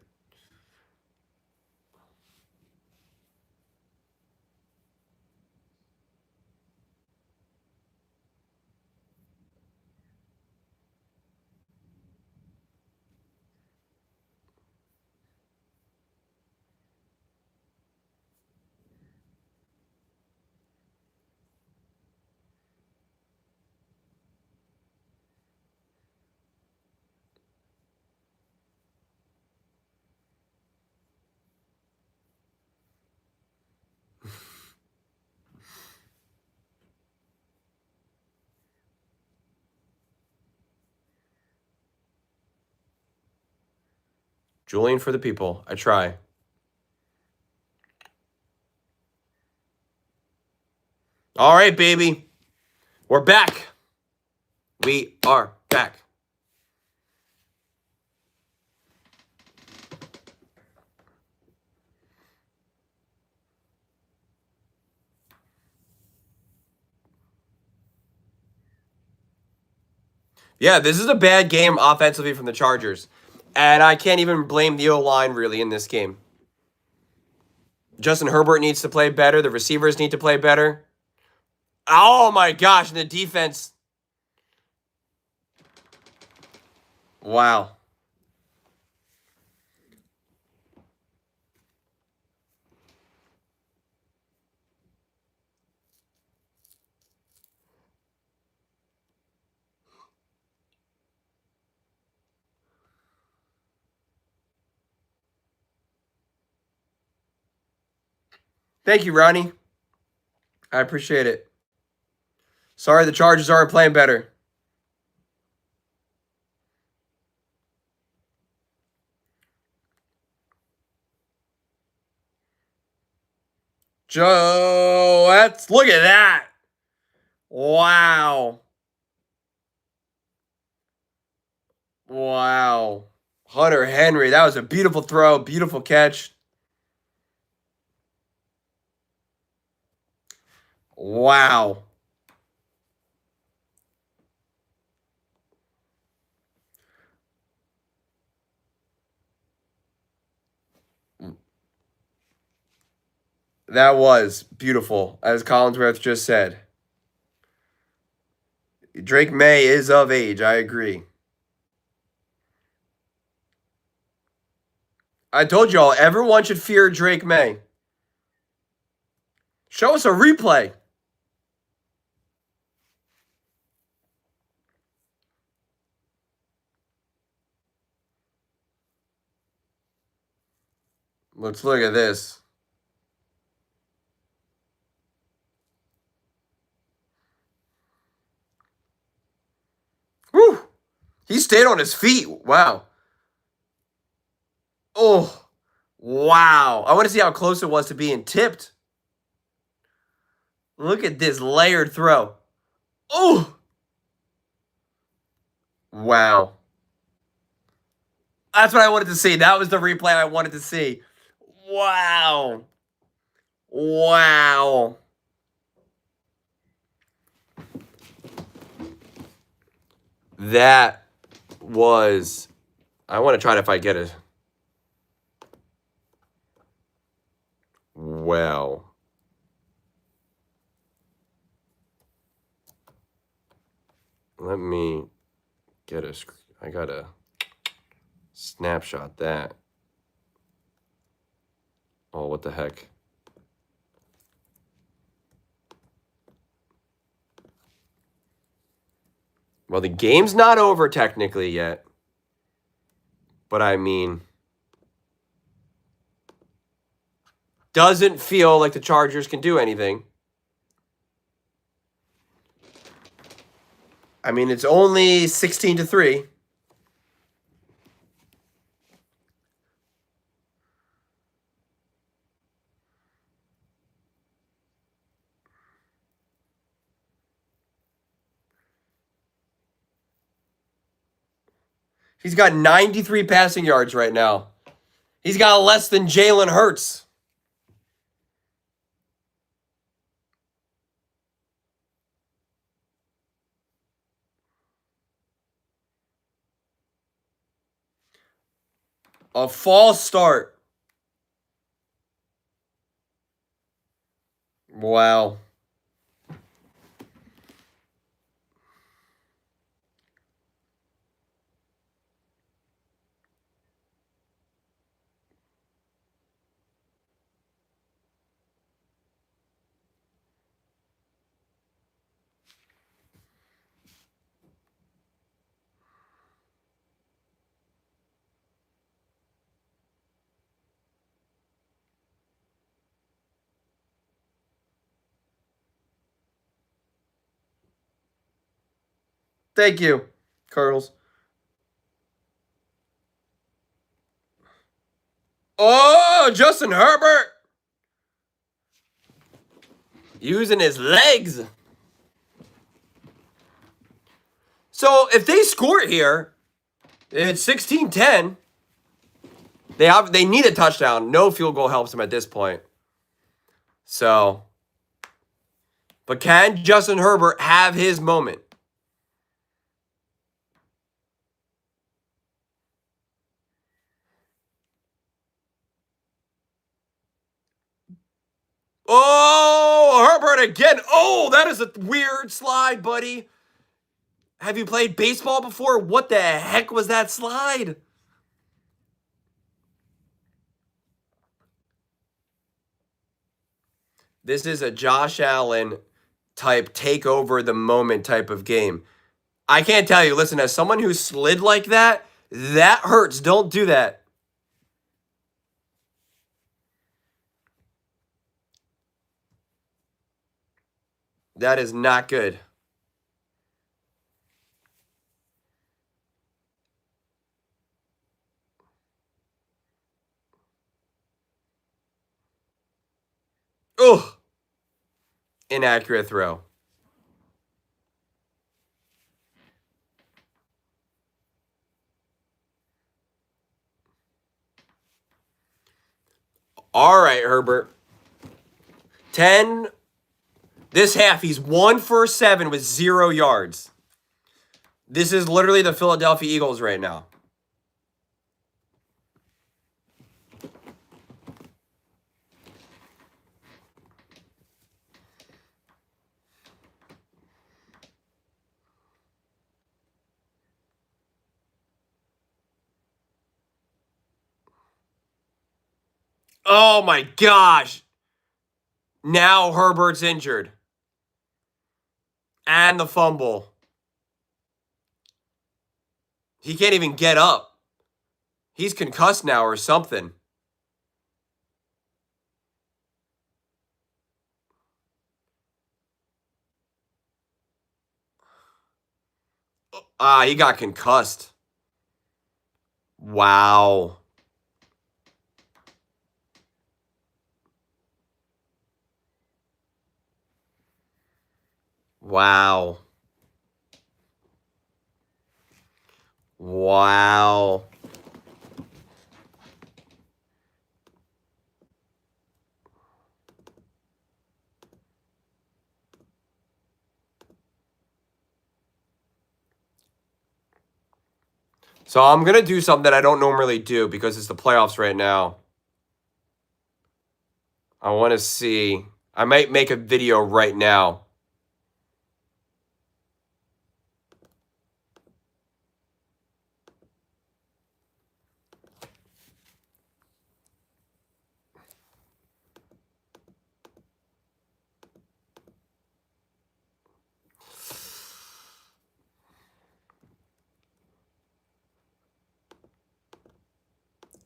Julian for the people. I try. All right, baby. We're back. We are back. Yeah, this is a bad game offensively from the Chargers. And I can't even blame the O-line really in this game. Justin Herbert needs to play better. The receivers need to play better. Oh my gosh, and the defense. Wow. Thank you, Ronnie. I appreciate it. Sorry the Chargers aren't playing better. Joe, look at that. Wow. Wow. Hunter Henry, that was a beautiful throw, beautiful catch. Wow. That was beautiful, as Collinsworth just said. Drake May is of age, I agree. I told y'all, everyone should fear Drake May. Show us a replay. Let's look at this. Whew. He stayed on his feet. Wow. Oh, wow. I want to see how close it was to being tipped. Look at this layered throw. Oh, wow. That's what I wanted to see. That was the replay I wanted to see. Wow. Wow. That was. I want to try to if I get it. Wow. Let me get a. I gotta snapshot that. Oh, what the heck? Well, the game's not over technically yet. But I mean, doesn't feel like the Chargers can do anything. I mean, it's only 16-3. He's got 93 passing yards right now. He's got less than Jalen Hurts. A false start. Wow. Thank you, Cardinals. Oh, Justin Herbert. Using his legs. So if they score here, it's 16-10. They need a touchdown. No field goal helps them at this point. So, but can Justin Herbert have his moment? Oh, Herbert again. Oh, that is a weird slide, buddy. Have you played baseball before? What the heck was that slide? This is a Josh Allen type take over the moment type of game. I can't tell you. Listen, as someone who slid like that, that hurts. Don't do that. That is not good. Ugh. Inaccurate throw. All right, Herbert. 10. This half, he's 1 for 7 with 0 yards. This is literally the Philadelphia Eagles right now. Oh my gosh. Now Herbert's injured. And the fumble. He can't even get up. He's concussed now or something. He got concussed. Wow. Wow. Wow. So I'm going to do something that I don't normally do because it's the playoffs right now. I want to see. I might make a video right now.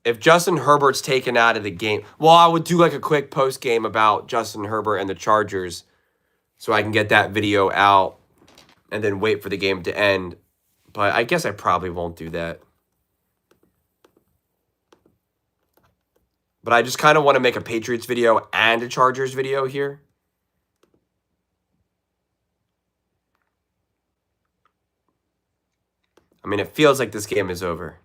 If Justin Herbert's taken out of the game, well, I would do like a quick post game about Justin Herbert and the Chargers so I can get that video out and then wait for the game to end. But I guess I probably won't do that. But I just kind of want to make a Patriots video and a Chargers video here. I mean, it feels like this game is over.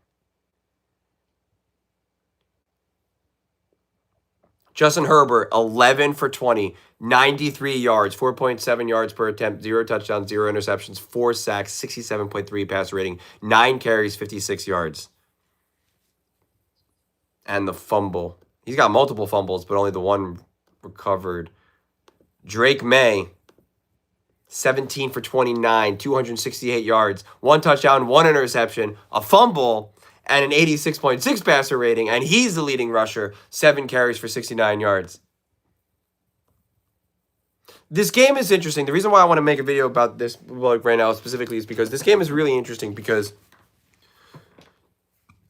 Justin Herbert, 11 for 20, 93 yards, 4.7 yards per attempt, 0 touchdowns, 0 interceptions, 4 sacks, 67.3 passer rating, 9 carries, 56 yards. And the fumble. He's got multiple fumbles, but only the one recovered. Drake May, 17 for 29, 268 yards, 1 touchdown, 1 interception, a fumble, and an 86.6 passer rating, and he's the leading rusher, 7 carries for 69 yards. This game is interesting. The reason why I want to make a video about this right now specifically is because this game is really interesting because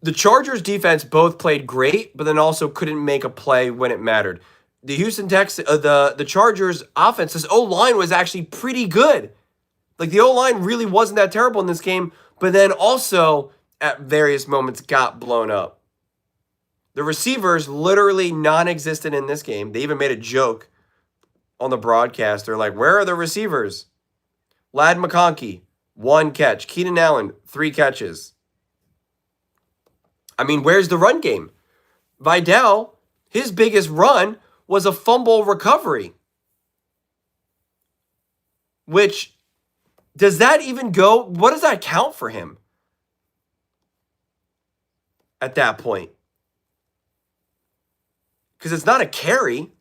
the Chargers defense both played great, but then also couldn't make a play when it mattered. The Houston Texans, the Chargers offense, this O-line was actually pretty good. Like the O-line really wasn't that terrible in this game, but then also at various moments got blown up. The receivers literally non-existent in this game. They even made a joke on the broadcast. They're like, where are the receivers? Ladd McConkey, 1 catch. Keenan Allen, 3 catches. I mean, where's the run game? Vidal, his biggest run was a fumble recovery. Which, does that even go? What does that count for him at that point? Because it's not a carry.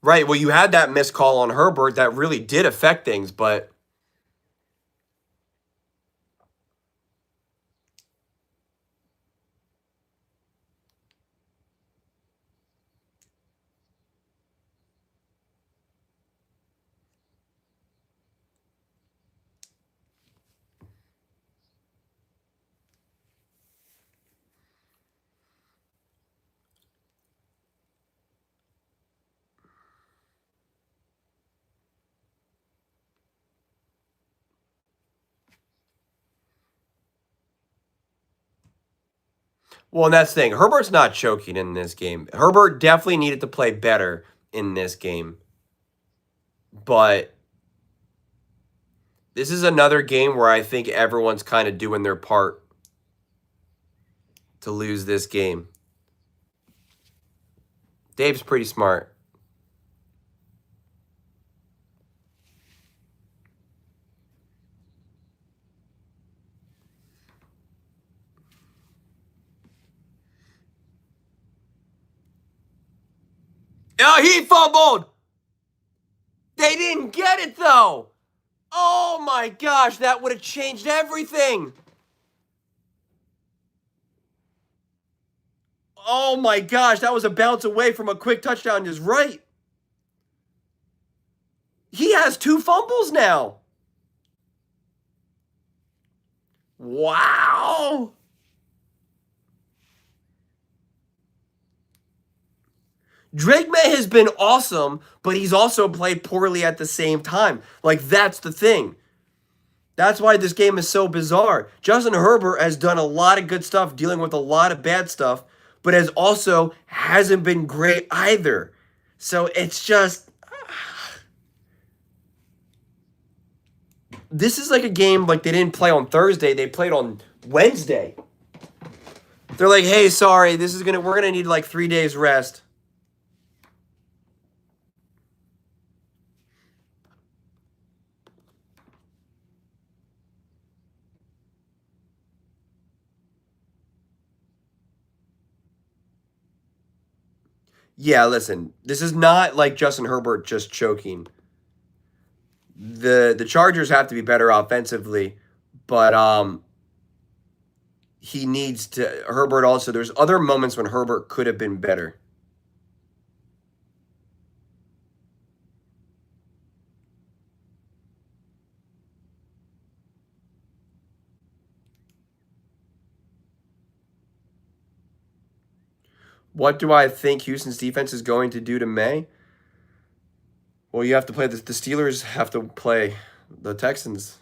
Right, well, you had that missed call on Herbert that really did affect things, but well, and that's the thing. Herbert's not choking in this game. Herbert definitely needed to play better in this game. But this is another game where I think everyone's kind of doing their part to lose this game. Dave's pretty smart. Oh, he fumbled! They didn't get it, though! Oh, my gosh, that would have changed everything! Oh, my gosh, that was a bounce away from a quick touchdown to his right. He has 2 fumbles now. Wow! Drake May has been awesome, but he's also played poorly at the same time. Like, that's the thing. That's why this game is so bizarre. Justin Herbert has done a lot of good stuff, dealing with a lot of bad stuff, but has also hasn't been great either. So it's just... This is like a game like they didn't play on Thursday. They played on Wednesday. They're like, hey, sorry, we're gonna need like 3 days rest. Yeah, listen, this is not like Justin Herbert just choking. The Chargers have to be better offensively, but he needs to Herbert also. There's other moments when Herbert could have been better. What do I think Houston's defense is going to do to May? Well, you have to play the Steelers have to play the Texans.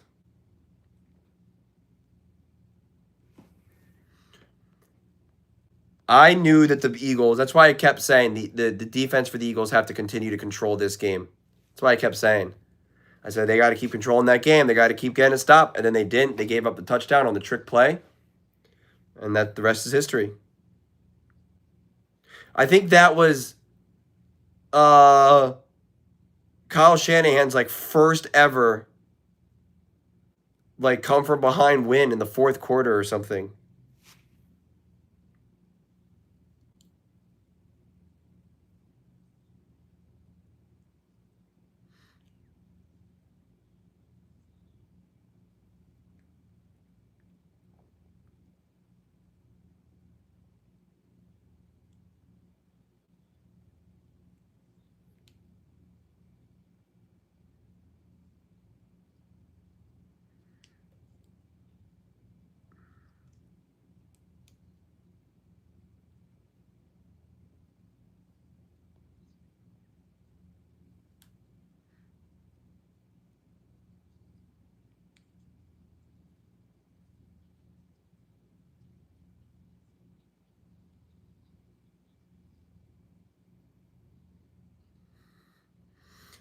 I knew that the Eagles, that's why I kept saying the defense for the Eagles have to continue to control this game. That's why I kept saying. I said they got to keep controlling that game. They got to keep getting a stop. And then they didn't. They gave up the touchdown on the trick play. And that the rest is history. I think that was Kyle Shanahan's like first ever like come from behind win in the fourth quarter or something.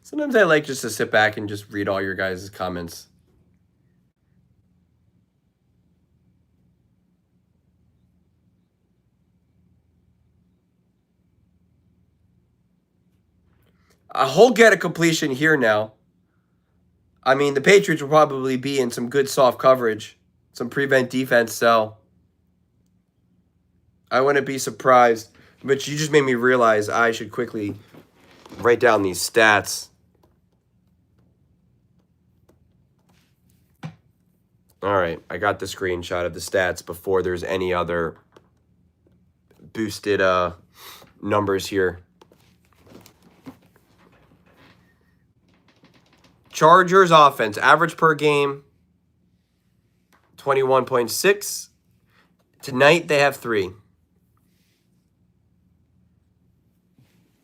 Sometimes I like just to sit back and just read all your guys' comments. A whole get a completion here now. I mean, the Patriots will probably be in some good soft coverage, some prevent defense, so I wouldn't be surprised. But you just made me realize I should quickly write down these stats. All right, I got the screenshot of the stats before there's any other boosted numbers here. Chargers offense, average per game, 21.6. Tonight they have 3.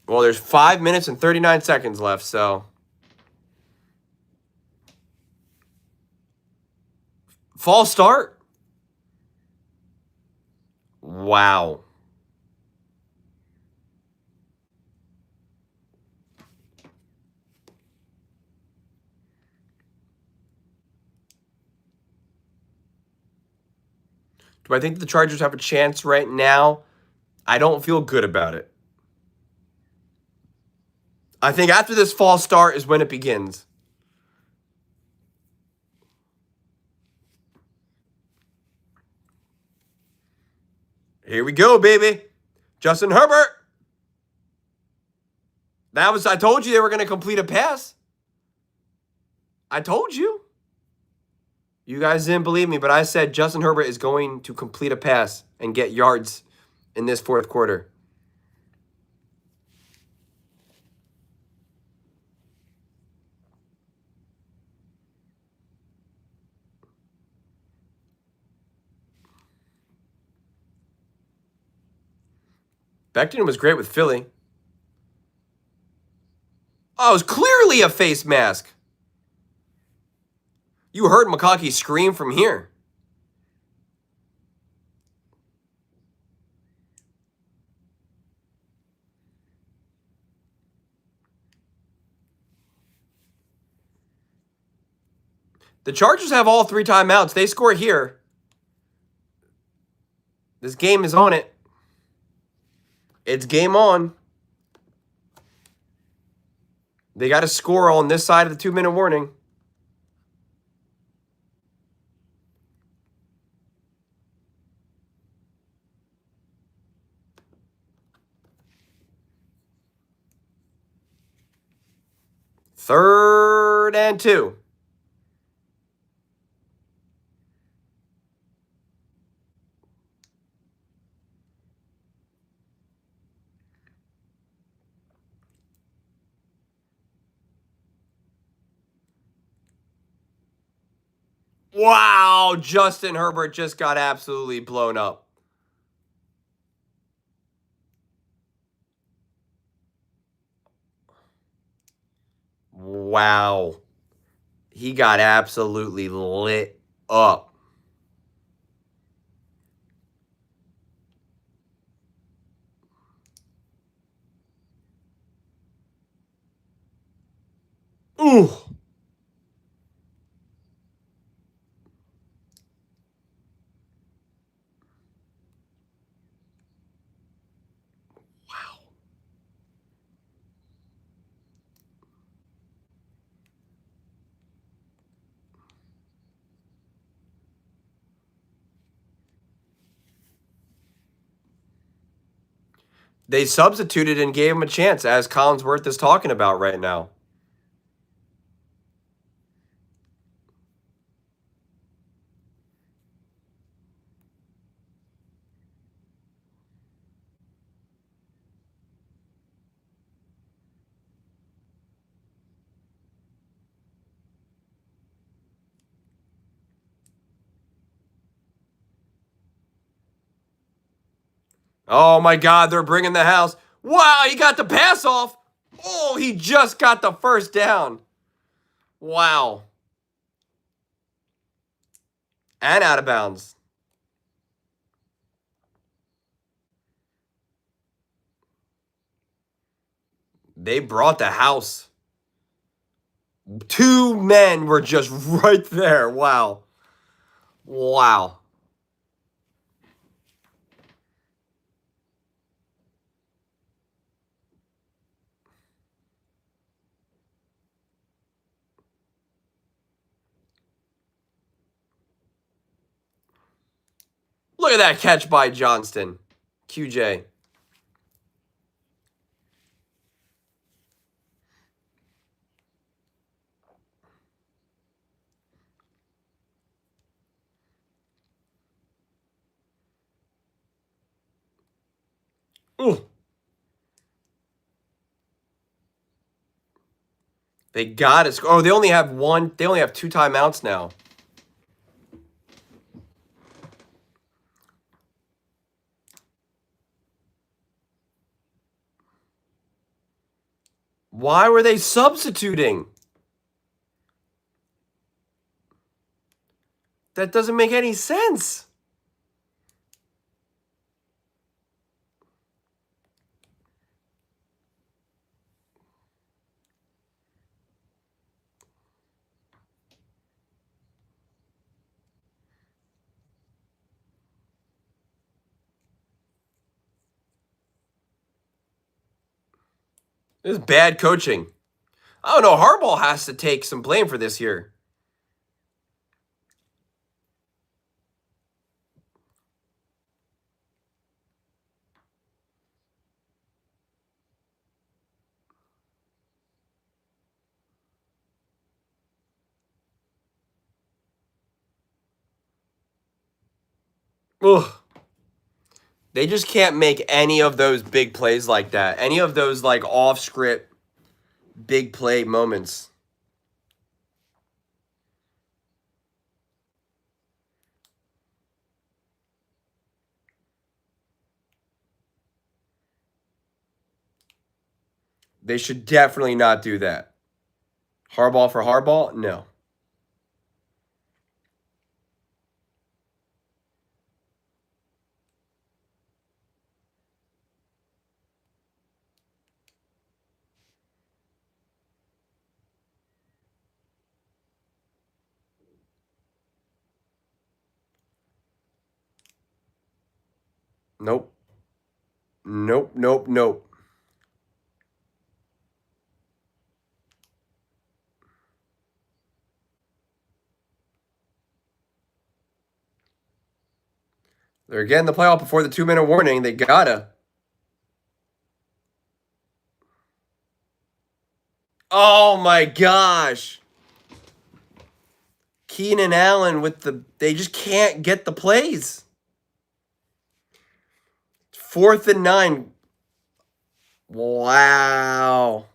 Well, there's 5 minutes and 39 seconds left, so. False start? Wow. Do I think the Chargers have a chance right now? I don't feel good about it. I think after this false start is when it begins. Here we go, baby. Justin Herbert. I told you they were going to complete a pass. I told you. You guys didn't believe me, but I said Justin Herbert is going to complete a pass and get yards in this fourth quarter. Becton was great with Philly. Oh, it was clearly a face mask. You heard McConkey scream from here. The Chargers have all 3 timeouts. They score here. This game is on it. It's game on. They got to score on this side of the 2-minute warning. Third and 2. Wow, Justin Herbert just got absolutely blown up. Wow. He got absolutely lit up. Ooh. They substituted and gave him a chance, as Collinsworth is talking about right now. Oh my God, they're bringing the house. Wow, he got the pass off. Oh, he just got the first down. Wow. And out of bounds. They brought the house. Two men were just right there. Wow. Wow. Look at that catch by Johnston. QJ. Ooh. They got it. Oh, they only have one. They only have 2 timeouts now. Why were they substituting? That doesn't make any sense. This is bad coaching. I don't know. Harbaugh has to take some blame for this here. Ugh. They just can't make any of those big plays like that. Any of those like off script big play moments. They should definitely not do that. Harbaugh for Harbaugh? No. Nope. Nope. Nope. Nope. They're getting the playoff before the 2-minute warning. They gotta. Oh my gosh. Keenan Allen with they just can't get the plays. 4th and 9. Wow.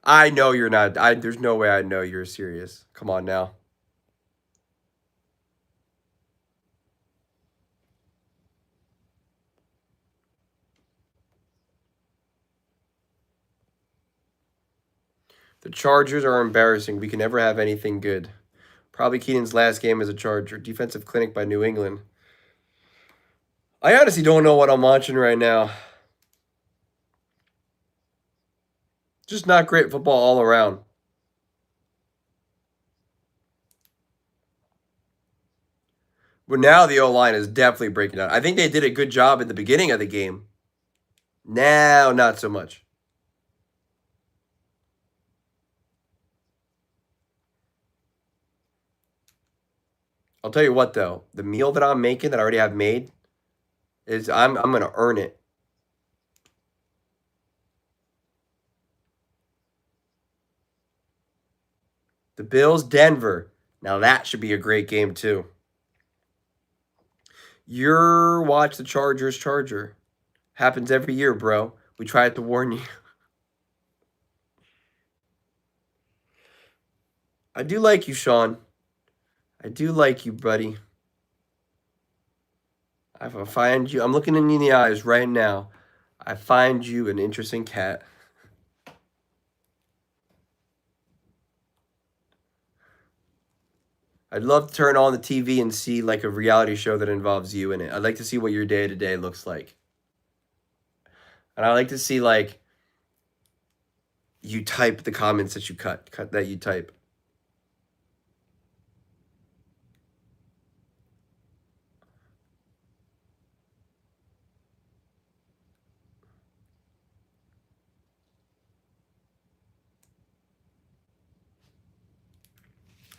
I know you're not. There's no way I know you're serious. Come on now. The Chargers are embarrassing. We can never have anything good. Probably Keenan's last game as a Charger. Defensive clinic by New England. I honestly don't know what I'm watching right now. Just not great football all around. But now the O-line is definitely breaking down. I think they did a good job at the beginning of the game. Now, not so much. I'll tell you what, though. The meal that I'm making, that I already have made, is I'm going to earn it. The Bills, Denver. Now that should be a great game, too. Your watch the Chargers Charger. Happens every year, bro. We tried to warn you. I do like you, Sean. I do like you, buddy. I find you. I'm looking in the eyes right now. I find you an interesting cat. I'd love to turn on the TV and see like a reality show that involves you in it. I'd like to see what your day to day looks like. And I like to see like you type the comments that you cut that you type.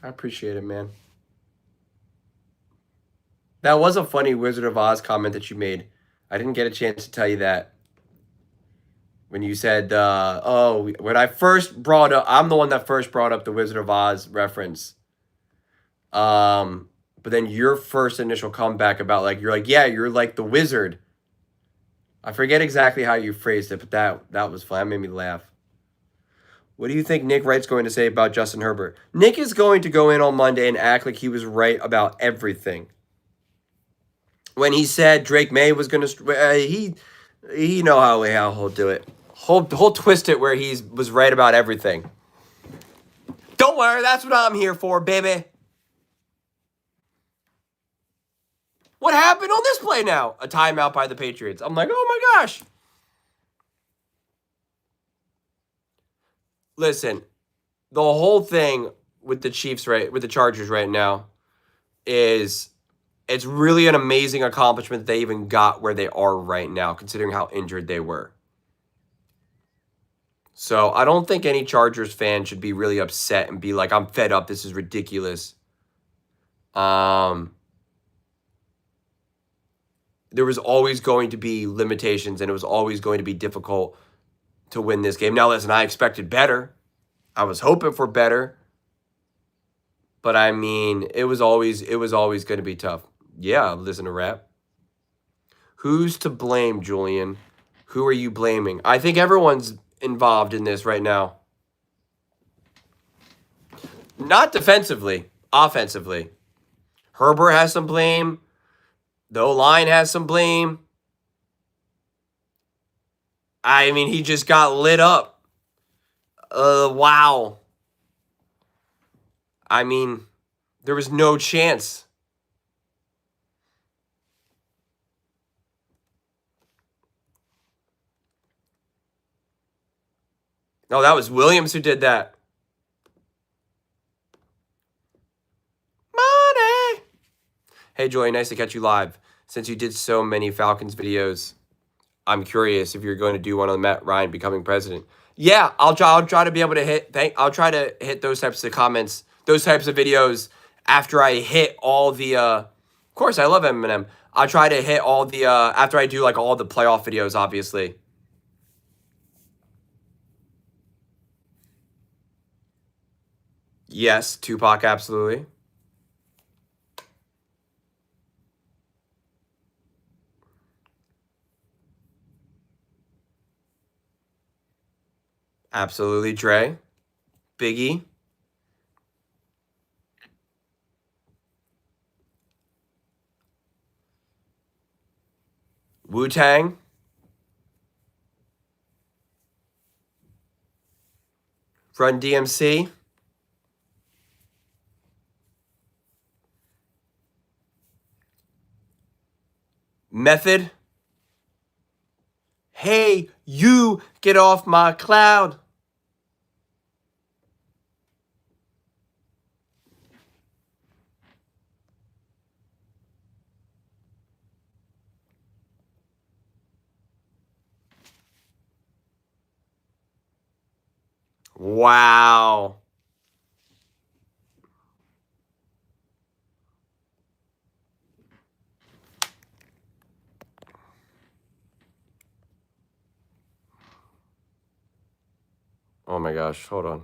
I appreciate it, man. That was a funny Wizard of Oz comment that you made. I didn't get a chance to tell you that. When you said, when I first brought up, I'm the one that first brought up the Wizard of Oz reference. But then your first initial comeback about like, you're like, yeah, you're like the wizard. I forget exactly how you phrased it, but that was fun. That made me laugh. What do you think Nick Wright's going to say about Justin Herbert? Nick is going to go in on Monday and act like he was right about everything. When he said Drake May was going to, he know how he'll do it. He'll twist it where he was right about everything. Don't worry, that's what I'm here for, baby. What happened on this play now? A timeout by the Patriots. I'm like, oh my gosh. Listen, the whole thing with the Chiefs, with the Chargers right now, is it's really an amazing accomplishment that they even got where they are right now, considering how injured they were. So I don't think any Chargers fan should be really upset and be like, I'm fed up. This is ridiculous. There was always going to be limitations, and it was always going to be difficult to win this game. Now, listen, I expected better. I was hoping for better. But I mean, it was always going to be tough. Yeah, listen to rap. Who's to blame, Julian? Who are you blaming? I think everyone's involved in this right now. Not defensively, offensively. Herbert has some blame. The O-line has some blame. I mean, he just got lit up. Wow. I mean, there was no chance. No, that was Williams who did that. Money. Hey, Joy, nice to catch you live. Since you did so many Falcons videos, I'm curious if you're going to do one on Matt Ryan becoming president. Yeah, I'll try to be able to I'll try to hit those types of comments, those types of videos after I hit all the. Of course, I love Eminem. I'll try to hit all the after I do like all the playoff videos, obviously. Yes, Tupac, absolutely. Absolutely, Dre. Biggie. Wu-Tang. Run DMC. Method. Hey, you get off my cloud. Wow. Oh my gosh, hold on.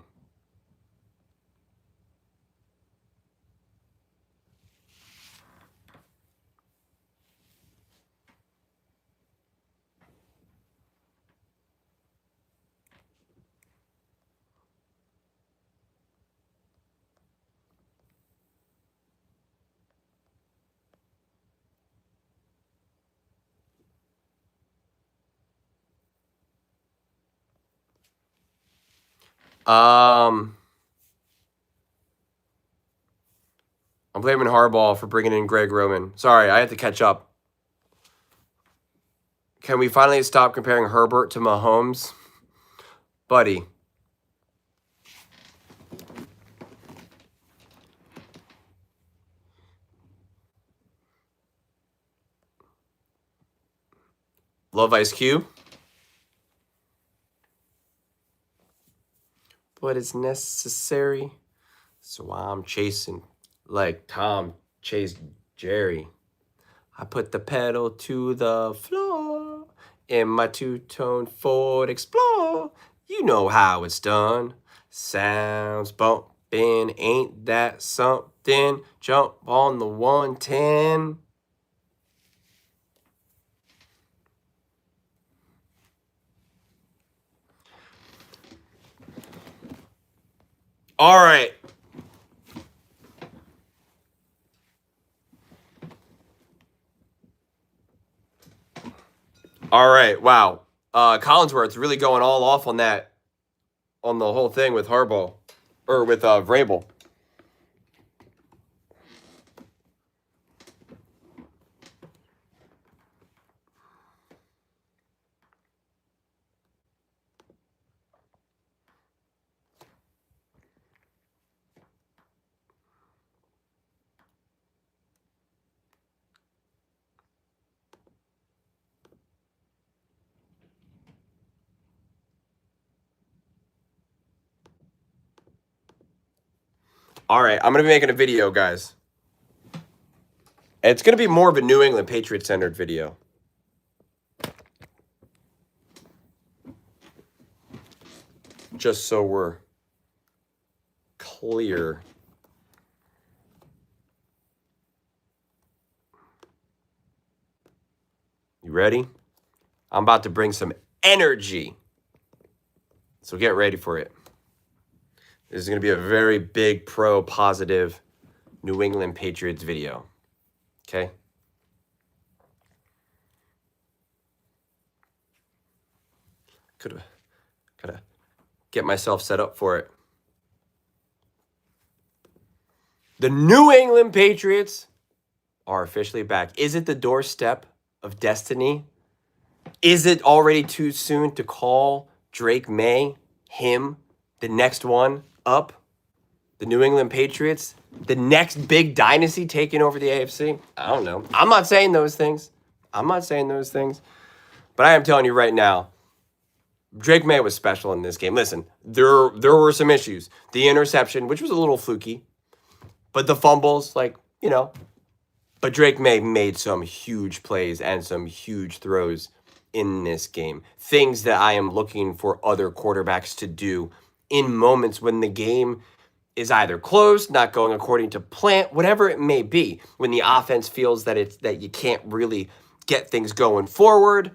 I'm blaming Harbaugh for bringing in Greg Roman. Sorry, I had to catch up. Can we finally stop comparing Herbert to Mahomes? Buddy. Love Ice Cube. But it's necessary. So I'm chasing like Tom chased Jerry. I put the pedal to the floor in my two-tone Ford Explorer. You know how it's done. Sounds bumping, ain't that something? Jump on the 110. All right. All right. Wow. Collinsworth's really going all off on that, on the whole thing with Harbaugh, or with Vrabel. All right, I'm going to be making a video, guys. It's going to be more of a New England Patriots-centered video. Just so we're clear. You ready? I'm about to bring some energy. So get ready for it. This is going to be a very big, pro-positive New England Patriots video. Okay? Gotta get myself set up for it. The New England Patriots are officially back. Is it the doorstep of destiny? Is it already too soon to call Drake May, him, the next one up? The New England Patriots, the next big dynasty taking over the AFC? I don't know. I'm not saying those things. But I am telling you right now, Drake May was special in this game. Listen, there were some issues. The interception, which was a little fluky, but the fumbles, like, you know. But Drake May made some huge plays and some huge throws in this game. Things that I am looking for other quarterbacks to do in moments when the game is either close, not going according to plan, whatever it may be. When the offense feels that you can't really get things going forward.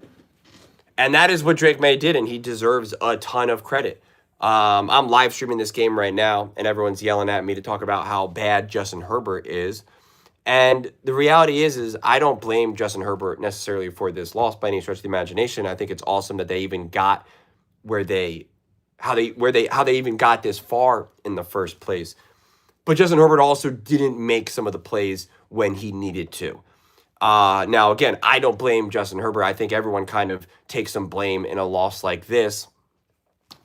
And that is what Drake May did, and he deserves a ton of credit. I'm live streaming this game right now, and everyone's yelling at me to talk about how bad Justin Herbert is. And the reality is I don't blame Justin Herbert necessarily for this loss by any stretch of the imagination. I think it's awesome that they even got where they how they even got this far in the first place. But Justin Herbert also didn't make some of the plays when he needed to. Now, again, I don't blame Justin Herbert. I think everyone kind of takes some blame in a loss like this.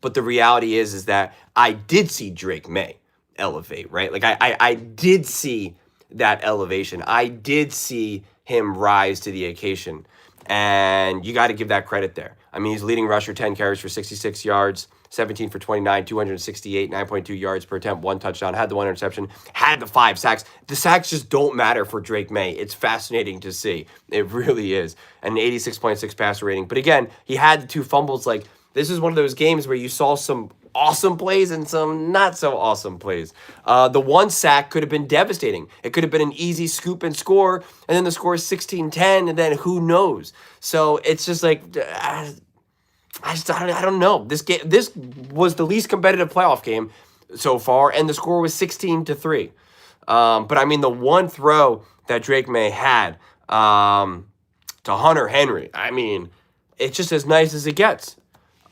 But the reality is that I did see Drake May elevate, right? Like I did see that elevation. I did see him rise to the occasion. And you got to give that credit there. I mean, he's leading rusher, 10 carries for 66 yards, 17 for 29, 268, 9.2 yards per attempt, 1 touchdown, had the 1 interception, had the 5 sacks. The sacks just don't matter for Drake May. It's fascinating to see. It really is. An 86.6 passer rating. But again, he had the 2 fumbles. Like, this is one of those games where you saw some awesome plays and some not so awesome plays. The 1 sack could have been devastating. It could have been an easy scoop and score, and then the score is 16-10, and then who knows? So it's just like, I don't know. This was the least competitive playoff game so far, and the score was 16-3. But I mean, the one throw that Drake May had to Hunter Henry, I mean, it's just as nice as it gets.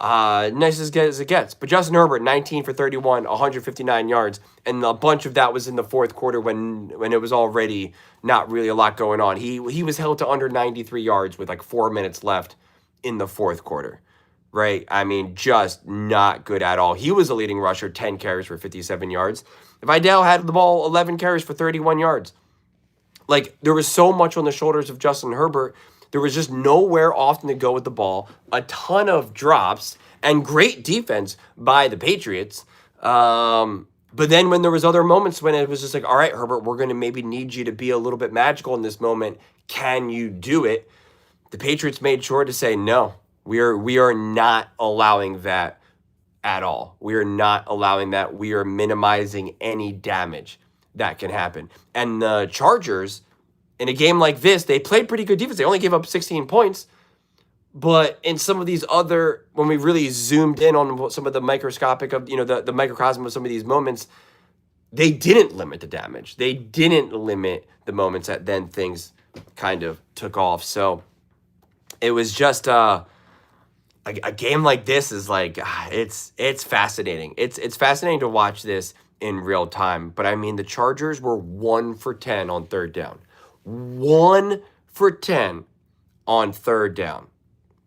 Nice as it gets. But Justin Herbert, 19 for 31, 159 yards, and a bunch of that was in the fourth quarter when it was already not really a lot going on. He was held to under 93 yards with like 4 minutes left in the fourth quarter, right? I mean, just not good at all. He was a leading rusher, 10 carries for 57 yards. Vidal had the ball, 11 carries for 31 yards. Like, there was so much on the shoulders of Justin Herbert. There was just nowhere often to go with the ball, a ton of drops, and great defense by the Patriots. But then when there was other moments when it was just like, all right, Herbert, we're going to maybe need you to be a little bit magical in this moment. Can you do it? The Patriots made sure to say, no, we are not allowing that at all. We are not allowing that. We are minimizing any damage that can happen. And the Chargers, in a game like this, they played pretty good defense. They only gave up 16 points. But in some of these other, when we really zoomed in on some of the microscopic of, the microcosm of some of these moments, they didn't limit the damage. They didn't limit the moments that then things kind of took off. So it was just a game like this is like, it's fascinating. It's fascinating to watch this in real time. But I mean, the Chargers were 1 for 10 on third down. 1 for 10 on third down.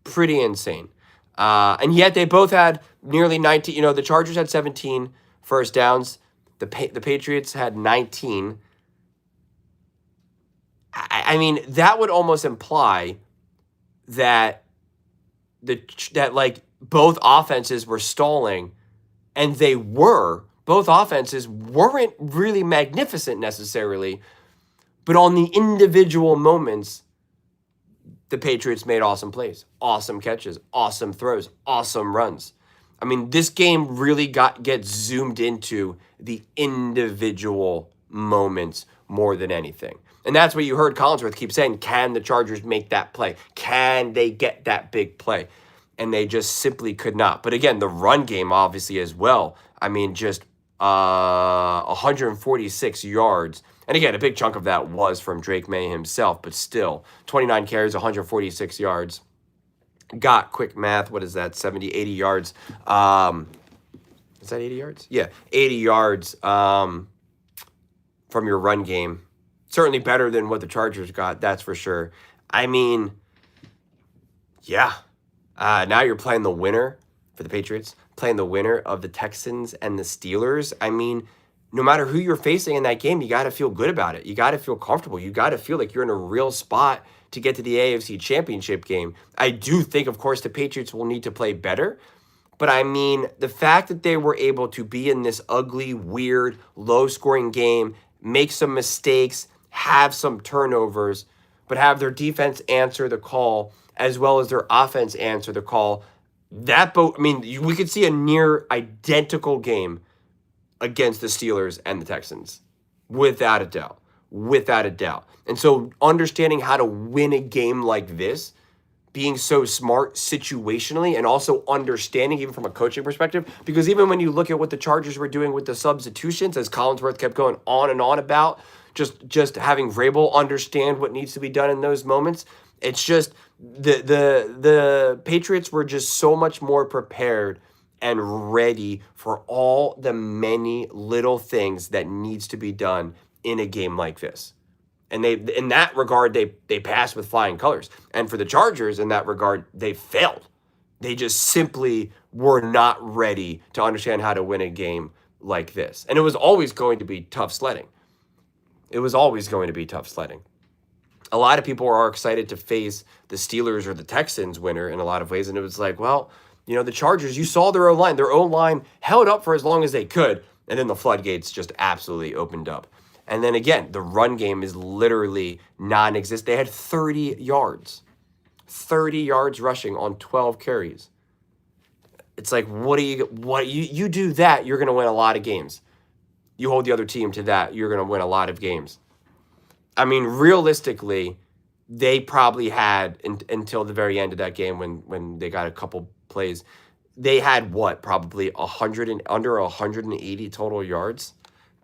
Pretty insane. And yet they both had nearly 19. The Chargers had 17 first downs. The Patriots had 19. I mean, that would almost imply that both offenses were stalling, and they were. Both offenses weren't really magnificent necessarily, but on the individual moments, the Patriots made awesome plays, awesome catches, awesome throws, awesome runs. I mean, this game really gets zoomed into the individual moments more than anything. And that's what you heard Collinsworth keep saying. Can the Chargers make that play? Can they get that big play? And they just simply could not. But again, the run game obviously as well. I mean, just 146 yards. And again, a big chunk of that was from Drake May himself, but still, 29 carries, 146 yards. Got quick math. What is that? 70, 80 yards. Is that 80 yards? Yeah, 80 yards from your run game. Certainly better than what the Chargers got, that's for sure. I mean, yeah. Now you're playing the winner for the Patriots, playing the winner of the Texans and the Steelers. I mean, no matter who you're facing in that game, you got to feel good about it. You got to feel comfortable. You got to feel like you're in a real spot to get to the AFC Championship game. I do think, of course, the Patriots will need to play better. But I mean, the fact that they were able to be in this ugly, weird, low-scoring game, make some mistakes, have some turnovers, but have their defense answer the call as well as their offense answer the call. We could see a near identical game against the Steelers and the Texans, without a doubt. And so understanding how to win a game like this, being so smart situationally, and also understanding even from a coaching perspective, because even when you look at what the Chargers were doing with the substitutions, as Collinsworth kept going on and on about, just having Vrabel understand what needs to be done in those moments, it's just the Patriots were just so much more prepared and ready for all the many little things that needs to be done in a game like this. And they, in that regard, they passed with flying colors. And for the Chargers, in that regard, they failed. They just simply were not ready to understand how to win a game like this. And it was always going to be tough sledding. It was always going to be tough sledding. A lot of people are excited to face the Steelers or the Texans winner in a lot of ways. And it was like, well, the Chargers, you saw their own line. Their own line held up for as long as they could. And then the floodgates just absolutely opened up. And then again, the run game is literally non-existent. They had 30 yards. 30 yards rushing on 12 carries. It's like, what you do that, you're going to win a lot of games. You hold the other team to that, you're going to win a lot of games. I mean, realistically, they probably had until the very end of that game when they got a couple plays, they had probably under 180 total yards.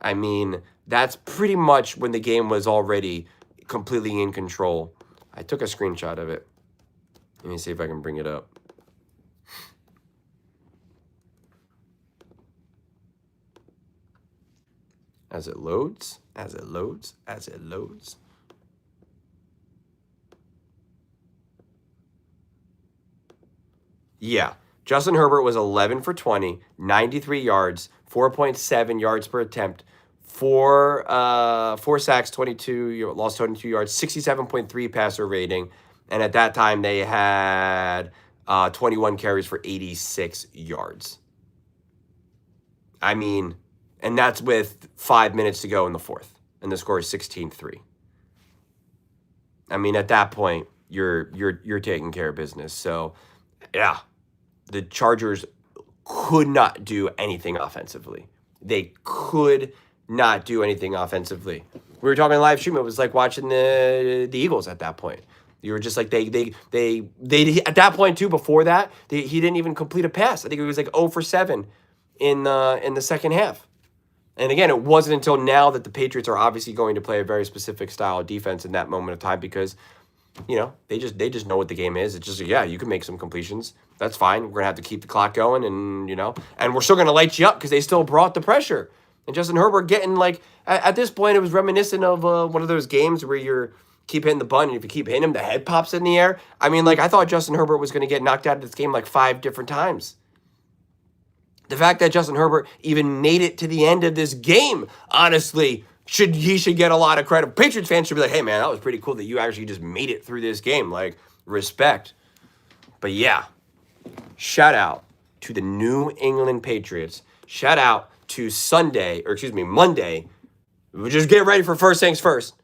I mean, that's pretty much when the game was already completely in control. I took a screenshot of it. Let me see if I can bring it up. As it loads. Yeah. Justin Herbert was 11 for 20, 93 yards, 4.7 yards per attempt, four sacks, 22 yards, 67.3 passer rating. And at that time, they had 21 carries for 86 yards. I mean, and that's with 5 minutes to go in the fourth. And the score is 16-3. I mean, at that point, you're taking care of business. So, yeah, the Chargers could not do anything offensively. They could not do anything offensively. We were talking live stream. It was like watching the Eagles at that point. You were just like they at that point too. Before that, he didn't even complete a pass. I think it was like 0 for 7 in the second half. And again, it wasn't until now that the Patriots are obviously going to play a very specific style of defense in that moment of time because, they just know what the game is. It's just, yeah, you can make some completions. That's fine. We're going to have to keep the clock going and, and we're still going to light you up because they still brought the pressure. And Justin Herbert getting at this point, it was reminiscent of one of those games where you're keep hitting the button and if you keep hitting him, the head pops in the air. I mean, I thought Justin Herbert was going to get knocked out of this game 5 different times. The fact that Justin Herbert even made it to the end of this game, honestly, he should get a lot of credit. Patriots fans should be like, hey, man, that was pretty cool that you actually just made it through this game. Respect. But yeah, shout out to the New England Patriots. Shout out to Monday. We'll just get ready for first things first.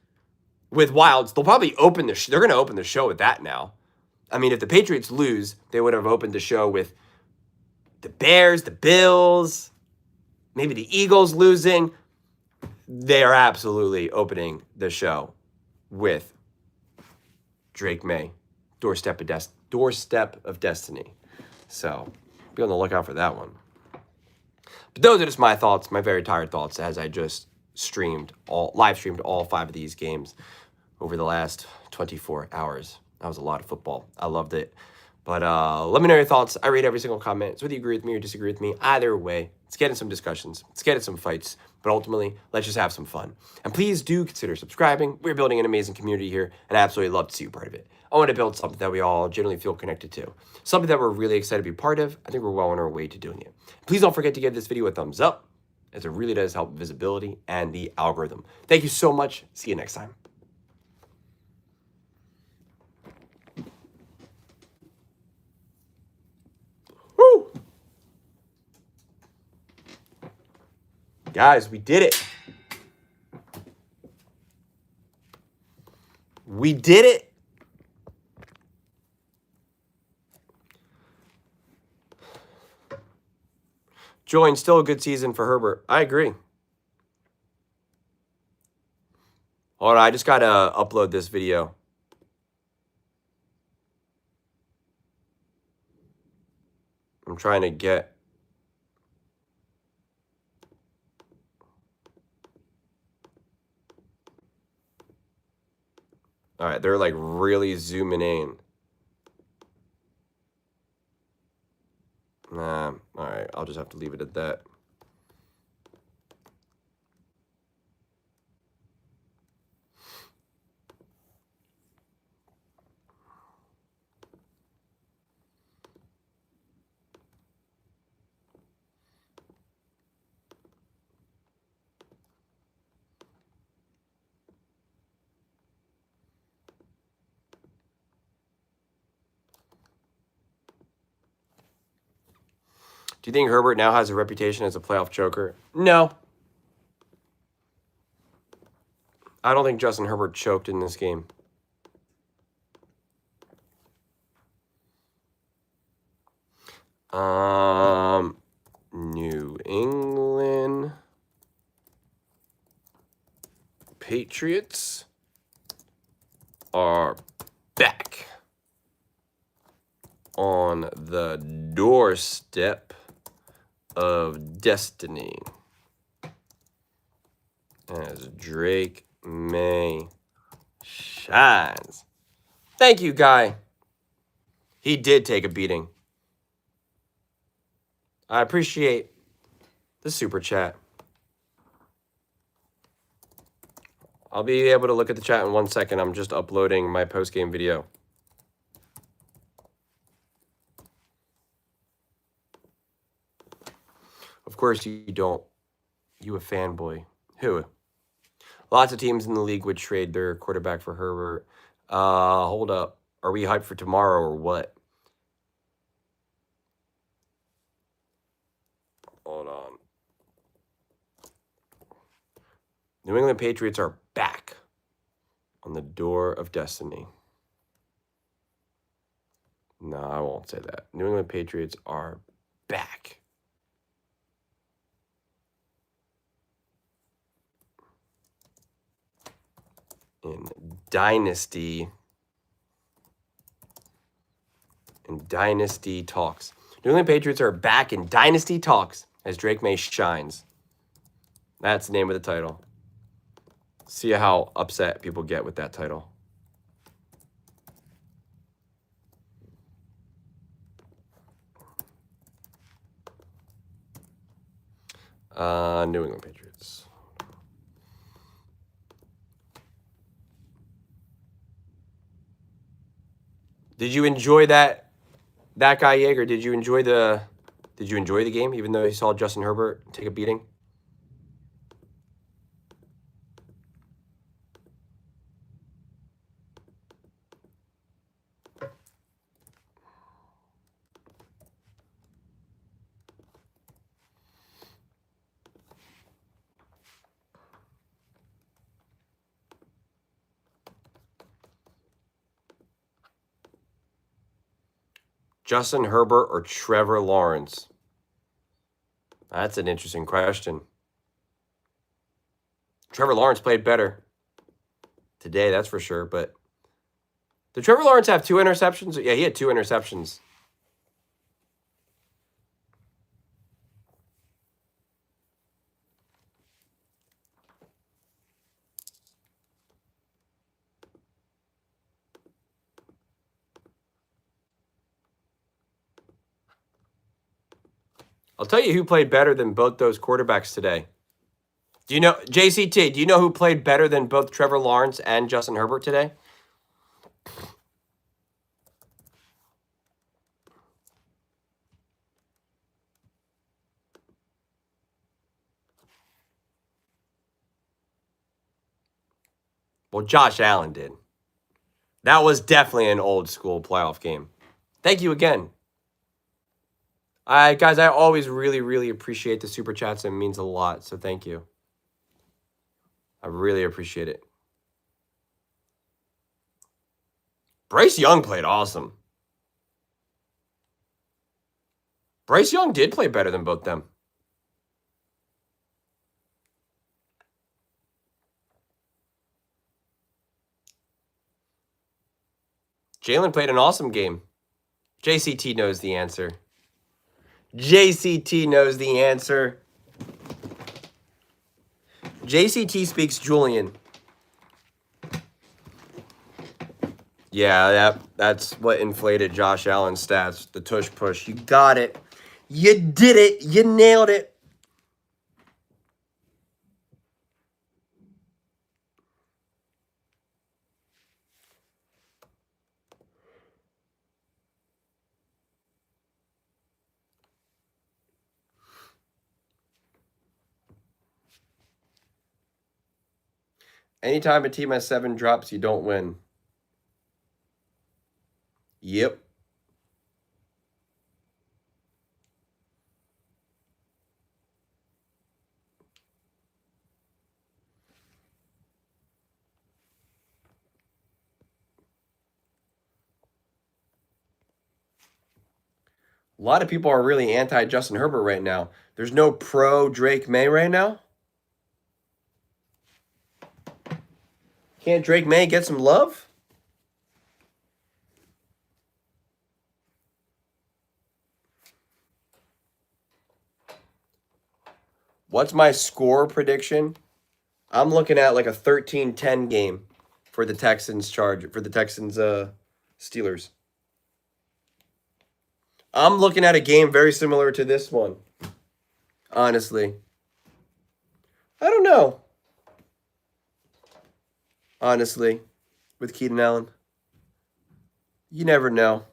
With Wilds, they'll probably open they're going to open the show with that now. I mean, if the Patriots lose, they would have opened the show with the Bears, the Bills, maybe the Eagles losing. They are absolutely opening the show with Drake May, Doorstep of Destiny. So be on the lookout for that one. But those are just my thoughts, my very tired thoughts as I just live streamed all 5 of these games over the last 24 hours. That was a lot of football. I loved it. But let me know your thoughts. I read every single comment. So whether you agree with me or disagree with me, either way, let's get in some discussions. Let's get in some fights. But ultimately, let's just have some fun. And please do consider subscribing. We're building an amazing community here, and I absolutely love to see you part of it. I want to build something that we all generally feel connected to. Something that we're really excited to be part of. I think we're well on our way to doing it. Please don't forget to give this video a thumbs up, as it really does help visibility and the algorithm. Thank you so much. See you next time. Woo! Guys, we did it. We did it. Julian, still a good season for Herbert. I agree. Hold on, I just got to upload this video. I'm trying to get... All right, they're really zooming in. Nah, all right. I'll just have to leave it at that. Do you think Herbert now has a reputation as a playoff choker? No. I don't think Justin Herbert choked in this game. New England Patriots are back on the doorstep of destiny as Drake May shines. Thank you, Guy. He did take a beating. I appreciate the super chat. I'll be able to look at the chat in 1 second. I'm just uploading my post-game video. Of course you don't. You a fanboy. Who? Lots of teams in the league would trade their quarterback for Herbert. Hold up. Are we hyped for tomorrow or what? Hold on. New England Patriots are back on the door of destiny. No, I won't say that. New England Patriots are back. In dynasty talks. New England Patriots are back in dynasty talks as Drake May shines. That's the name of the title. See how upset people get with that title. New England Patriots. Did you enjoy that guy Yeager? Did you enjoy the game even though you saw Justin Herbert take a beating? Justin Herbert or Trevor Lawrence? That's an interesting question. Trevor Lawrence played better today, that's for sure. But did Trevor Lawrence have 2 interceptions? Yeah, he had 2 interceptions. I'll tell you who played better than both those quarterbacks today. Do you know, JCT, do you know who played better than both Trevor Lawrence and Justin Herbert today? Well, Josh Allen did. That was definitely an old school playoff game. Thank you again. Guys, I always really, really appreciate the super chats. It means a lot, so thank you. I really appreciate it. Bryce Young played awesome. Bryce Young did play better than both them. Jalen played an awesome game. JCT knows the answer. JCT knows the answer. JCT speaks Julian. Yeah, that's what inflated Josh Allen's stats. The tush push. You got it. You did it. You nailed it. Anytime a team has 7 drops, you don't win. Yep. A lot of people are really anti Justin Herbert right now. There's no pro Drake May right now. Can't Drake May get some love? What's my score prediction? I'm looking at like a 13-10 game for the Texans Steelers. I'm looking at a game very similar to this one. Honestly. I don't know. Honestly, with Keenan Allen. You never know.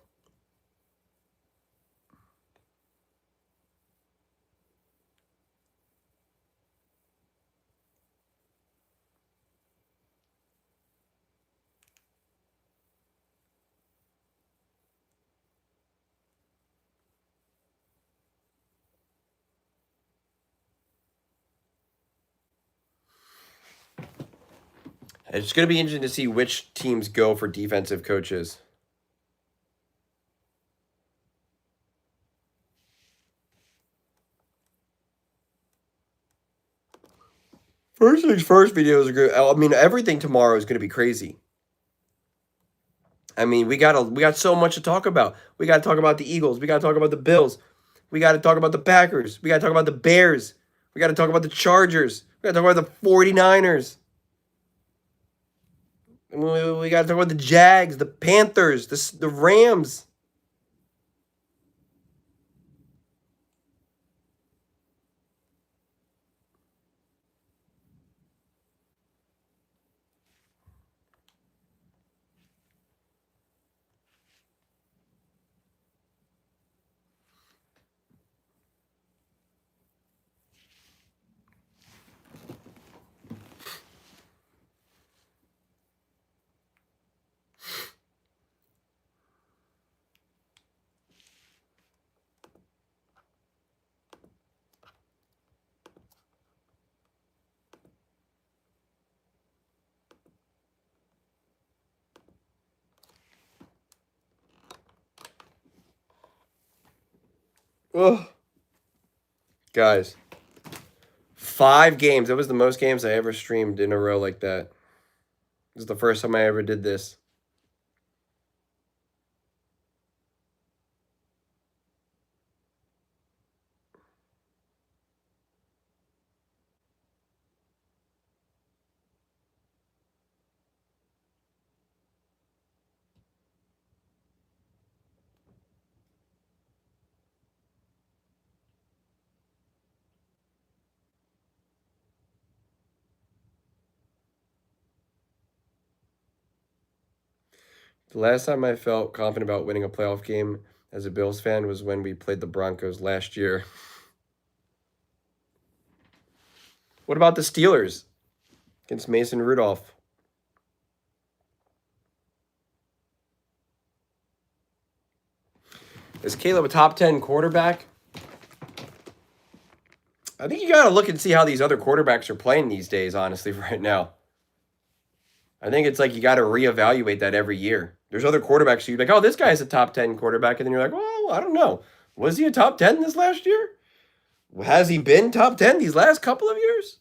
It's going to be interesting to see which teams go for defensive coaches. First things first videos are good. I mean, everything tomorrow is going to be crazy. I mean, we got so much to talk about. We got to talk about the Eagles. We got to talk about the Bills. We got to talk about the Packers. We got to talk about the Bears. We got to talk about the Chargers. We got to talk about the 49ers. We got to talk about the Jags, the Panthers, the Rams. Ugh. Guys, 5 games. That was the most games I ever streamed in a row like that. This is the first time I ever did this. The last time I felt confident about winning a playoff game as a Bills fan was when we played the Broncos last year. What about the Steelers against Mason Rudolph? Is Caleb a top 10 quarterback? I think you got to look and see how these other quarterbacks are playing these days, honestly, right now. I think it's like you got to reevaluate that every year. There's other quarterbacks you're like, oh, this guy's a top 10 quarterback. And then you're like, well, I don't know. Was he a top 10 this last year? Has he been top 10 these last couple of years?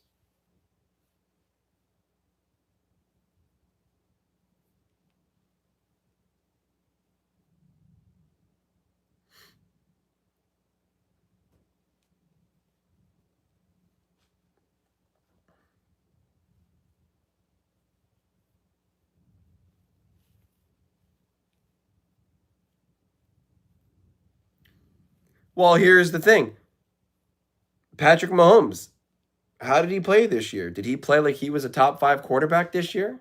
Well, here's the thing. Patrick Mahomes, how did he play this year? Did he play like he was a top 5 quarterback this year?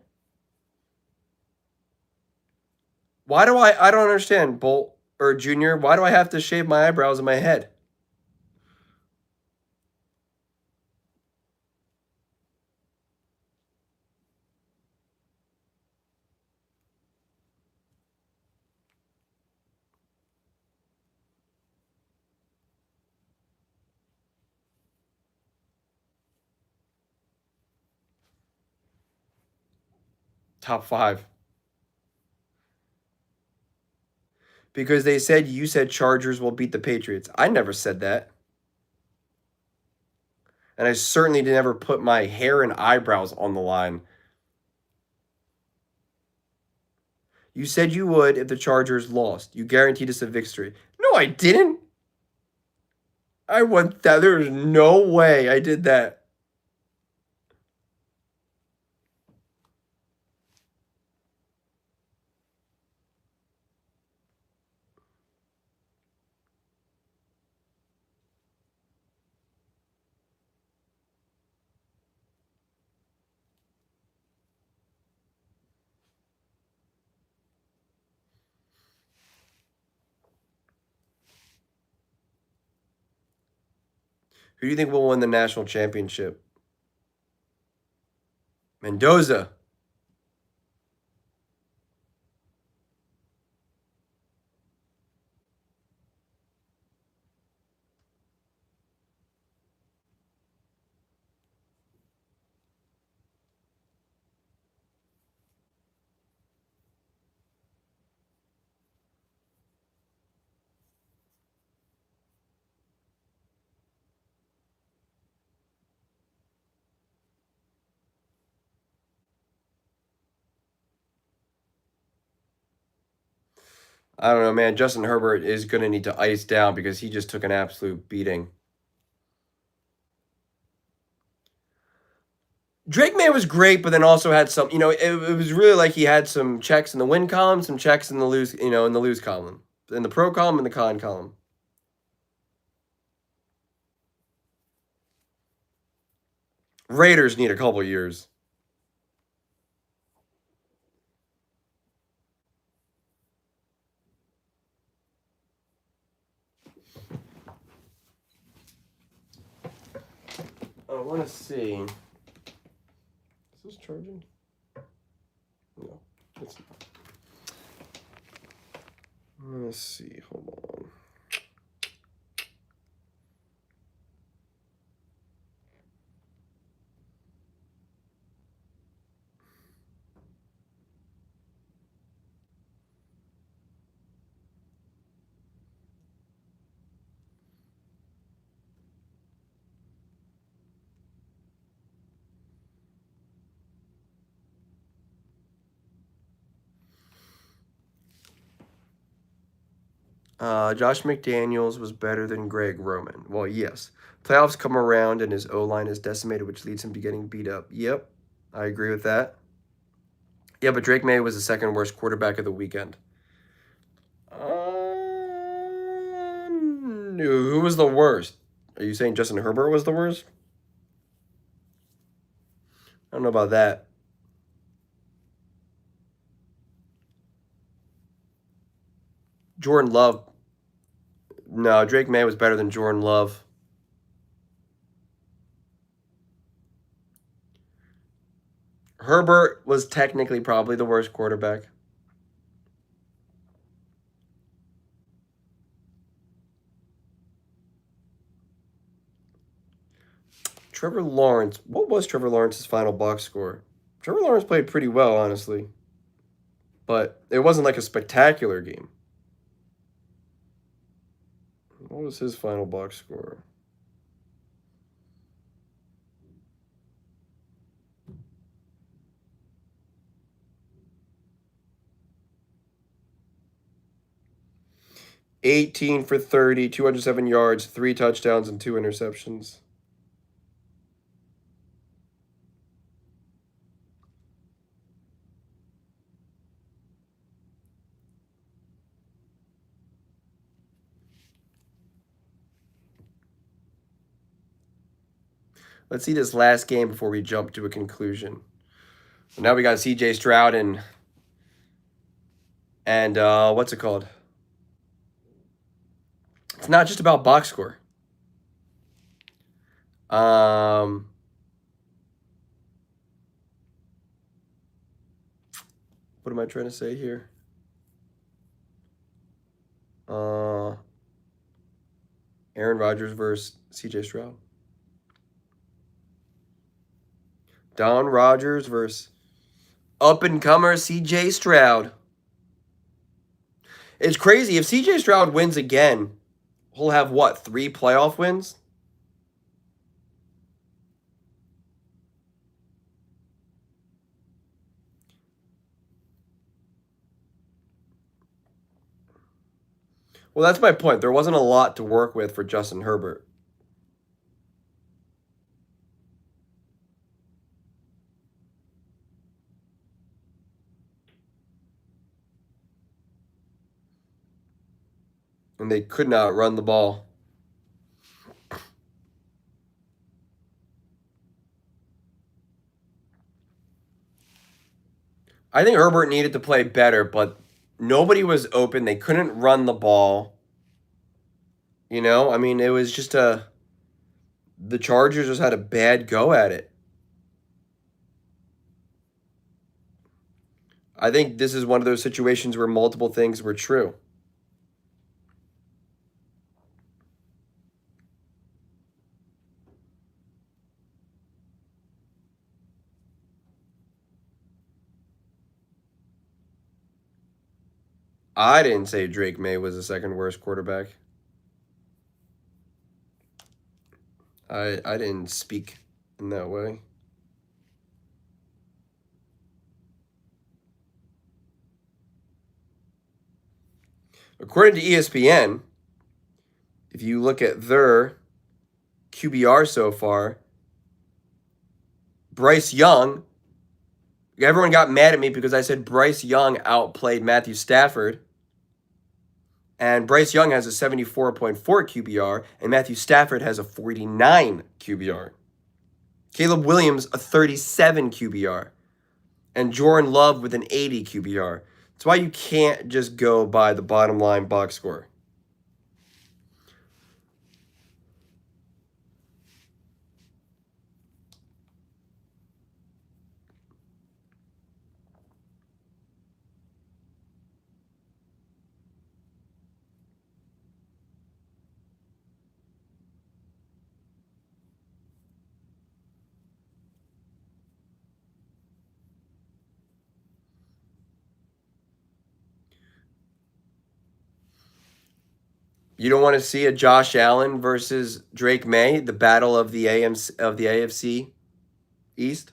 Why do I don't understand, Bolt or Junior, why do I have to shave my eyebrows and my head? Top 5. Because they said you said Chargers will beat the Patriots. I never said that. And I certainly never put my hair and eyebrows on the line. You said you would if the Chargers lost. You guaranteed us a victory. No, I didn't. I want that. There's no way I did that. Who do you think will win the national championship? Mendoza. I don't know, man. Justin Herbert is going to need to ice down because he just took an absolute beating. Drake May was great, but then also had some, it was really like he had some checks in the win column, some checks in the lose, in the lose column, in the pro column and the con column. Raiders need a couple years. I want to see. Is this charging? No, it's not. Let's see. Hold on. Josh McDaniels was better than Greg Roman. Well, yes. Playoffs come around and his O line is decimated, which leads him to getting beat up. Yep, I agree with that. Yeah, but Drake May was the second worst quarterback of the weekend. No, who was the worst? Are you saying Justin Herbert was the worst? I don't know about that. Jordan Love. No, Drake May was better than Jordan Love. Herbert was technically probably the worst quarterback. Trevor Lawrence. What was Trevor Lawrence's final box score? Trevor Lawrence played pretty well, honestly. But it wasn't like a spectacular game. What was his final box score? $18 for 30, 207 yards, 3 touchdowns, and 2 interceptions. Let's see this last game before we jump to a conclusion. Now we got C.J. Stroud and what's it called? It's not just about box score. What am I trying to say here? Aaron Rodgers versus C.J. Stroud. Don Rodgers versus up-and-comer C.J. Stroud. It's crazy. If C.J. Stroud wins again, he'll have, what, 3 playoff wins? Well, that's my point. There wasn't a lot to work with for Justin Herbert. And they could not run the ball. I think Herbert needed to play better, but nobody was open. They couldn't run the ball. You know, I mean, it was just the Chargers just had a bad go at it. I think this is one of those situations where multiple things were true. I didn't say Drake May was the second worst quarterback. I didn't speak in that way. According to ESPN, if you look at their QBR so far, Bryce Young, everyone got mad at me because I said Bryce Young outplayed Matthew Stafford. And Bryce Young has a 74.4 QBR, and Matthew Stafford has a 49 QBR. Caleb Williams, a 37 QBR. And Jordan Love with an 80 QBR. That's why you can't just go by the bottom line box score. You don't want to see a Josh Allen versus Drake May, the battle of the AFC East?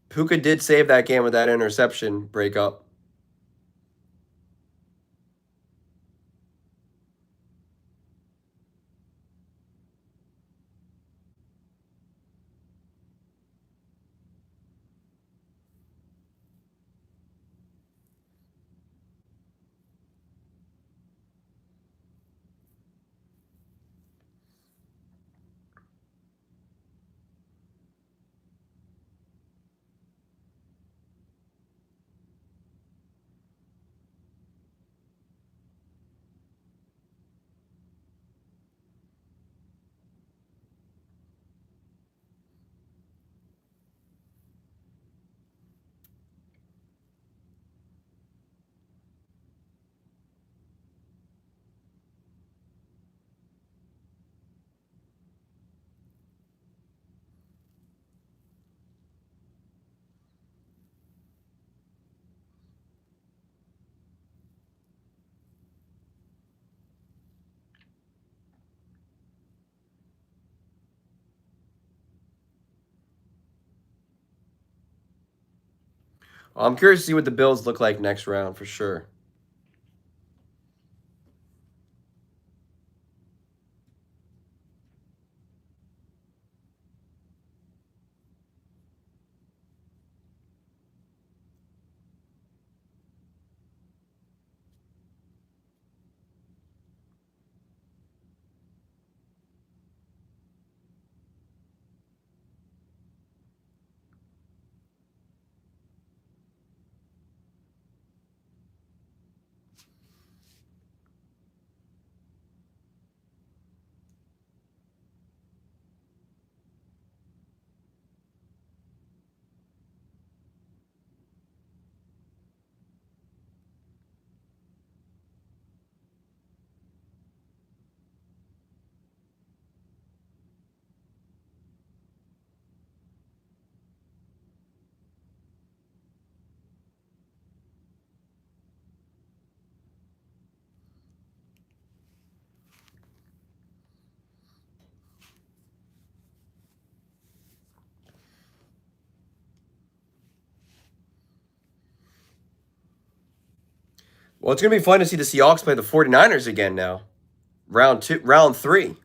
Puka did save that game with that interception breakup. I'm curious to see what the Bills look like next round for sure. Well, it's going to be fun to see the Seahawks play the 49ers again now. Round 3.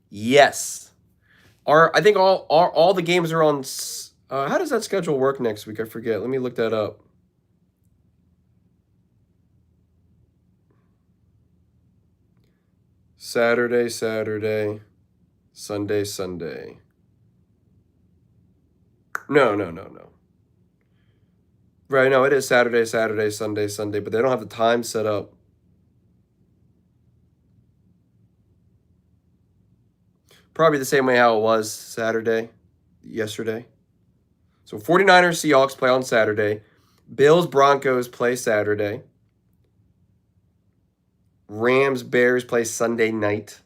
Yes. I think all the games are on. How does that schedule work next week? I forget. Let me look that up. Saturday, Sunday. No. Right, no, it is Saturday, Sunday, but they don't have the time set up. Probably the same way how it was yesterday. So 49ers, Seahawks play on Saturday. Bills, Broncos play Saturday. Rams, Bears play Sunday night.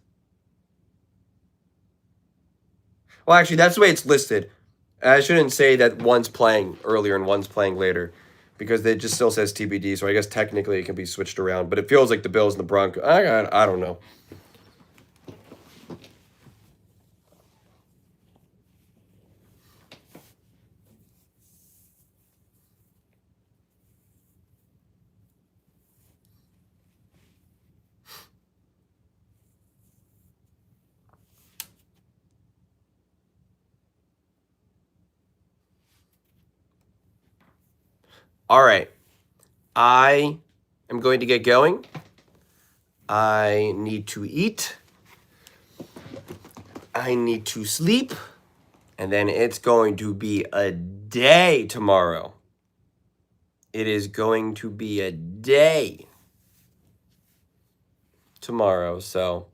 Well, actually, that's the way it's listed. I shouldn't say that one's playing earlier and one's playing later because it just still says TBD. So I guess technically it can be switched around, but it feels like the Bills and the Broncos. I don't know. All right. I am going to get going. I need to eat. I need to sleep. And then it's going to be a day tomorrow. It is going to be a day tomorrow. So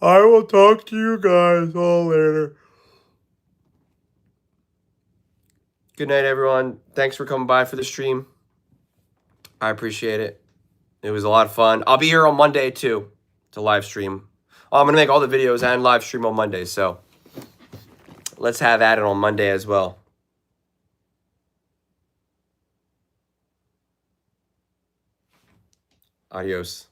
I will talk to you guys all later. Good night, everyone. Thanks for coming by for the stream. I appreciate it. It was a lot of fun. I'll be here on Monday, too, to live stream. I'm going to make all the videos and live stream on Monday, so let's have at it on Monday as well. Adios.